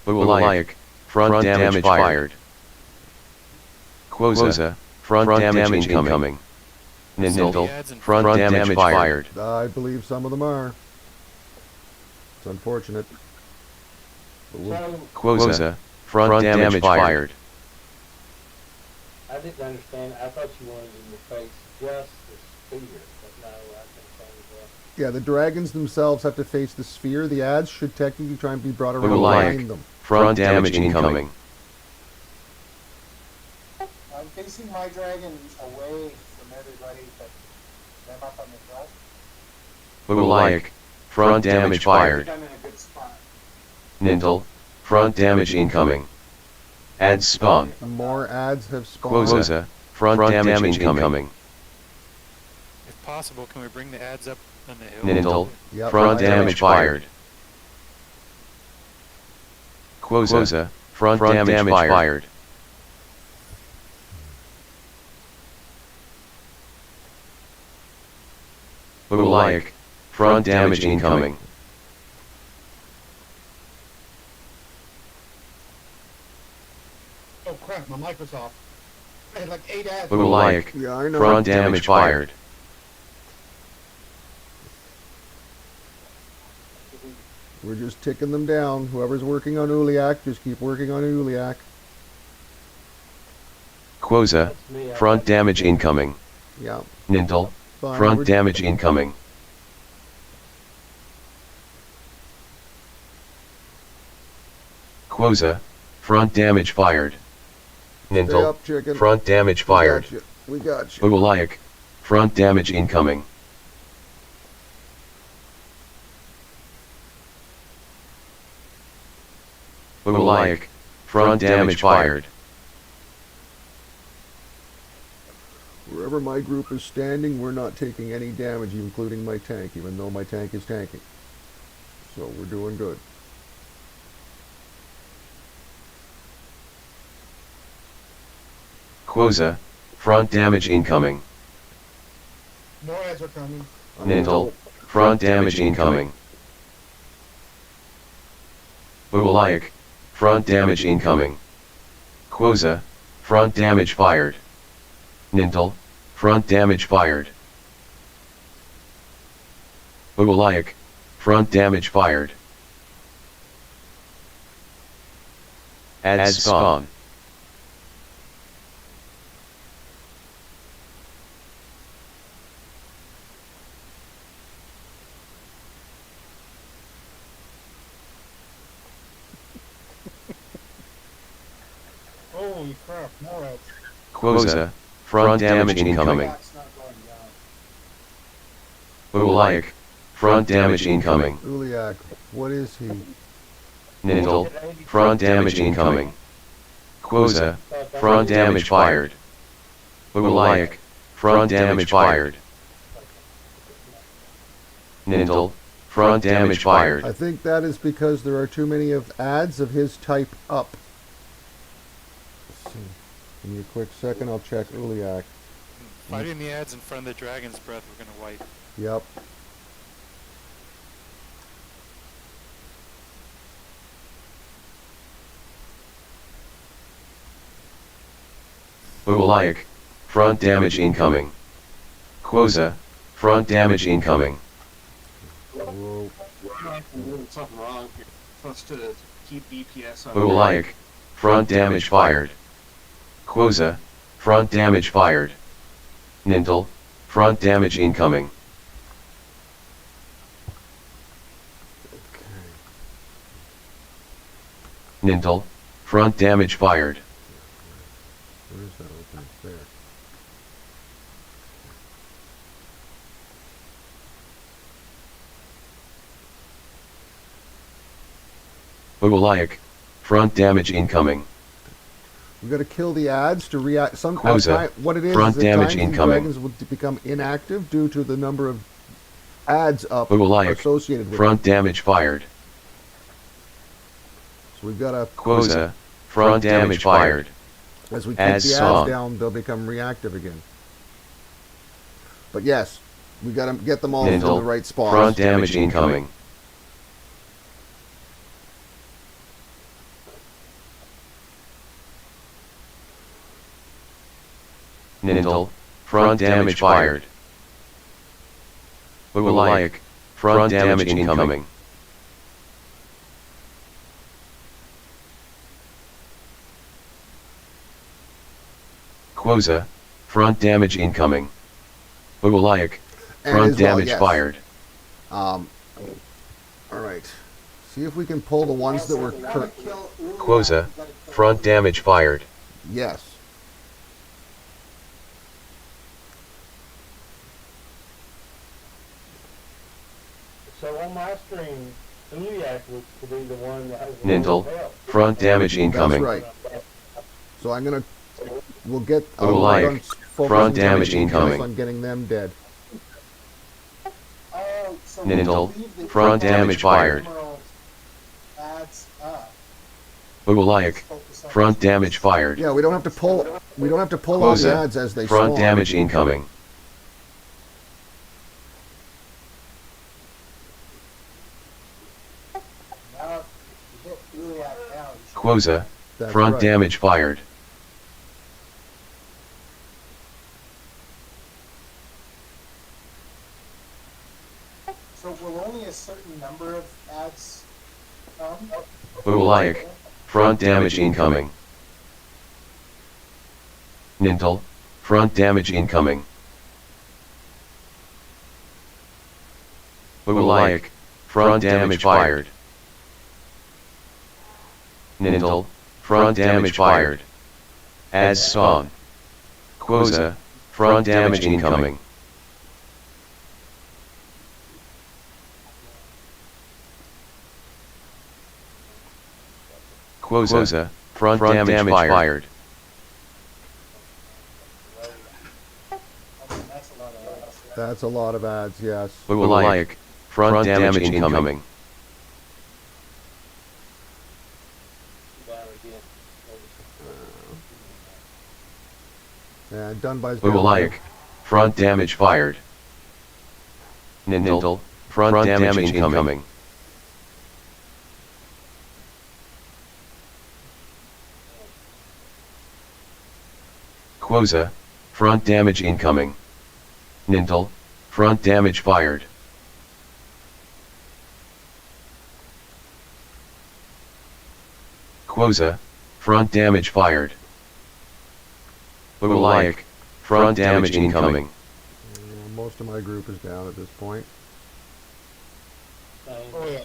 Ulaic, front damage fired. Quoza, front damage incoming. Nintel, front damage fired. I believe some of them are. It's unfortunate. But we'll- So, Quoza, front damage fired. I didn't understand, I thought you wanted him to face just the spear, but no, I think that yeah, the dragons themselves have to face the sphere. The ads should technically try and be brought around Ulaic, behind them. front damage incoming. I'm facing my dragon away from everybody, but them up on the front. Ulaic, front damage fired. I think I'm in a good spot. Nintel, front damage incoming. Ads spawn. More ads have spawned. Quoza, front damage incoming. If possible, can we bring the ads up on the hill? Nintel, Yep, front I- damage fired. Quoza, front damage fired. Ulaic, front damage incoming. Oh crap, my mic was off. I had like 8 ads. Ulaic, Yeah, I know. front damage fired. We're just ticking them down. Whoever's working on Uliak, just keep working on Uliak. Quoza, that's me. front damage incoming. Yeah. Nintel, Fine. front We're- damage incoming. Quoza, front damage fired. Stay Nintel, up, chicken. front damage fired. We got you. Ulaic, front damage incoming. Ulaic, front damage fired. Wherever my group is standing, we're not taking any damage, including my tank, even though my tank is tanking. So we're doing good. Quoza, front damage incoming. More ads are coming. Nintel, front damage incoming. Ulaic, front damage incoming. Quoza, front damage fired. Nintel, front damage fired. Ulaic, front damage fired. Ads spawn. Holy crap, more ads. Quoza, front damage incoming. That's not going down. Ulaic, front damage incoming. Uliak, what is he? Nintel, front damage incoming. Quoza, front damage fired. Ulaic, front damage fired. Nintel, front damage fired. I think that is because there are too many of ads of his type up. Let's see. Give me a quick second, I'll check Uliak. Fighting the ads in front of the dragon's breath, we're gonna wipe. Yep. Oolaic, front damage incoming. Quoza, front damage incoming. Whoa. I'm doing something wrong here. Supposed to keep DPS on. Oolaic, front damage fired. Quoza, front damage fired. Nintel, front damage incoming. Nintel, front damage fired. Where is that opening? There. Oolaic, front damage incoming. We got to kill the ads to react. Quoza, what it is front at damage times these incoming. dragons will become inactive due to the number of ads up Oolaic, associated with front damage fired. So we've got to, Quoza, front damage fired. as we keep as the saw. ads down, they'll become reactive again. But yes, we got to get them all in the Nintel, right spots. front damage incoming. Nintel, front damage fired. Oolaic, front damage incoming. Quoza, front damage incoming. Oolaic, And front as well, damage yes. fired. All right. See if we can pull the ones that were. So if you wanna kill Ulai, Quoza, you gotta kill front Ulai. damage fired. Yes. So on my stream, Uliak looks to be the one that has the Nintel, most help. front damage incoming. That's right. So I'm gonna. We'll get. Oolaic, front damage incoming. On getting them dead. Oh, so Nintel, we leave the front damage fired. emerald ads up. Oolaic, Focus on front these. damage fired. Yeah, we don't have to pull. We don't have to pull all the Quoza, ads as they front spawn. damage incoming. Now, you hit Uliak now. you should- Quoza, That's front right. damage fired. So will only a certain number of ads come? Oolaic, front damage incoming. Nintel, front damage incoming. Oolaic, front damage fired. Nintel, front damage fired. As spawn. Quoza, front damage incoming. Quoza, front damage fired. I mean, that's a lot of ads. That's a lot of ads. Yes. Oolaic, front damage incoming. Down again. And done by. Oolaic, front damage fired. Nintel, front damage incoming. Quoza, front damage incoming. Nintel, front damage fired. Quoza, front damage fired. Oolaic, front damage incoming. Most of my group is down at this point. Oh yeah.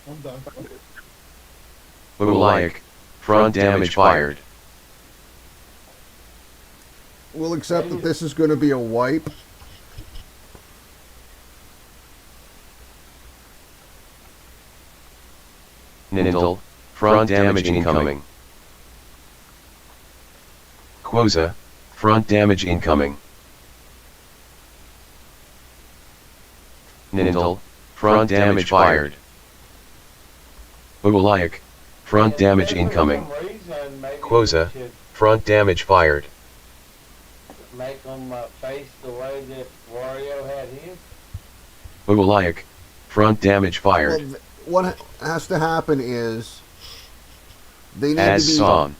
I'm done. Oolaic, front damage fired. We'll accept that this is going to be a wipe. Nintel, front damage incoming. Quoza, front damage incoming. Nintel, front damage fired. Oolaic, front damage incoming. Quoza, front damage fired. Make them face the way that Wario had his. Oolaic, front damage Well, fired. what has to happen is they need As to be sawn.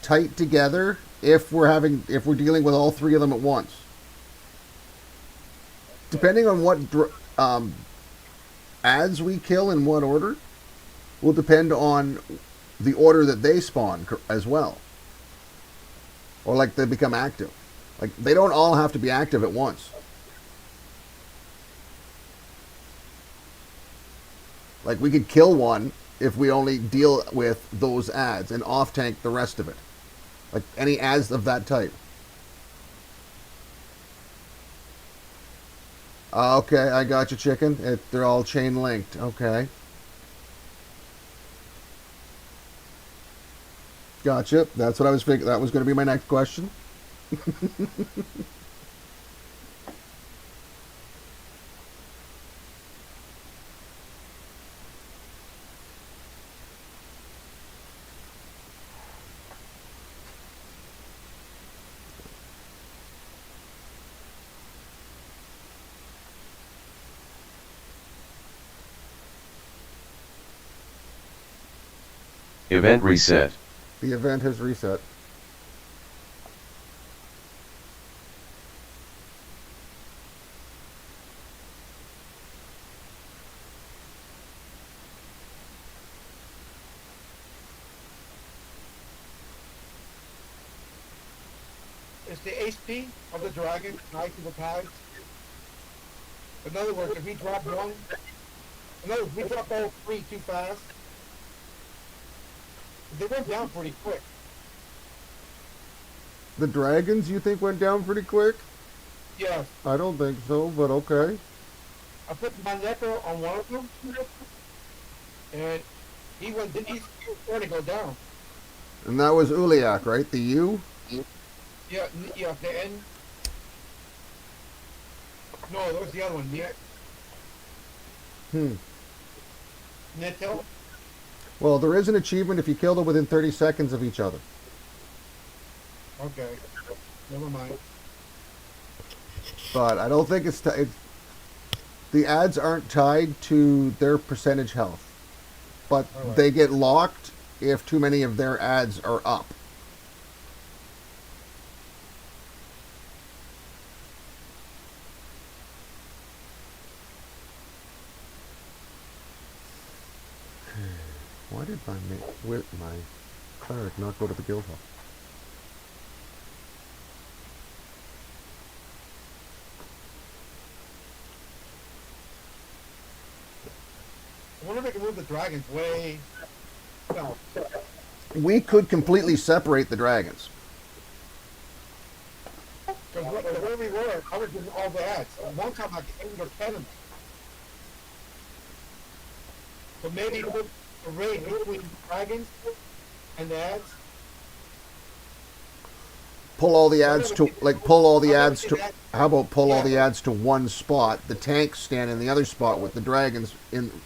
tight together if we're dealing with all three of them at once. Depending on what ads we kill in what order, will depend on the order that they spawn as well, or like they become active. Like they don't all have to be active at once. Like we could kill one if we only deal with those ads and off tank the rest of it. Like any ads of that type. Okay, I got you, chicken. They're all chain linked. Okay. Gotcha. That's what I was thinking. That was going to be my next question. Event reset. The event has reset. Is the HP of the dragon tied to the tags? In other words, if we drop one, in other words, we drop all three too fast, they went down pretty quick. The dragons, you think, went down pretty quick? Yes. I don't think so, but okay. I put my necro on one of them, and he's starting to go down. And that was Uliak, right? The U? Yeah, the N. No, that was the other one. Yeah. Netel? Well, there is an achievement if you kill them within 30 seconds of each other. Okay. Never mind. But I don't think it's the ads aren't tied to their percentage health. But Right. they get locked if too many of their ads are up. Why did my cleric not go to the guild hall? I wonder if I can move the dragons way. No. We could completely separate the dragons. Because where we were, I was doing all the ads. One time I could 8 or 10 of them. So maybe put a raid between the dragons and the ads. Pull all the ads to how about pull all the ads to one spot, the tanks stand in the other spot with the dragons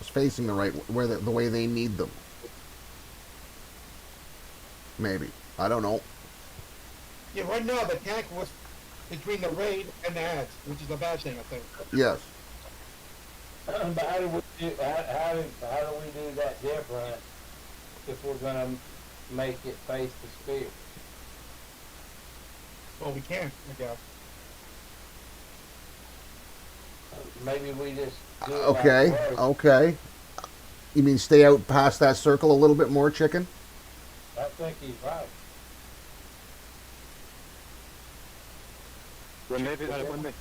facing the right where the way they need them. Maybe. I don't know. Yeah, right now the tank was between the raid and the ads, which is a bad thing, I think. Yes. But how do we do that different if we're gonna make it face the spear? Well, we can, I guess. Maybe we just do it Okay. like it was. Okay. You mean stay out past that circle a little bit more, chicken? I think he's right. Well, maybe when they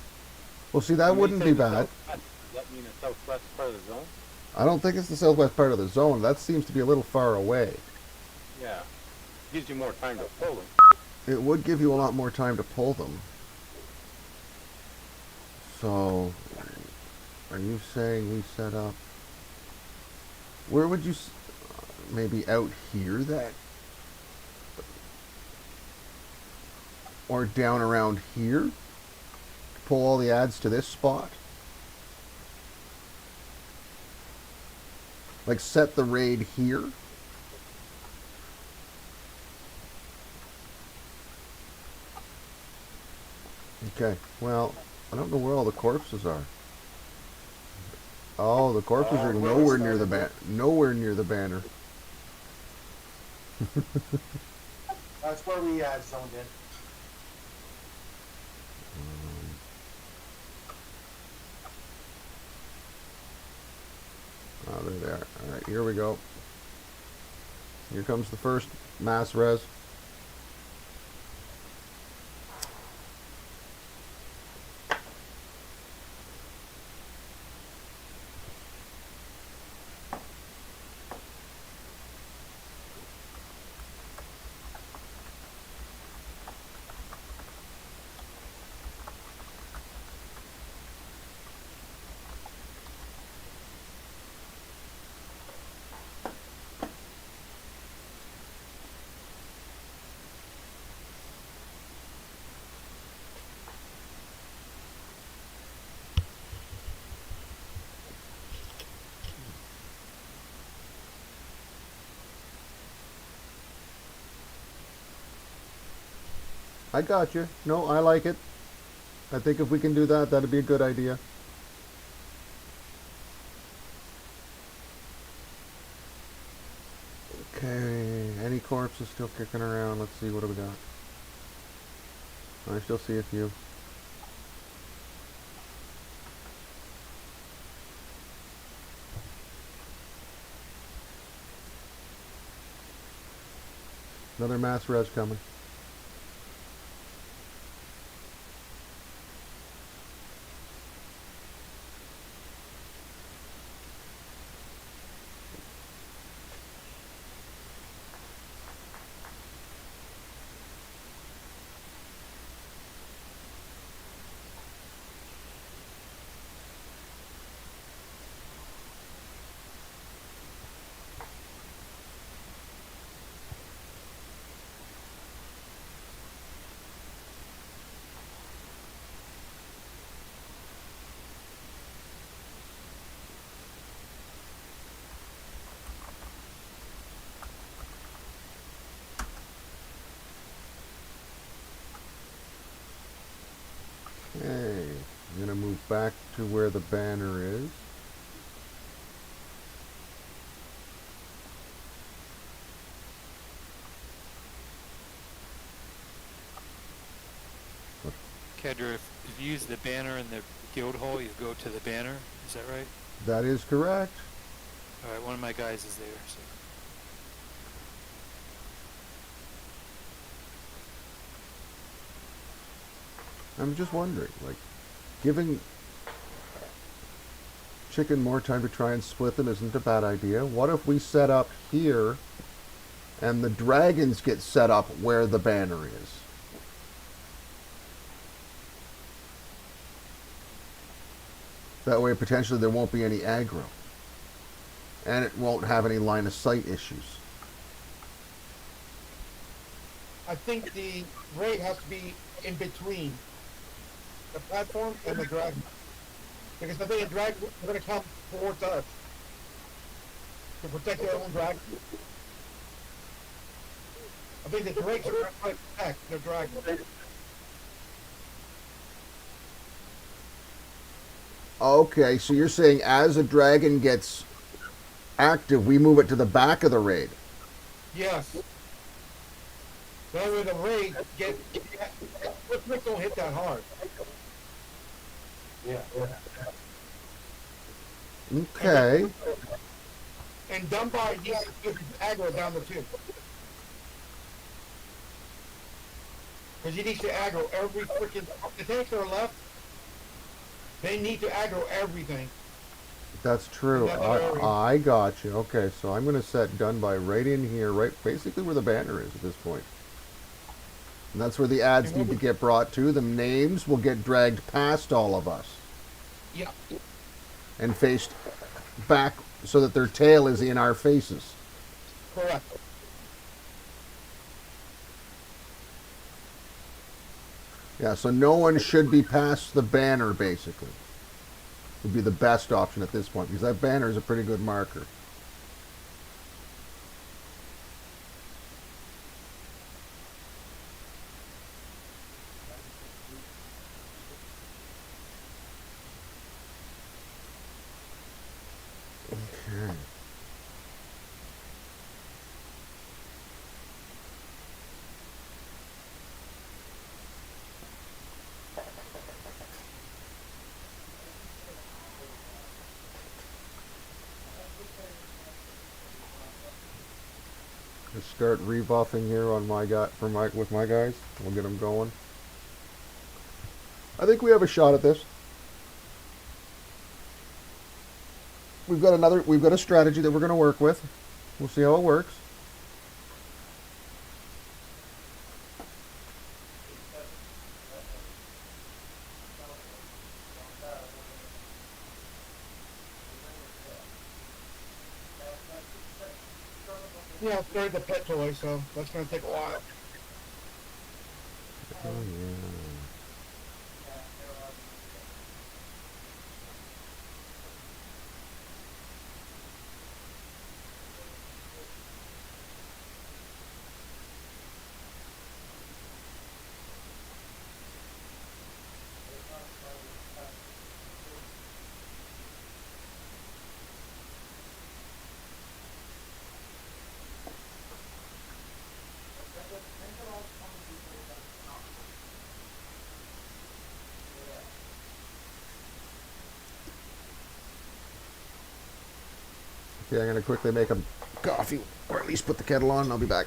Well, see, that wouldn't be bad. Does that mean the southwest part of the zone? I don't think it's the southwest part of the zone. That seems to be a little far away. Yeah. Gives you more time to pull them. It would give you a lot more time to pull them. So, are you saying we set up... Where would you... maybe out here that... Or down around here? Pull all the ads to this spot? Like set the raid here? Okay, well, I don't know where all the corpses are. Oh, the corpses are nowhere near the banner. That's where we zoned in. Oh, they're there. All right, here we go. Here comes the first mass res. I got you. No, I like it. I think if we can do that, that'd be a good idea. Okay, any corpses still kicking around? Let's see, what do we got? I still see a few. Another mass res coming. Okay, I'm gonna move back to where the banner is. Kedra, if you use the banner in the guild hall, you go to the banner. Is that right? That is correct. All right, one of my guys is there. So. I'm just wondering, like, giving chicken more time to try and split them isn't a bad idea. What if we set up here and the dragons get set up where the banner is? That way, potentially, there won't be any aggro. And it won't have any line of sight issues. I think the raid has to be in between the platform and the dragon. Because I think the dragon are going to come towards us to protect their own dragon. I think the drakes are going to try to protect their dragon. Okay, so you're saying as a dragon gets active, we move it to the back of the raid. Yes. That way the raid let's don't hit that hard. Yeah. Okay. And Dunbar needs to give aggro down the tube. Because he needs to aggro every freaking... The tanks that are left, they need to aggro everything. That's true. I got you. Okay, so I'm going to set done by right in here, right basically where the banner is at this point. And that's where the ads need to get brought to. The names will get dragged past all of us. Yeah. And faced back so that their tail is in our faces. Correct. Yeah, so no one should be past the banner, basically. Would be the best option at this point, because that banner is a pretty good marker. Okay. Just start rebuffing here on my guy with my guys. We'll get them going. I think we have a shot at this. We've got a strategy that we're going to work with. We'll see how it works. Yeah, I started the pet toy, so that's gonna take a while. Oh, yeah. Okay, I'm going to quickly make a coffee, or at least put the kettle on, and I'll be back.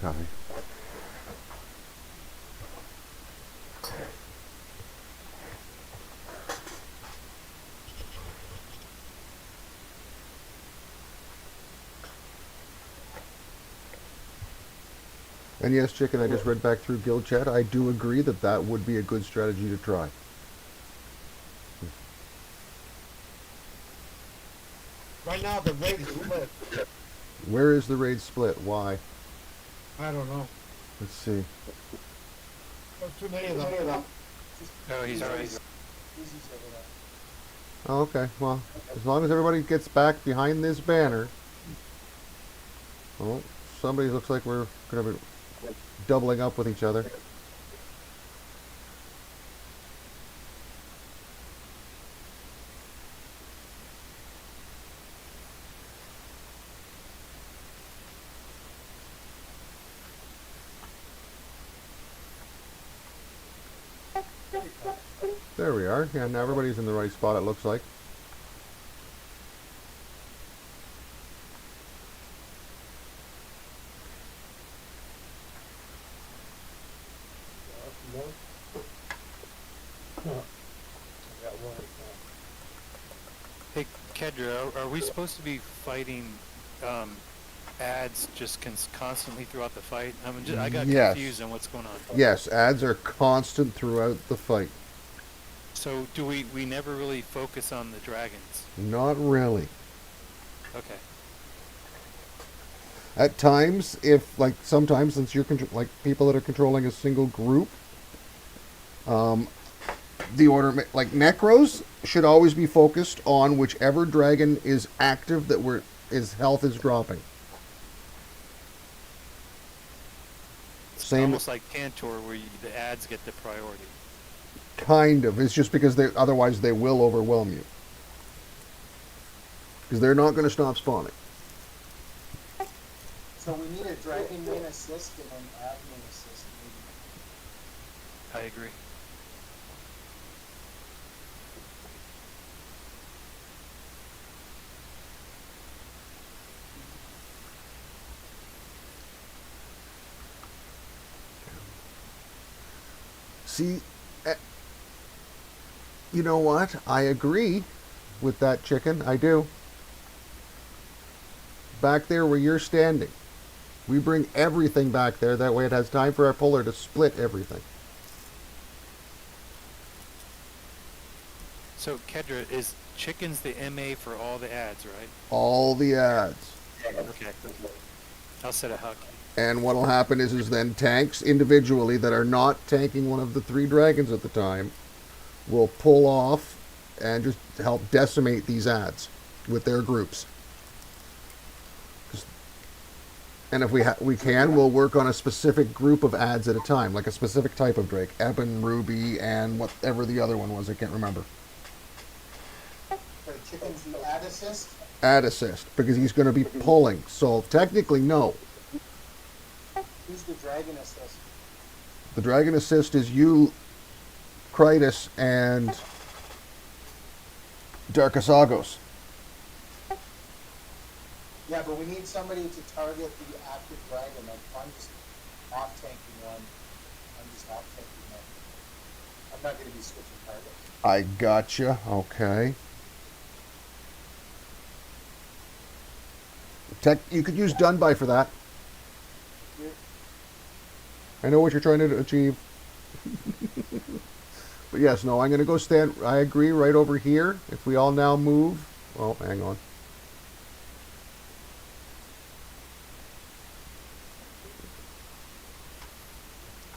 copy. And yes, Chicken, I just read back through Guild Chat. I do agree that that would be a good strategy to try. Right now, the raid is split. Where is the raid split? Why? I don't know. Let's see. There's too many of them. Oh, he's right. Easy over there. Oh, okay. Well, as long as everybody gets back behind this banner. Oh, somebody looks like we're going to be doubling up with each other. There we are. Yeah, now everybody's in the right spot, it looks like. Hey, Kedra, are we supposed to be fighting ads just constantly throughout the fight? I got Yes. confused on what's going on. Yes, ads are constant throughout the fight. So do we never really focus on the dragons? Not really. Okay. At times, if like sometimes since you're like people that are controlling a single group, the order like Necros should always be focused on whichever dragon is active that his health is dropping. It's Same. almost like Tantor, where the ads get the priority. Kind of. It's just because otherwise they will overwhelm you. Because they're not going to stop spawning. So we need a dragon main assist and an admin assist. I agree. See, you know what? I agree with that, Chicken. I do. Back there where you're standing. We bring everything back there. That way it has time for our puller to split everything. So, Kedra, is chickens the MA for all the ads, right? All the ads. Okay. I'll set a hotkey. And what'll happen is then tanks individually that are not tanking one of the 3 dragons at the time will pull off and just help decimate these ads with their groups. And if we can, we'll work on a specific group of ads at a time, like a specific type of drake. Eben, Ruby, and whatever the other one was, I can't remember. Wait, Chicken's the ad assist? Ad assist, because he's going to be pulling. So technically, no. Who's the dragon assist? The dragon assist is you, Krytus, and Darkasagos. Yeah, but we need somebody to target the active dragon. Like, if I'm just off tanking one, I'm just off tanking one. I'm not going to be switching targets. I gotcha. Okay. You could use done by for that. I know what you're trying to achieve. But yes, no, I'm going to go stand, I agree, right over here. If we all now move. Oh, hang on.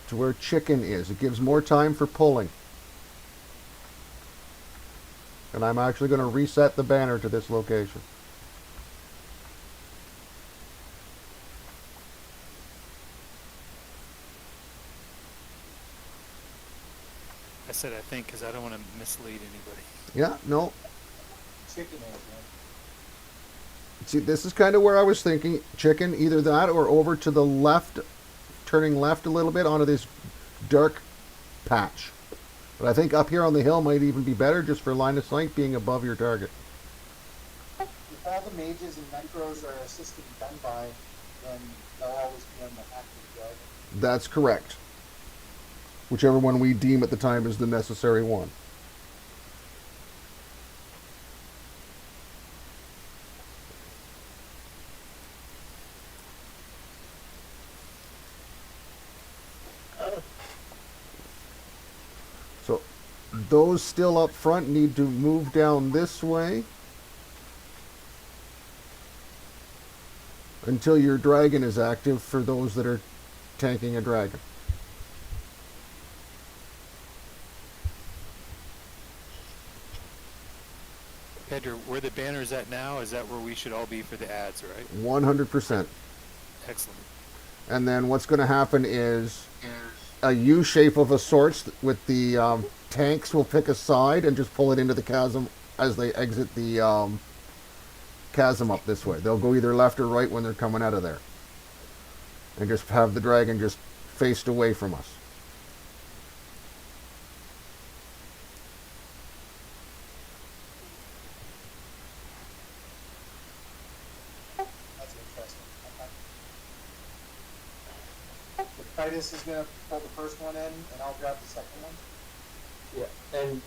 To where Chicken is. It gives more time for pulling. And I'm actually going to reset the banner to this location. I said I think because I don't want to mislead anybody. Yeah, no. Chicken is, man. See, this is kind of where I was thinking. Chicken, either that or over to the left, turning left a little bit onto this dark patch. But I think up here on the hill might even be better just for line of sight being above your target. If all the mages and necros are assisting done by, then they'll always be on the active dragon. That's correct. Whichever one we deem at the time is the necessary one. So those still up front need to move down this way until your dragon is active for those that are tanking a dragon. Pedro, where the banner's at now, is that where we should all be for the ads, right? 100%. Excellent. And then what's going to happen is a U shape of a sorts with the tanks will pick a side and just pull it into the chasm as they exit the chasm up this way. They'll go either left or right when they're coming out of there. And just have the dragon just faced away from us. That's interesting. Okay. Titus is gonna pull the first one in, and I'll grab the second one. Yeah, and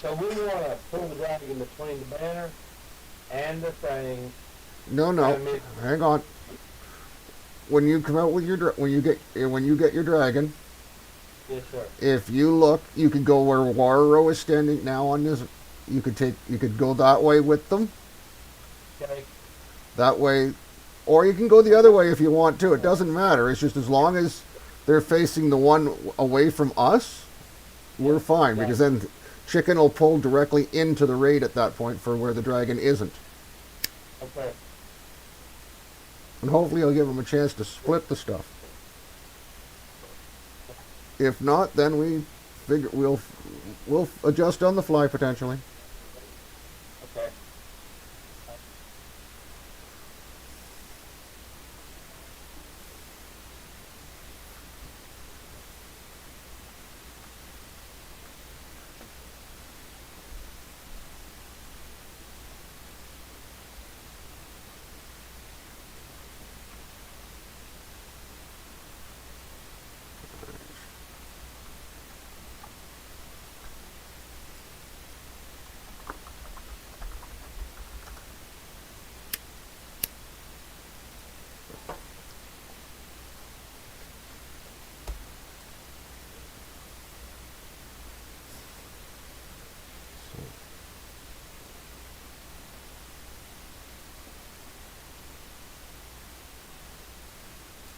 so we want to pull the dragon between the banner and the thing. No, hang on. When you come out with your when you get your dragon, Yes, sir. if you look, you could go where Warro is standing now on this. You could go that way with them. Okay. That way, or you can go the other way if you want to. It doesn't matter. It's just as long as they're facing the one away from us, we're fine. Because then Chicken will pull directly into the raid at that point for where the dragon isn't. Okay. And hopefully I'll give them a chance to split the stuff. If not, then we'll adjust on the fly potentially. Okay.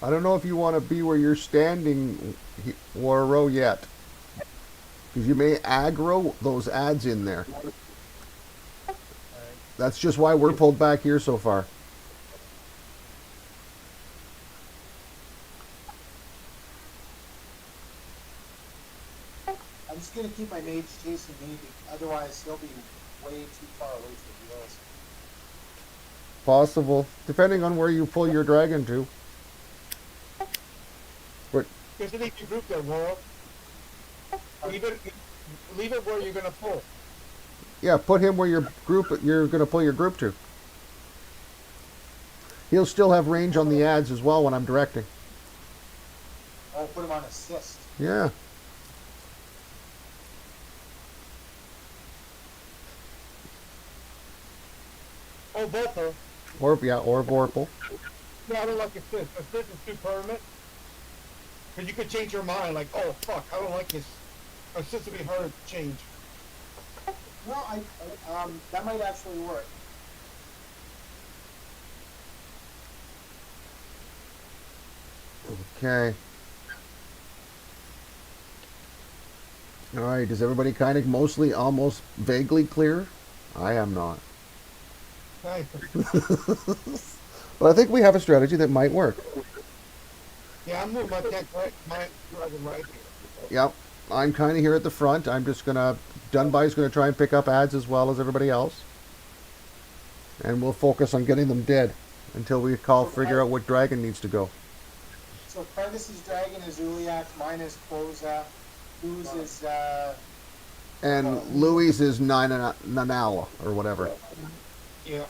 I don't know if you want to be where you're standing, Warro, yet. Because you may aggro those ads in there. That's just why we're pulled back here so far. I'm just gonna keep my mage chasing me, otherwise he'll be way too far away from the heals. Possible. Depending on where you pull your dragon to. There's an empty group there, World. Leave it where you're gonna pull. Yeah, put him where you're going to pull your group to. He'll still have range on the ads as well when I'm directing. I'll put him on assist. Yeah. Oh, both her. Or Vorpal. No, I don't like assist. Assist is too permanent. Because you could change your mind, like, oh, fuck, I don't like this. Assist would be hard to change. No, that might actually work. Okay. Alright, is everybody kind of mostly, almost vaguely clear? I am not. Nice. But I think we have a strategy that might work. Yeah, I'm moving my tank right here. Yep. I'm kind of here at the front. I'm just going to... Dunbai's going to try and pick up ads as well as everybody else. And we'll focus on getting them dead until we figure out what dragon needs to go. So Prentice's dragon is Uliak, mine is Cloza, whose is And Louis is Nanala, or whatever. Yeah.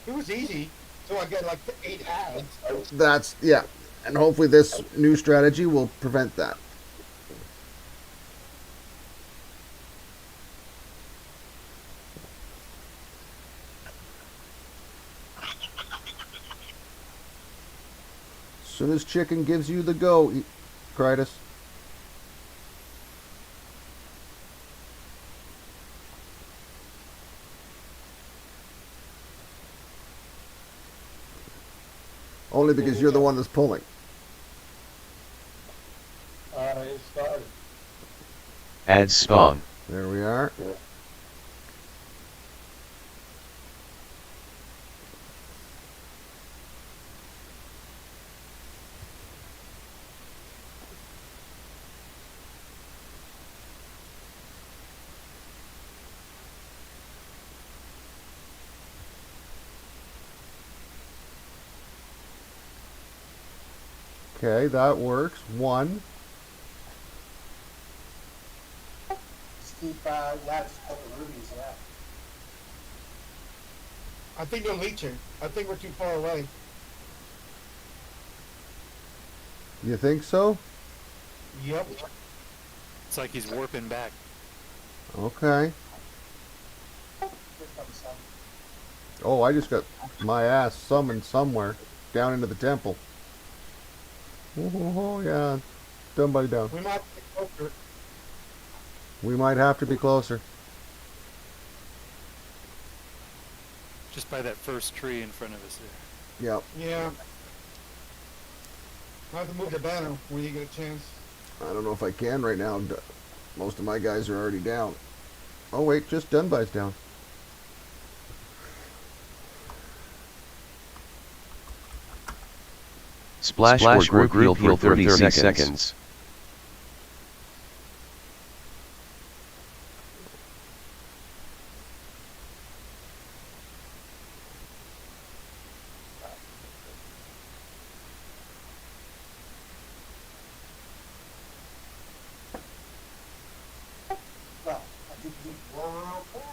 It was easy. So I get like 8 ads. That's, yeah. And hopefully this new strategy will prevent that. As soon as chicken gives you the go, Critus. Only because you're the one that's pulling. It started. Add spawn. There we are. Okay, that works. 1. Just keep, yeah, just put the rubies, yeah. I think they're leeching. I think we're too far away. You think so? Yep. It's like he's warping back. Okay. Here comes some. Oh, I just got my ass summoned somewhere. Down into the temple. Oh, yeah. Somebody down. We might get closer. We might have to be closer. Just by that first tree in front of us there. Yep. Yeah. I have to move the banner when you get a chance. I don't know if I can right now. Most of my guys are already down. Oh, wait. Just Dunbai's down. Splash or group heal for 30 seconds. Well, I think you roll real fast.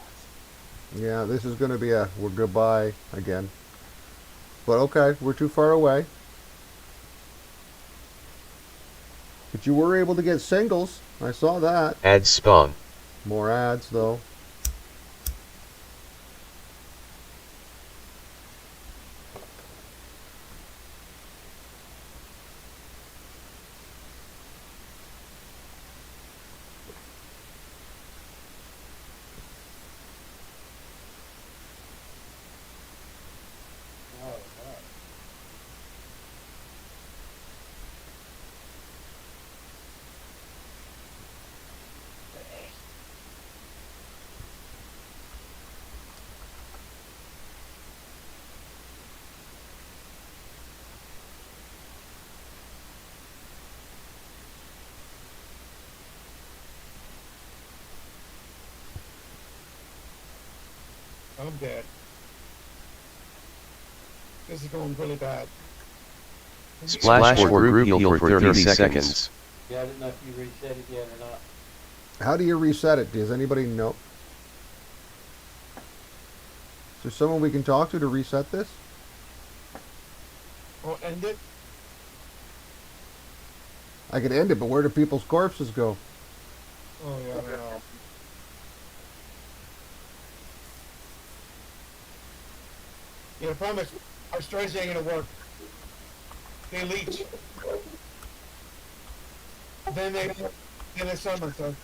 Yeah, this is going to be a we're goodbye again. But okay, we're too far away. But you were able to get singles. I saw that. Add spawn. More ads, though. Oh, wow. I'm dead. This is going really bad. Splash or group heal for 30 seconds. Yeah, I didn't know if you reset it yet or not. How do you reset it? Does anybody know? Is there someone we can talk to reset this? Oh, end it? I could end it, but where do people's corpses go? Oh, yeah, I don't know. Yeah, the problem is, our strategy ain't gonna work. They leech. Then they summon, so.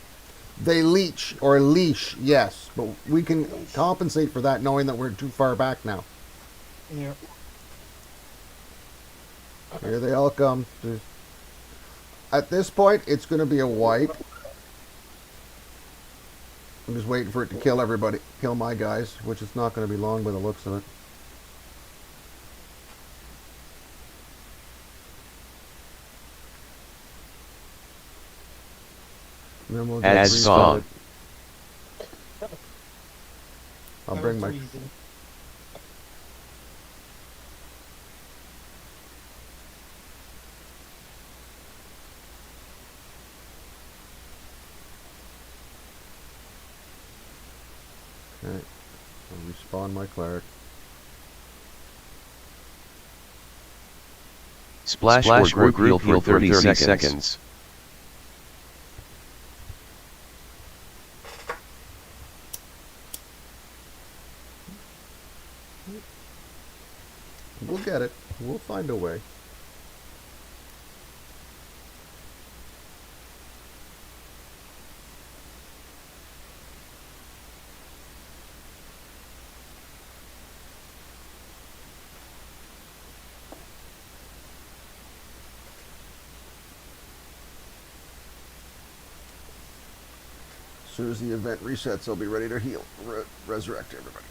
They leech or leash, yes, but we can compensate for that knowing that we're too far back now. Yeah. Here they all come. At this point, it's going to be a wipe. I'm just waiting for it to kill everybody. Kill my guys, which is not going to be long by the looks of it. And then we'll Add just spawn. I'll bring my... Easy. Okay. I'll respawn my cleric. Splash or group heal for 30 seconds. We'll get it. We'll find a way. As soon as the event resets, I'll be ready to heal. Resurrect everybody.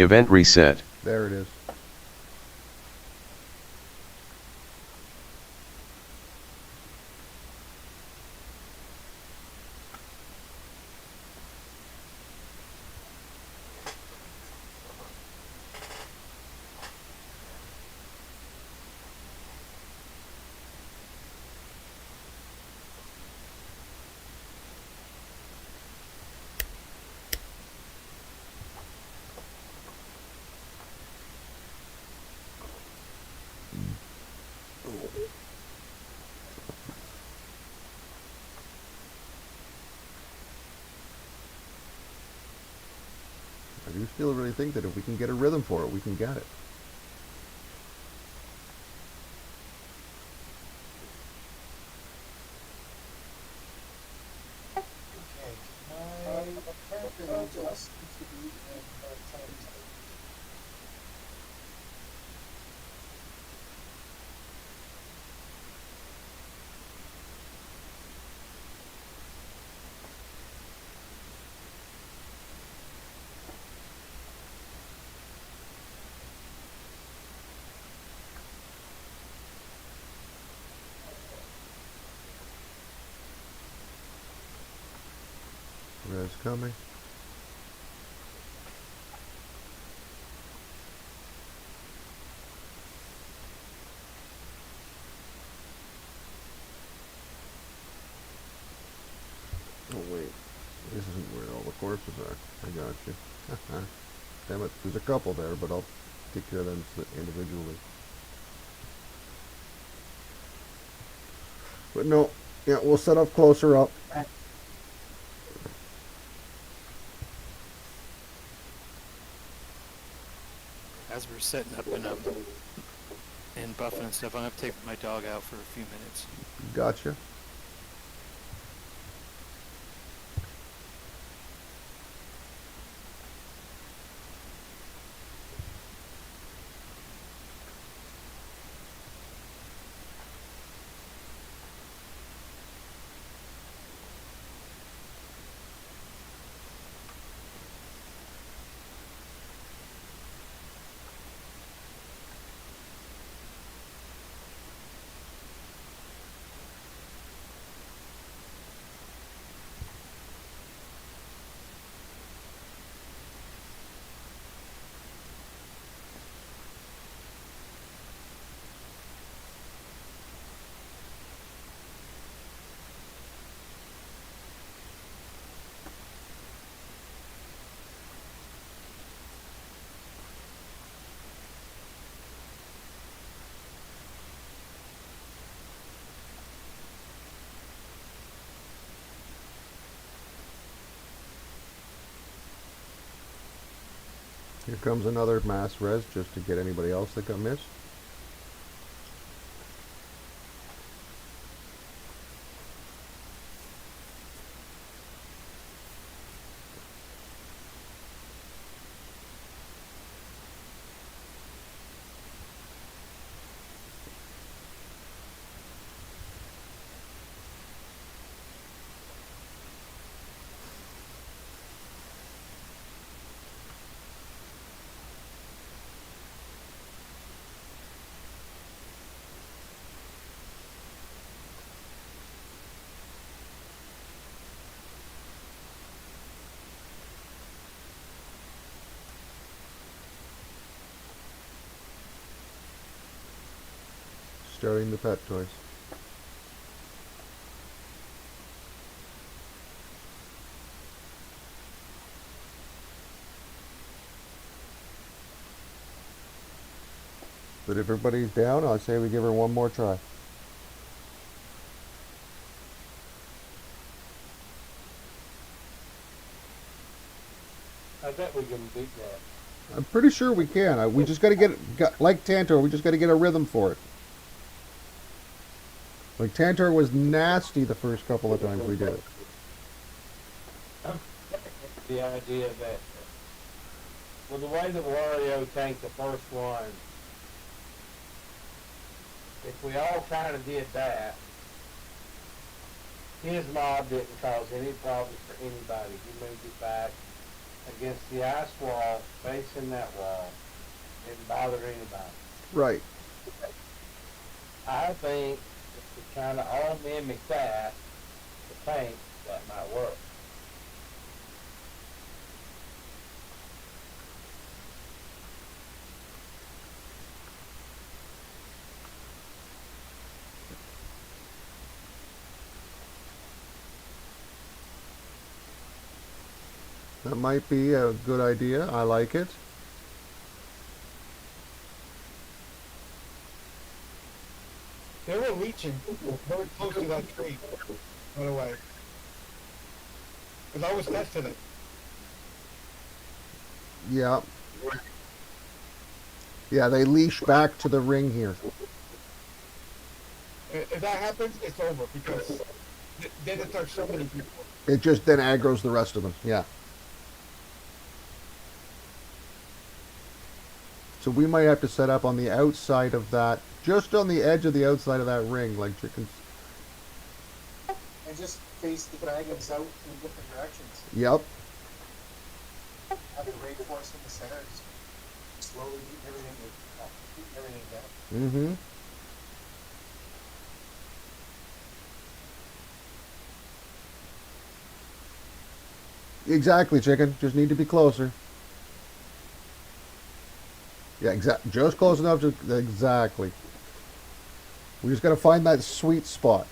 Event reset. There it is. I do still really think that if we can get a rhythm for it, we can get it. Okay, my character just seems to be in time. Res coming. Oh wait, this isn't where all the corpses are. I got you. Damn it, there's a couple there, but I'll take care of them individually. But no, yeah, we'll set up closer up. As we're setting up and buffing and stuff, I'm gonna have to take my dog out for a few minutes. Gotcha. Here comes another mass res just to get anybody else that got missed. Restarting the pet toys. But if everybody's down, I say we give her one more try. I bet we can beat that. I'm pretty sure we can. We just got to get like Tantor. We just got to get a rhythm for it. Like Tantor was nasty the first couple of times we did it. The idea that, well, the way that Wario tanked the first one, if we all kind of did that, his mob didn't cause any problems for anybody. He moved it back against the ice wall, facing that wall. Didn't bother anybody. Right. I think if we kind of all mimic that, the tank, that might work. That might be a good idea. I like it. They were reaching very close to that tree, by the way. Because I was testing it. Yeah. Yeah, they leash back to the ring here. If that happens, it's over because then it starts so many people. It just then aggroes the rest of them. Yeah. So we might have to set up on the outside of that, just on the edge of the outside of that ring, like chickens. And just face the dragons out in different directions. Yep. Have the raid force in the center, just slowly beat everything down. Mm-hmm. Exactly, chicken. Just need to be closer. Yeah, exactly. Just close enough to exactly. We just got to find that sweet spot,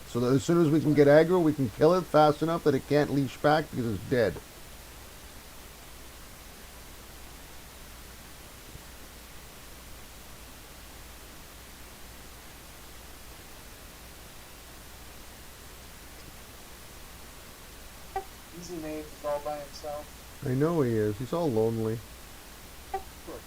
so that as soon as we can get aggro, we can kill it fast enough that it can't leash back because it's dead. Easy Mage is all by himself. I know he is. He's all lonely. Poor guy.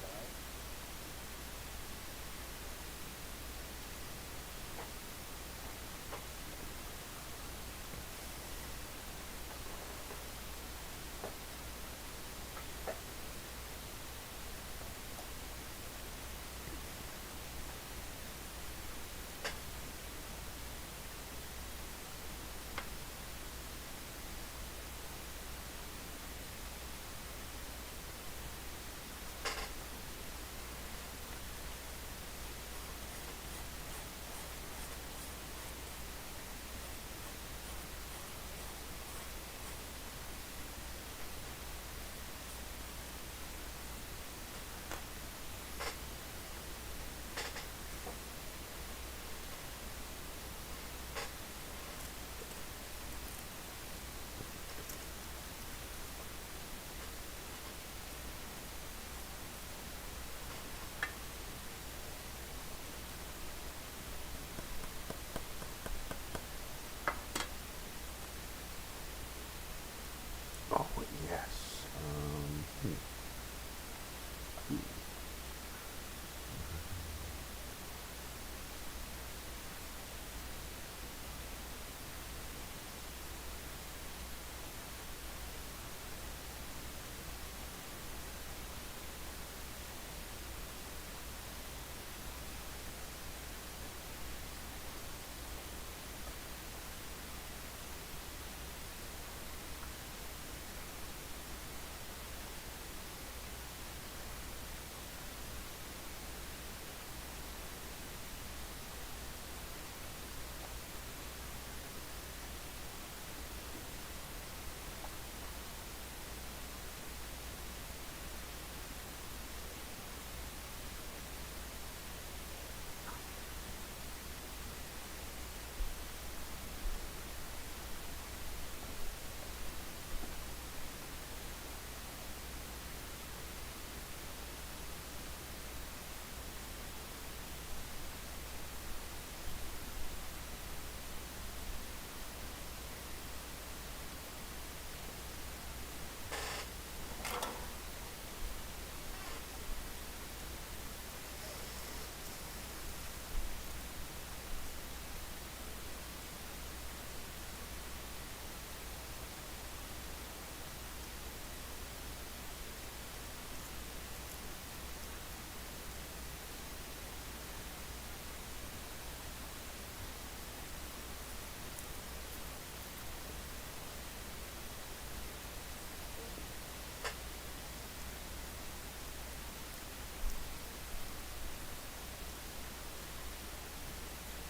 Oh yes.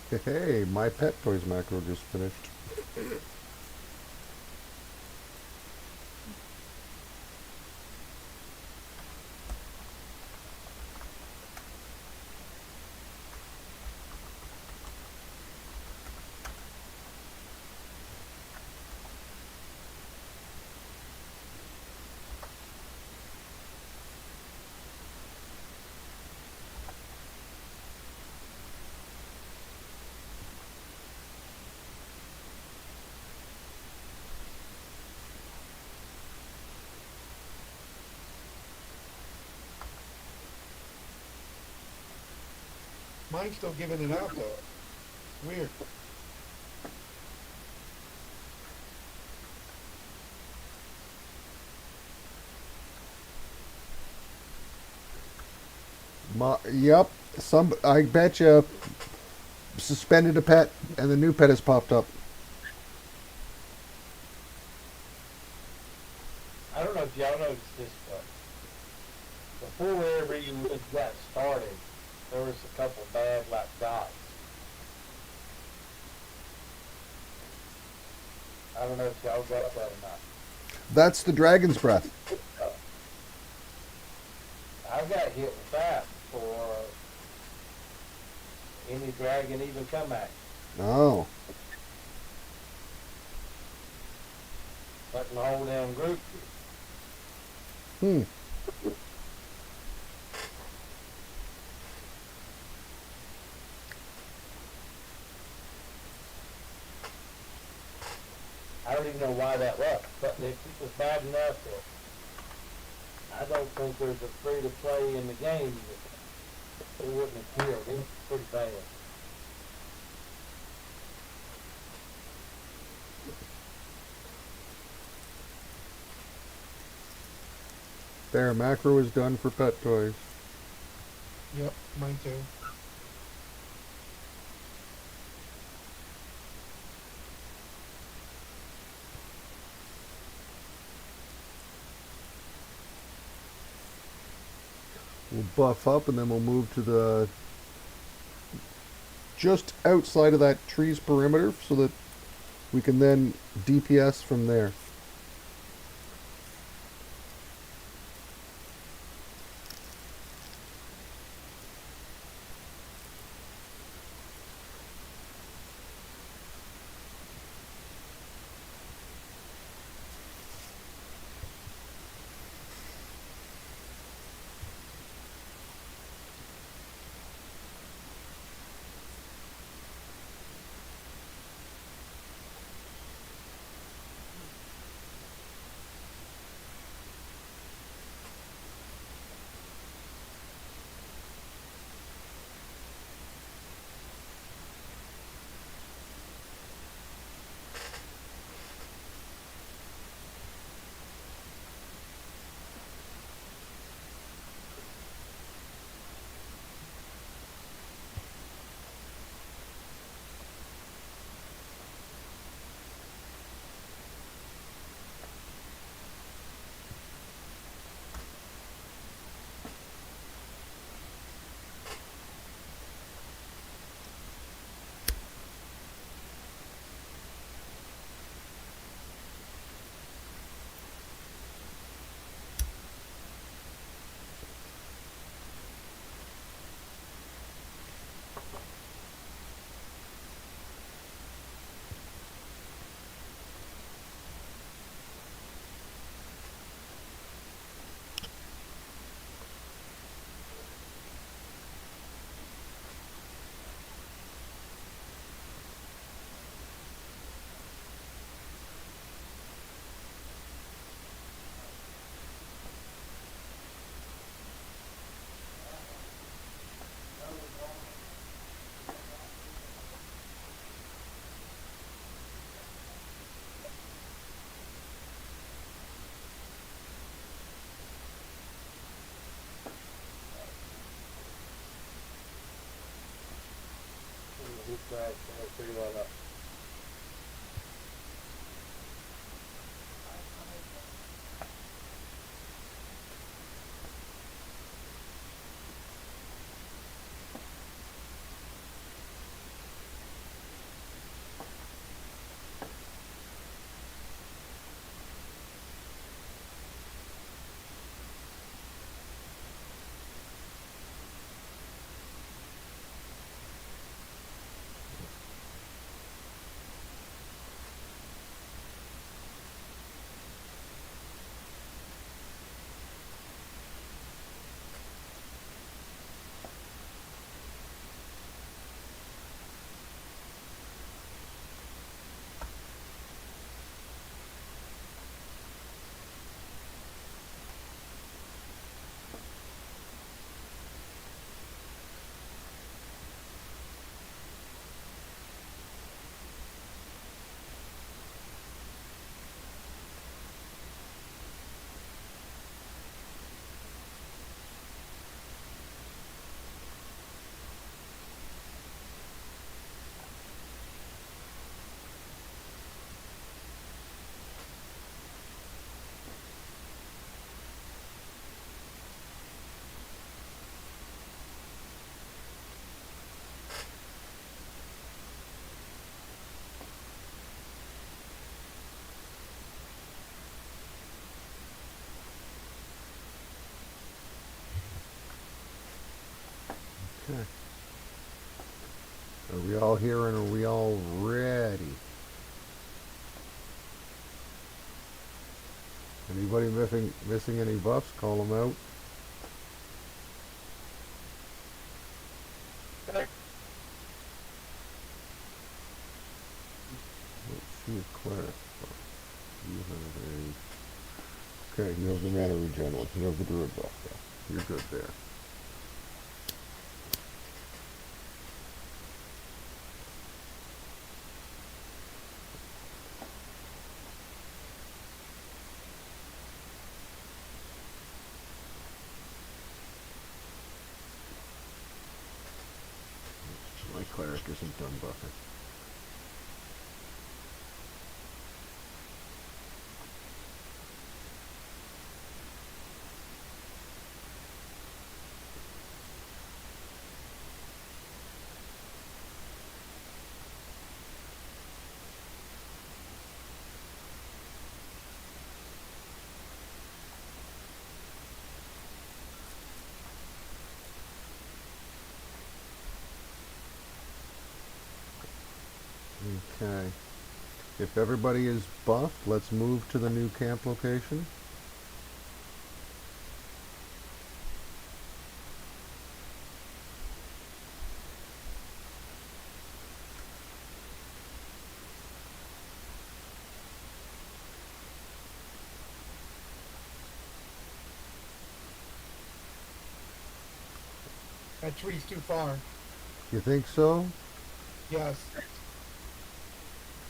Hey, my pet toys macro just finished. Mine's still giving it out though. Weird. Yep. I bet you suspended a pet and the new pet has popped up. I don't know if y'all noticed this, but before wherever you got started, there was a couple bad like dots. I don't know if y'all got that or not. That's the dragon's breath. I got hit with that before any dragon even come at me. Oh. Like the whole damn group. Hmm. I don't even know why that was, but it was bad enough that I don't think there's a free to play in the game that it wouldn't have killed. It was pretty bad. There, macro is done for pet toys. Yep, mine too. We'll buff up and then we'll move to the just outside of that tree's perimeter so that we can then DPS from there. He's pretty well up. Okay. Are we all here and are we all ready? Anybody missing any buffs? Call them out. Let's see if Claire. You have a. Okay, you have the mana regen one. You have the druid buff. Yeah. You're good there. My cleric isn't done buffing. Okay. If everybody is buffed, let's move to the new camp location. That tree's too far. You think so? Yes.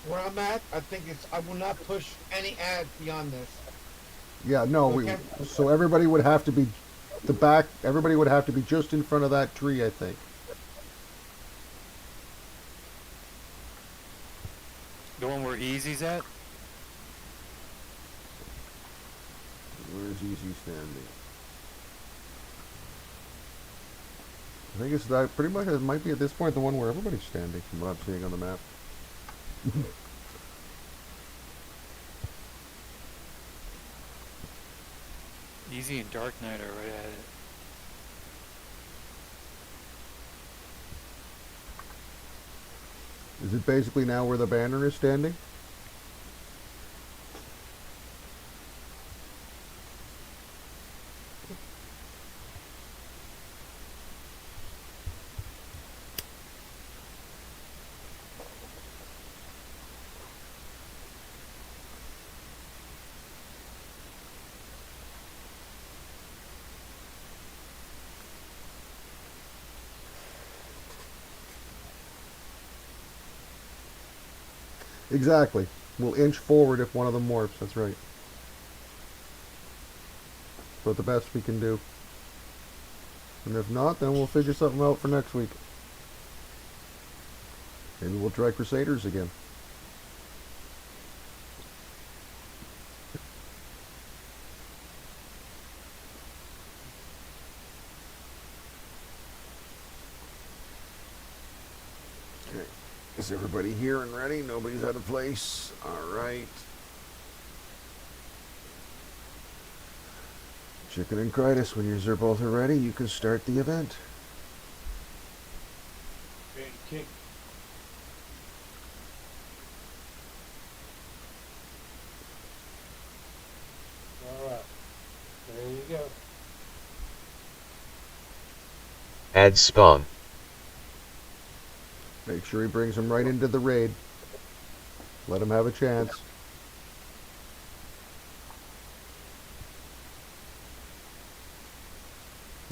Where I'm at, I think I will not push any ads beyond this. Yeah, no, so everybody would have to be everybody would have to be just in front of that tree, I think. The one where Easy's at? Where's Easy standing? I think it's that pretty much, it might be at this point the one where everybody's standing from what I'm seeing on the map. Easy and Dark Knight are right at it. Is it basically now where the banner is standing? Exactly. We'll inch forward if one of them morphs, that's right. But the best we can do. And if not, then we'll figure something out for next week. Maybe we'll try Crusaders again. Okay. Is everybody here and ready? Nobody's out of place? Alright. Chicken and Critus, when you're both are ready, you can start the event. Okay. Alright. There you go. Add spawn. Make sure he brings him right into the raid. Let him have a chance.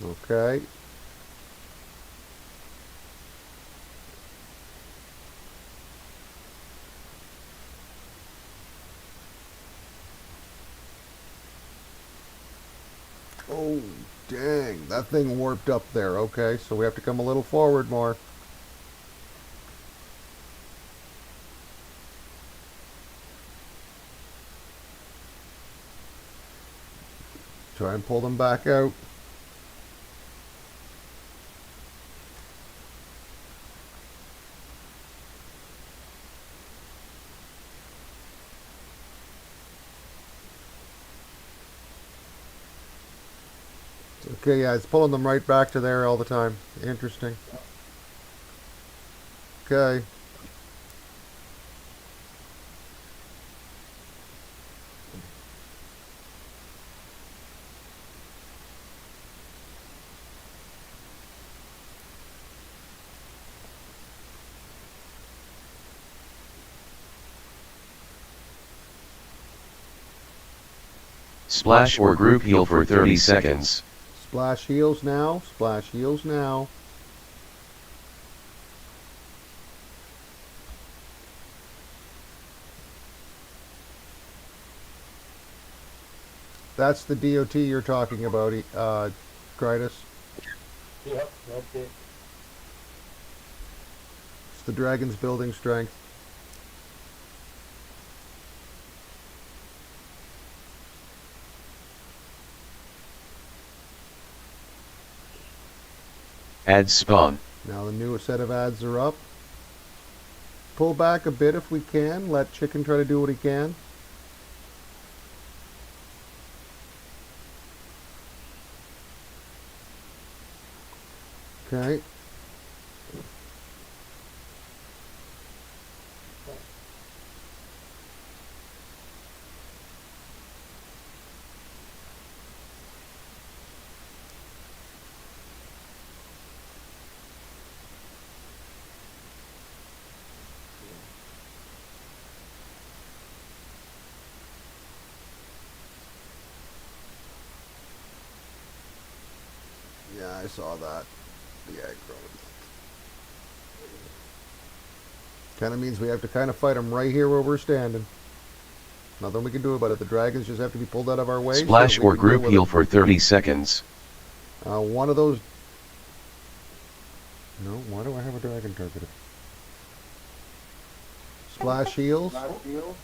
Okay. Oh, dang. That thing warped up there. Okay, so we have to come a little forward more. Try and pull them back out. Okay, yeah, it's pulling them right back to there all the time. Interesting. Okay. Splash or group heal for 30 seconds. Splash heals now. Splash heals now. That's the DOT you're talking about, Critus. Yep, that's it. It's the dragon's building strength. Ads spawn. Now the new set of ads are up. Pull back a bit if we can. Let Chicken try to do what he can. Okay. Yeah, I saw that. The aggro. Kind of means we have to kind of fight them right here where we're standing. Nothing we can do about it. The dragons just have to be pulled out of our way. Splash or group heal for 30 seconds. One of those... No, why do I have a dragon targeted? Splash heals. Splash heal.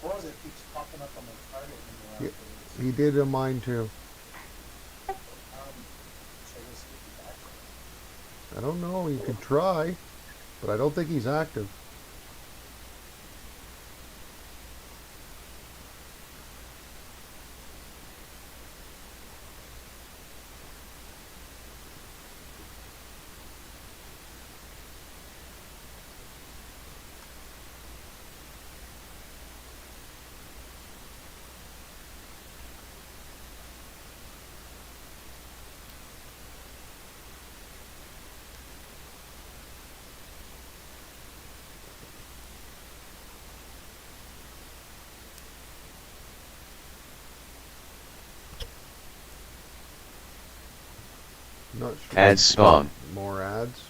What was it? Keeps popping up on my target when you're after He did in mine too. should I just get you back? I don't know. You could try, but I don't think he's active. Not sure. Ads spawn. More ads.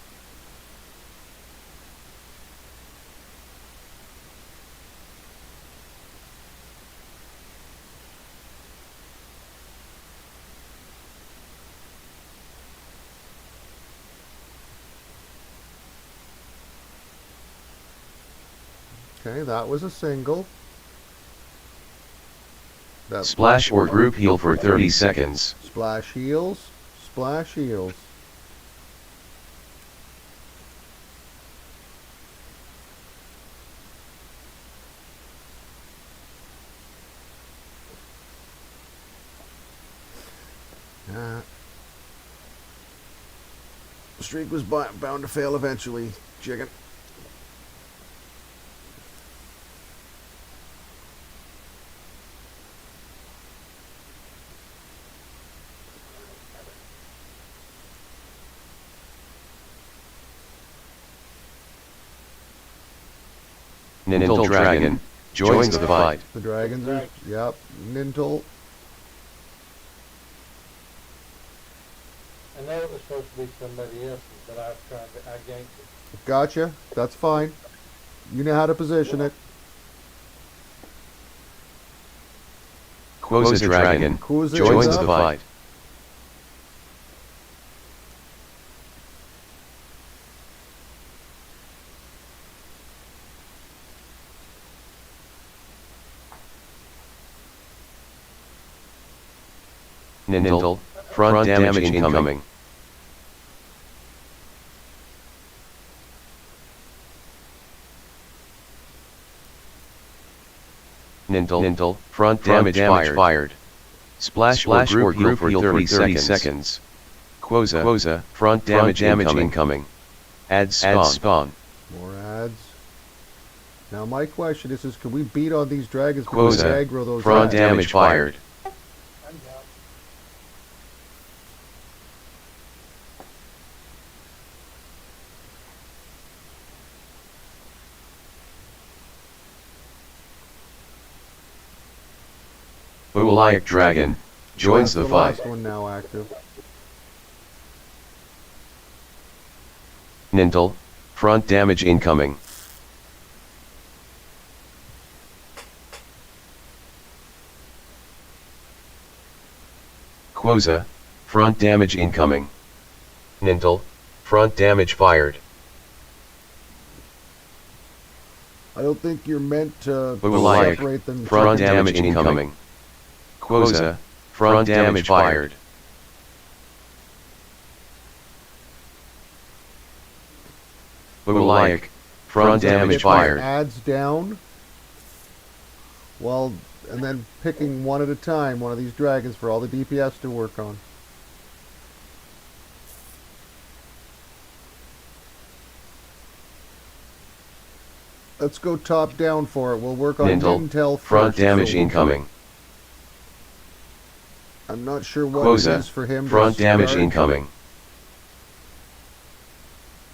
Okay, that was a single. That's Splash or group heal for 30 seconds. Splash heals. Splash heals. Streak was bound to fail eventually, Chicken. Nintel Dragon joins the fight. The dragons are, yep, Nintel. I know it was supposed to be somebody else's, but I ganked it. Gotcha, that's fine. You know how to position it. Quoza Dragon Quoza joins is the up. fight. Nintel, front damage incoming. Nintel, front damage fired. Splash or group heal for 30 seconds. Quoza, front damage incoming. Ads spawn. More ads. Now my question is can we beat on these dragons before we Quoza, aggro those front ads? damage fired. I'm down. Ualayak Dragon joins the That's fight. last one now active. Nintel, front damage incoming. Quoza, front damage incoming. Nintel, front damage fired. I don't think you're meant to Ualayak, separate them. front damage incoming. Quoza, front damage fired. Ualayak, front damage fired. Ads down. Well, and then picking one at a time, one of these dragons for all the DPS to work on. Let's go top down for it. We'll work on Intel first. Front damage incoming. I'm not sure what Quoza, it is for him. Front to damage start. incoming.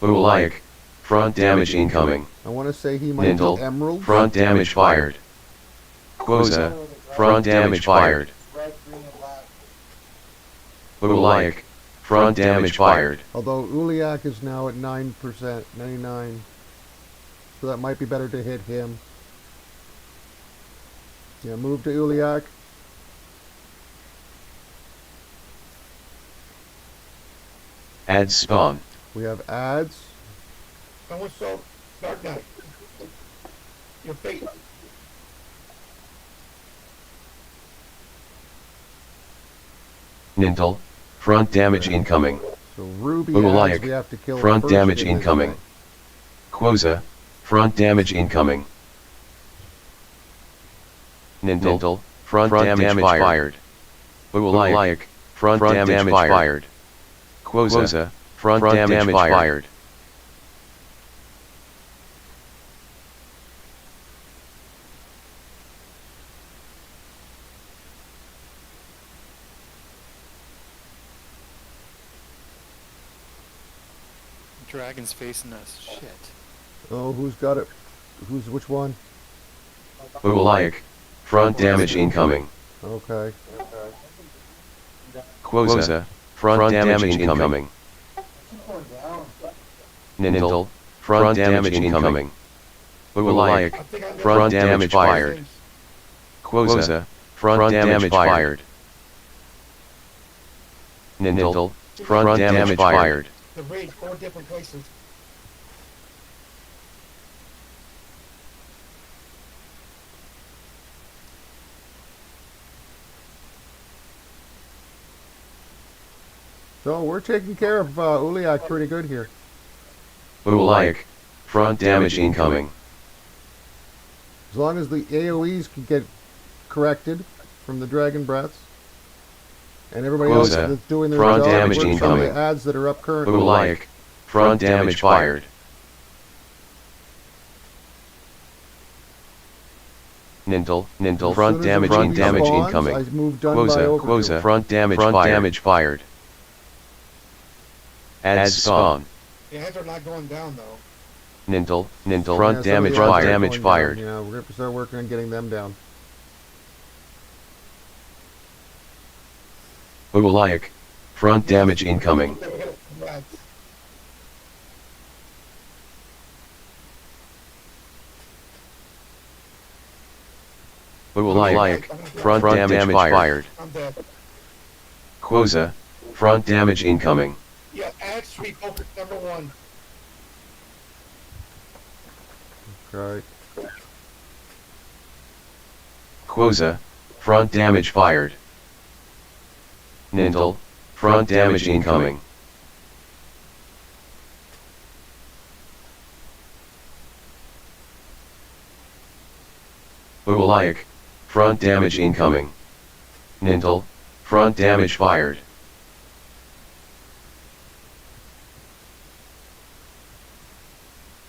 Ualayak, front damage incoming. I want to say he might be Nintel, Emerald. front damage fired. Quoza, front damage fired. Red, green, and black. Ualayak, front damage fired. Although Uliak is now at 9%, 99. So that might be better to hit him. Yeah, move to Uliak. Ads spawn. We have ads. I was so Dark Knight. Your fate. Nintel, front damage incoming. So Ruby Ualayak, ads we have to kill front first damage in this incoming. thing. Quoza, front damage incoming. Nintel, front damage fired. Ualayak, front damage fired. Quoza, front damage fired. Dragon's facing us. Shit. Oh, who's got it? Which one? Ualayak, front damage incoming. Okay. Quoza, front damage incoming. Keep going down. Nintel, front damage incoming. Ualayak, front damage fired. Quoza, front damage fired. Nintel, front damage fired. The raid 4 different places. So we're taking care of Uliak pretty good here. Ualayak, front damage incoming. As long as the AoEs can get corrected from the dragon breaths. And everybody else Quoza, that's doing their front job damage works on incoming. the ads that are up currently. Ualayak, front damage fired. Nintel, As front soon as damage the Ruby spawns, incoming. I move done by over to Quoza, it. front damage fired. Ads spawn. The ads are not going down though. Nintel, Yeah, front some of damage the ads are fired. going down. Yeah, we're going to start working on getting them down. Ualayak, front damage incoming. Ads. Ualayak, front damage fired. I'm dead. Quoza, front damage incoming. Yeah, ads street focus number 1. Okay. Quoza, front damage fired. Nintel, front damage incoming. Ualayak, front damage incoming. Nintel, Front damage fired.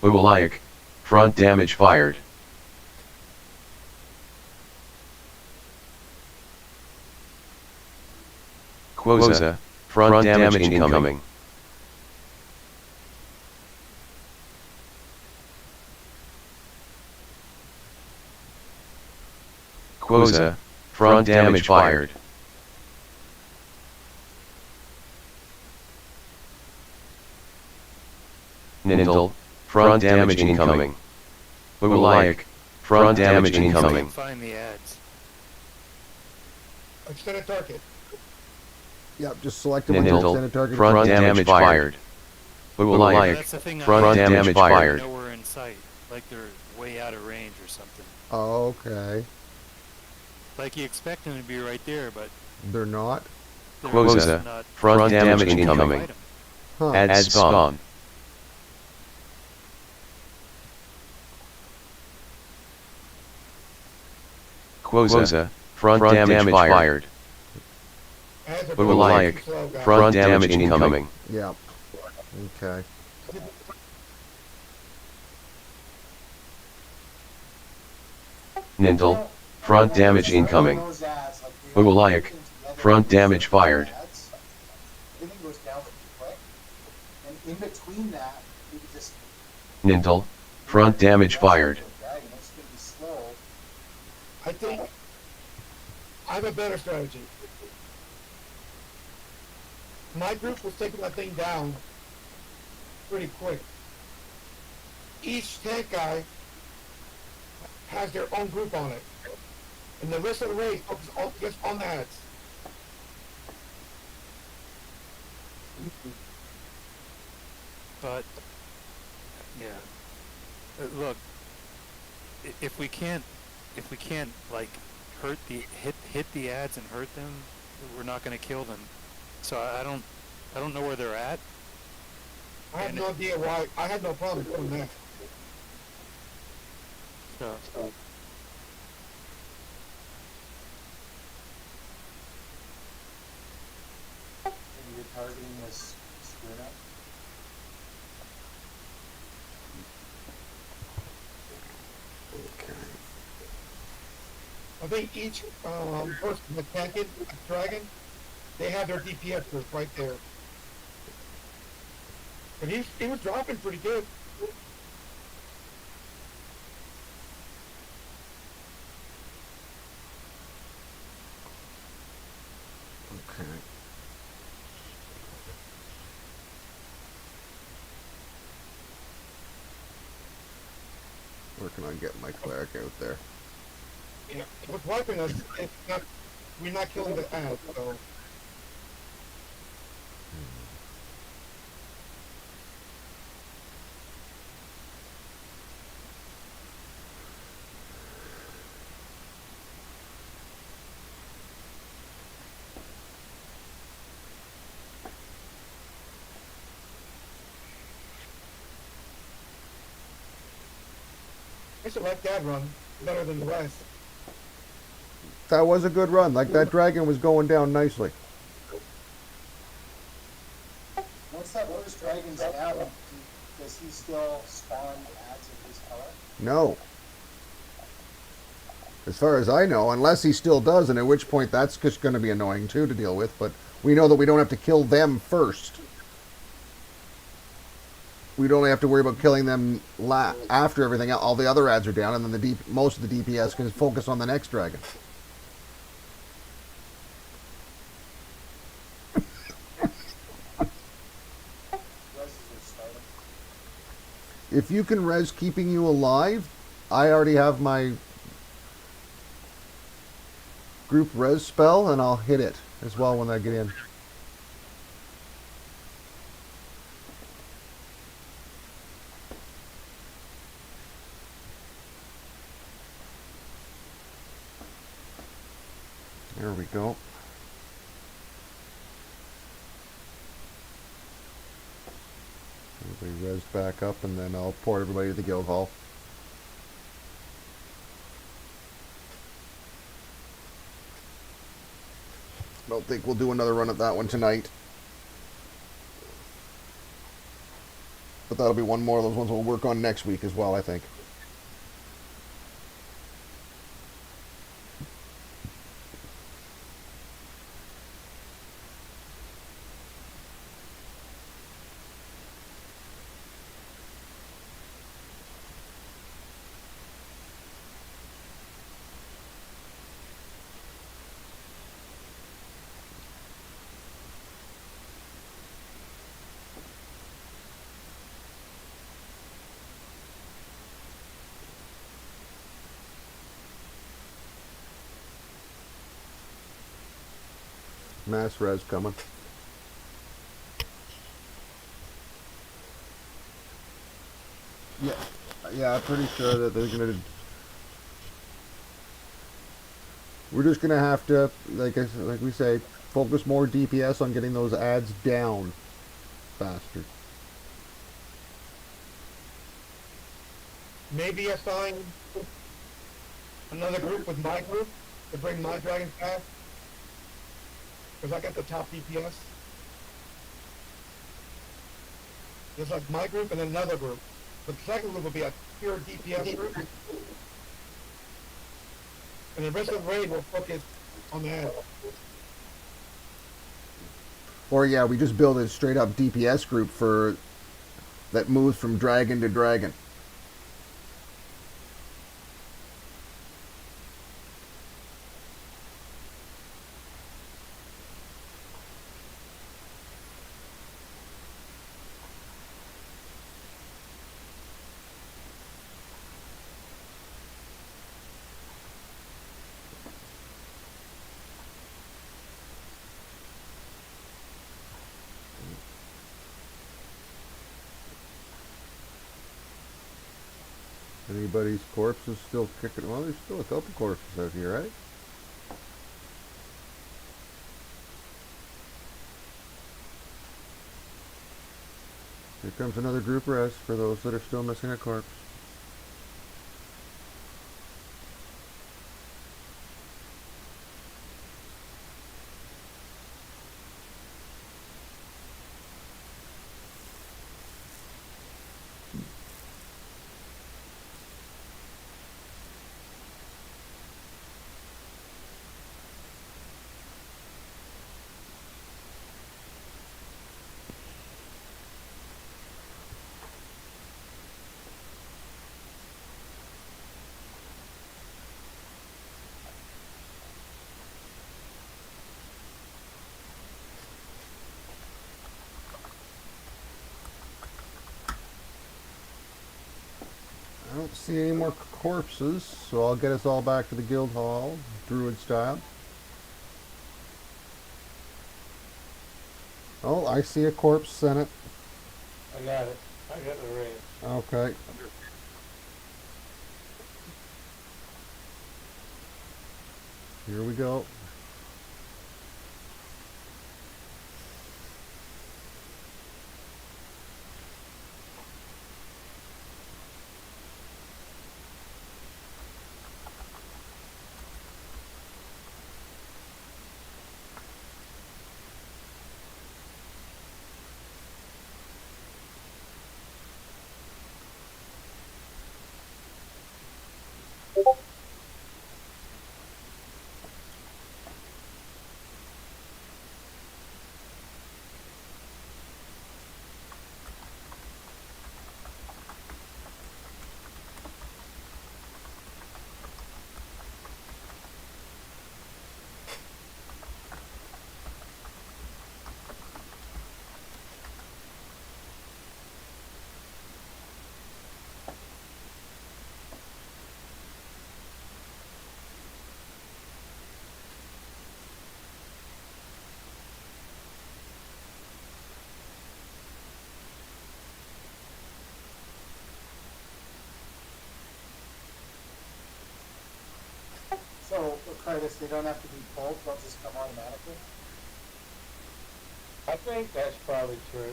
Uwalayak. Front damage fired. Quoza. Front damage incoming. Quoza. Front damage fired. Nindle. Front damage incoming. Uwalayak. Front damage incoming. Find the ads. Extended target. Yep, just select them with your Nindle. extended target. Front damage fired. Uwalayak. That's the thing. Front damage fired. Nowhere in sight, like they're way out of range or something. Okay. Like you expect them to be right there, but They're not? they're Quoza. not. Front damage incoming. Fight 'em. Huh. Ads spawn. Quoza. Front damage fired. Ads are Uwalayak. slow, guys. Front damage incoming. Yep. Okay. Nindle. Front damage incoming. Uwalayak. Front damage fired. Everything goes down pretty quick. And in between that, you can just Nindle. Front damage fired. dragon. It's gonna be slow. I think I have a better strategy. My group was taking that thing down pretty quick. Each tank guy has their own group on it. And the rest of the raid focuses just on the ads. But yeah, look, if we can't like hit the ads and hurt them, we're not going to kill them. So I don't know where they're at. I have no idea why. I had no problem doing that. So And you're targeting this screwed up. I think each person that tanking a dragon, they have their DPS group right there. But he was dropping pretty good. Okay. Working on getting my cleric out there. You know, what's wiping us, it's not, we're not killing the ads, so. I should like that run better than the rest. That was a good run. Like, that dragon was going down nicely. Once that first dragon's down, does he still spawn ads of his color? No. As far as I know, unless he still does, and at which point that's just going to be annoying too to deal with, but we know that we don't have to kill them first. We'd only have to worry about killing them after everything else. All the other ads are down, and then most of the DPS can focus on the next dragon. If you can res keeping you alive, I already have my group res spell, and I'll hit it as well when I get in. There we go. Everybody res back up, and then I'll port everybody to the guild hall. Don't think we'll do another run at that one tonight. But that'll be one more of those ones we'll work on next week as well, I think. Mass res coming. Yeah, I'm pretty sure that they're gonna. We're just gonna have to, like we say, focus more DPS on getting those ads down faster. Maybe assign another group with my group to bring my dragons back. Because I got the top DPS. There's like my group and then another group. But the second group will be a pure DPS group. And the rest of the raid will focus on the ad. Or yeah, we just build a straight up DPS group for that moves from dragon to dragon. Anybody's corpse is still kicking? Well, there's still a couple corpses out here, right? Here comes another group rest for those that are still missing a corpse. I don't see any more corpses, so I'll get us all back to the guild hall, druid style. Oh, I see a corpse, Senate. I got it. I got the red. Okay. Here we go. So, Curtis, they don't have to be pulled, they'll just come automatically? I think that's probably true.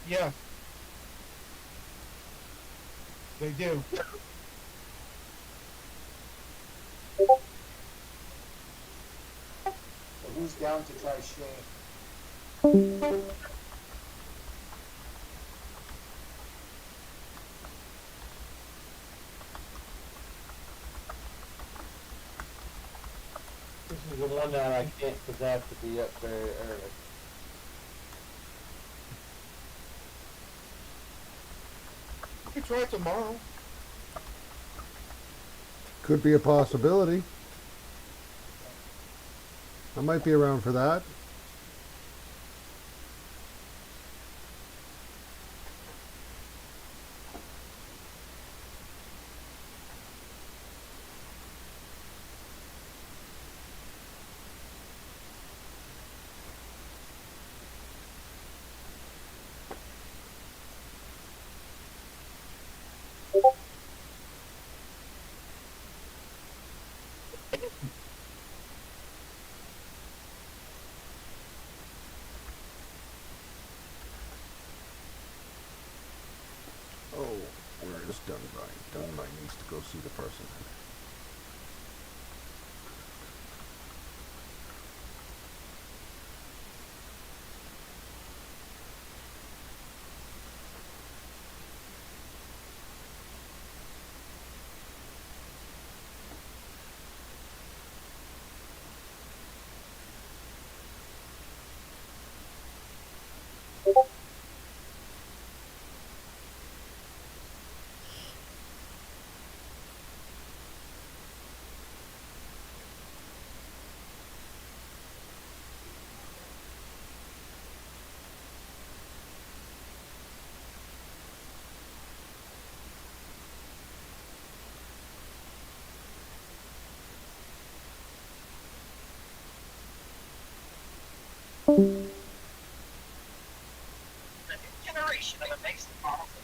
Yeah. They do. who's down to try Shay? This is the one that I can't because I have to be up very early. You can try it tomorrow. Could be a possibility. I might be around for that. Oh, where is Dunby? Dunby needs to go see the person. Generation of it makes them powerful.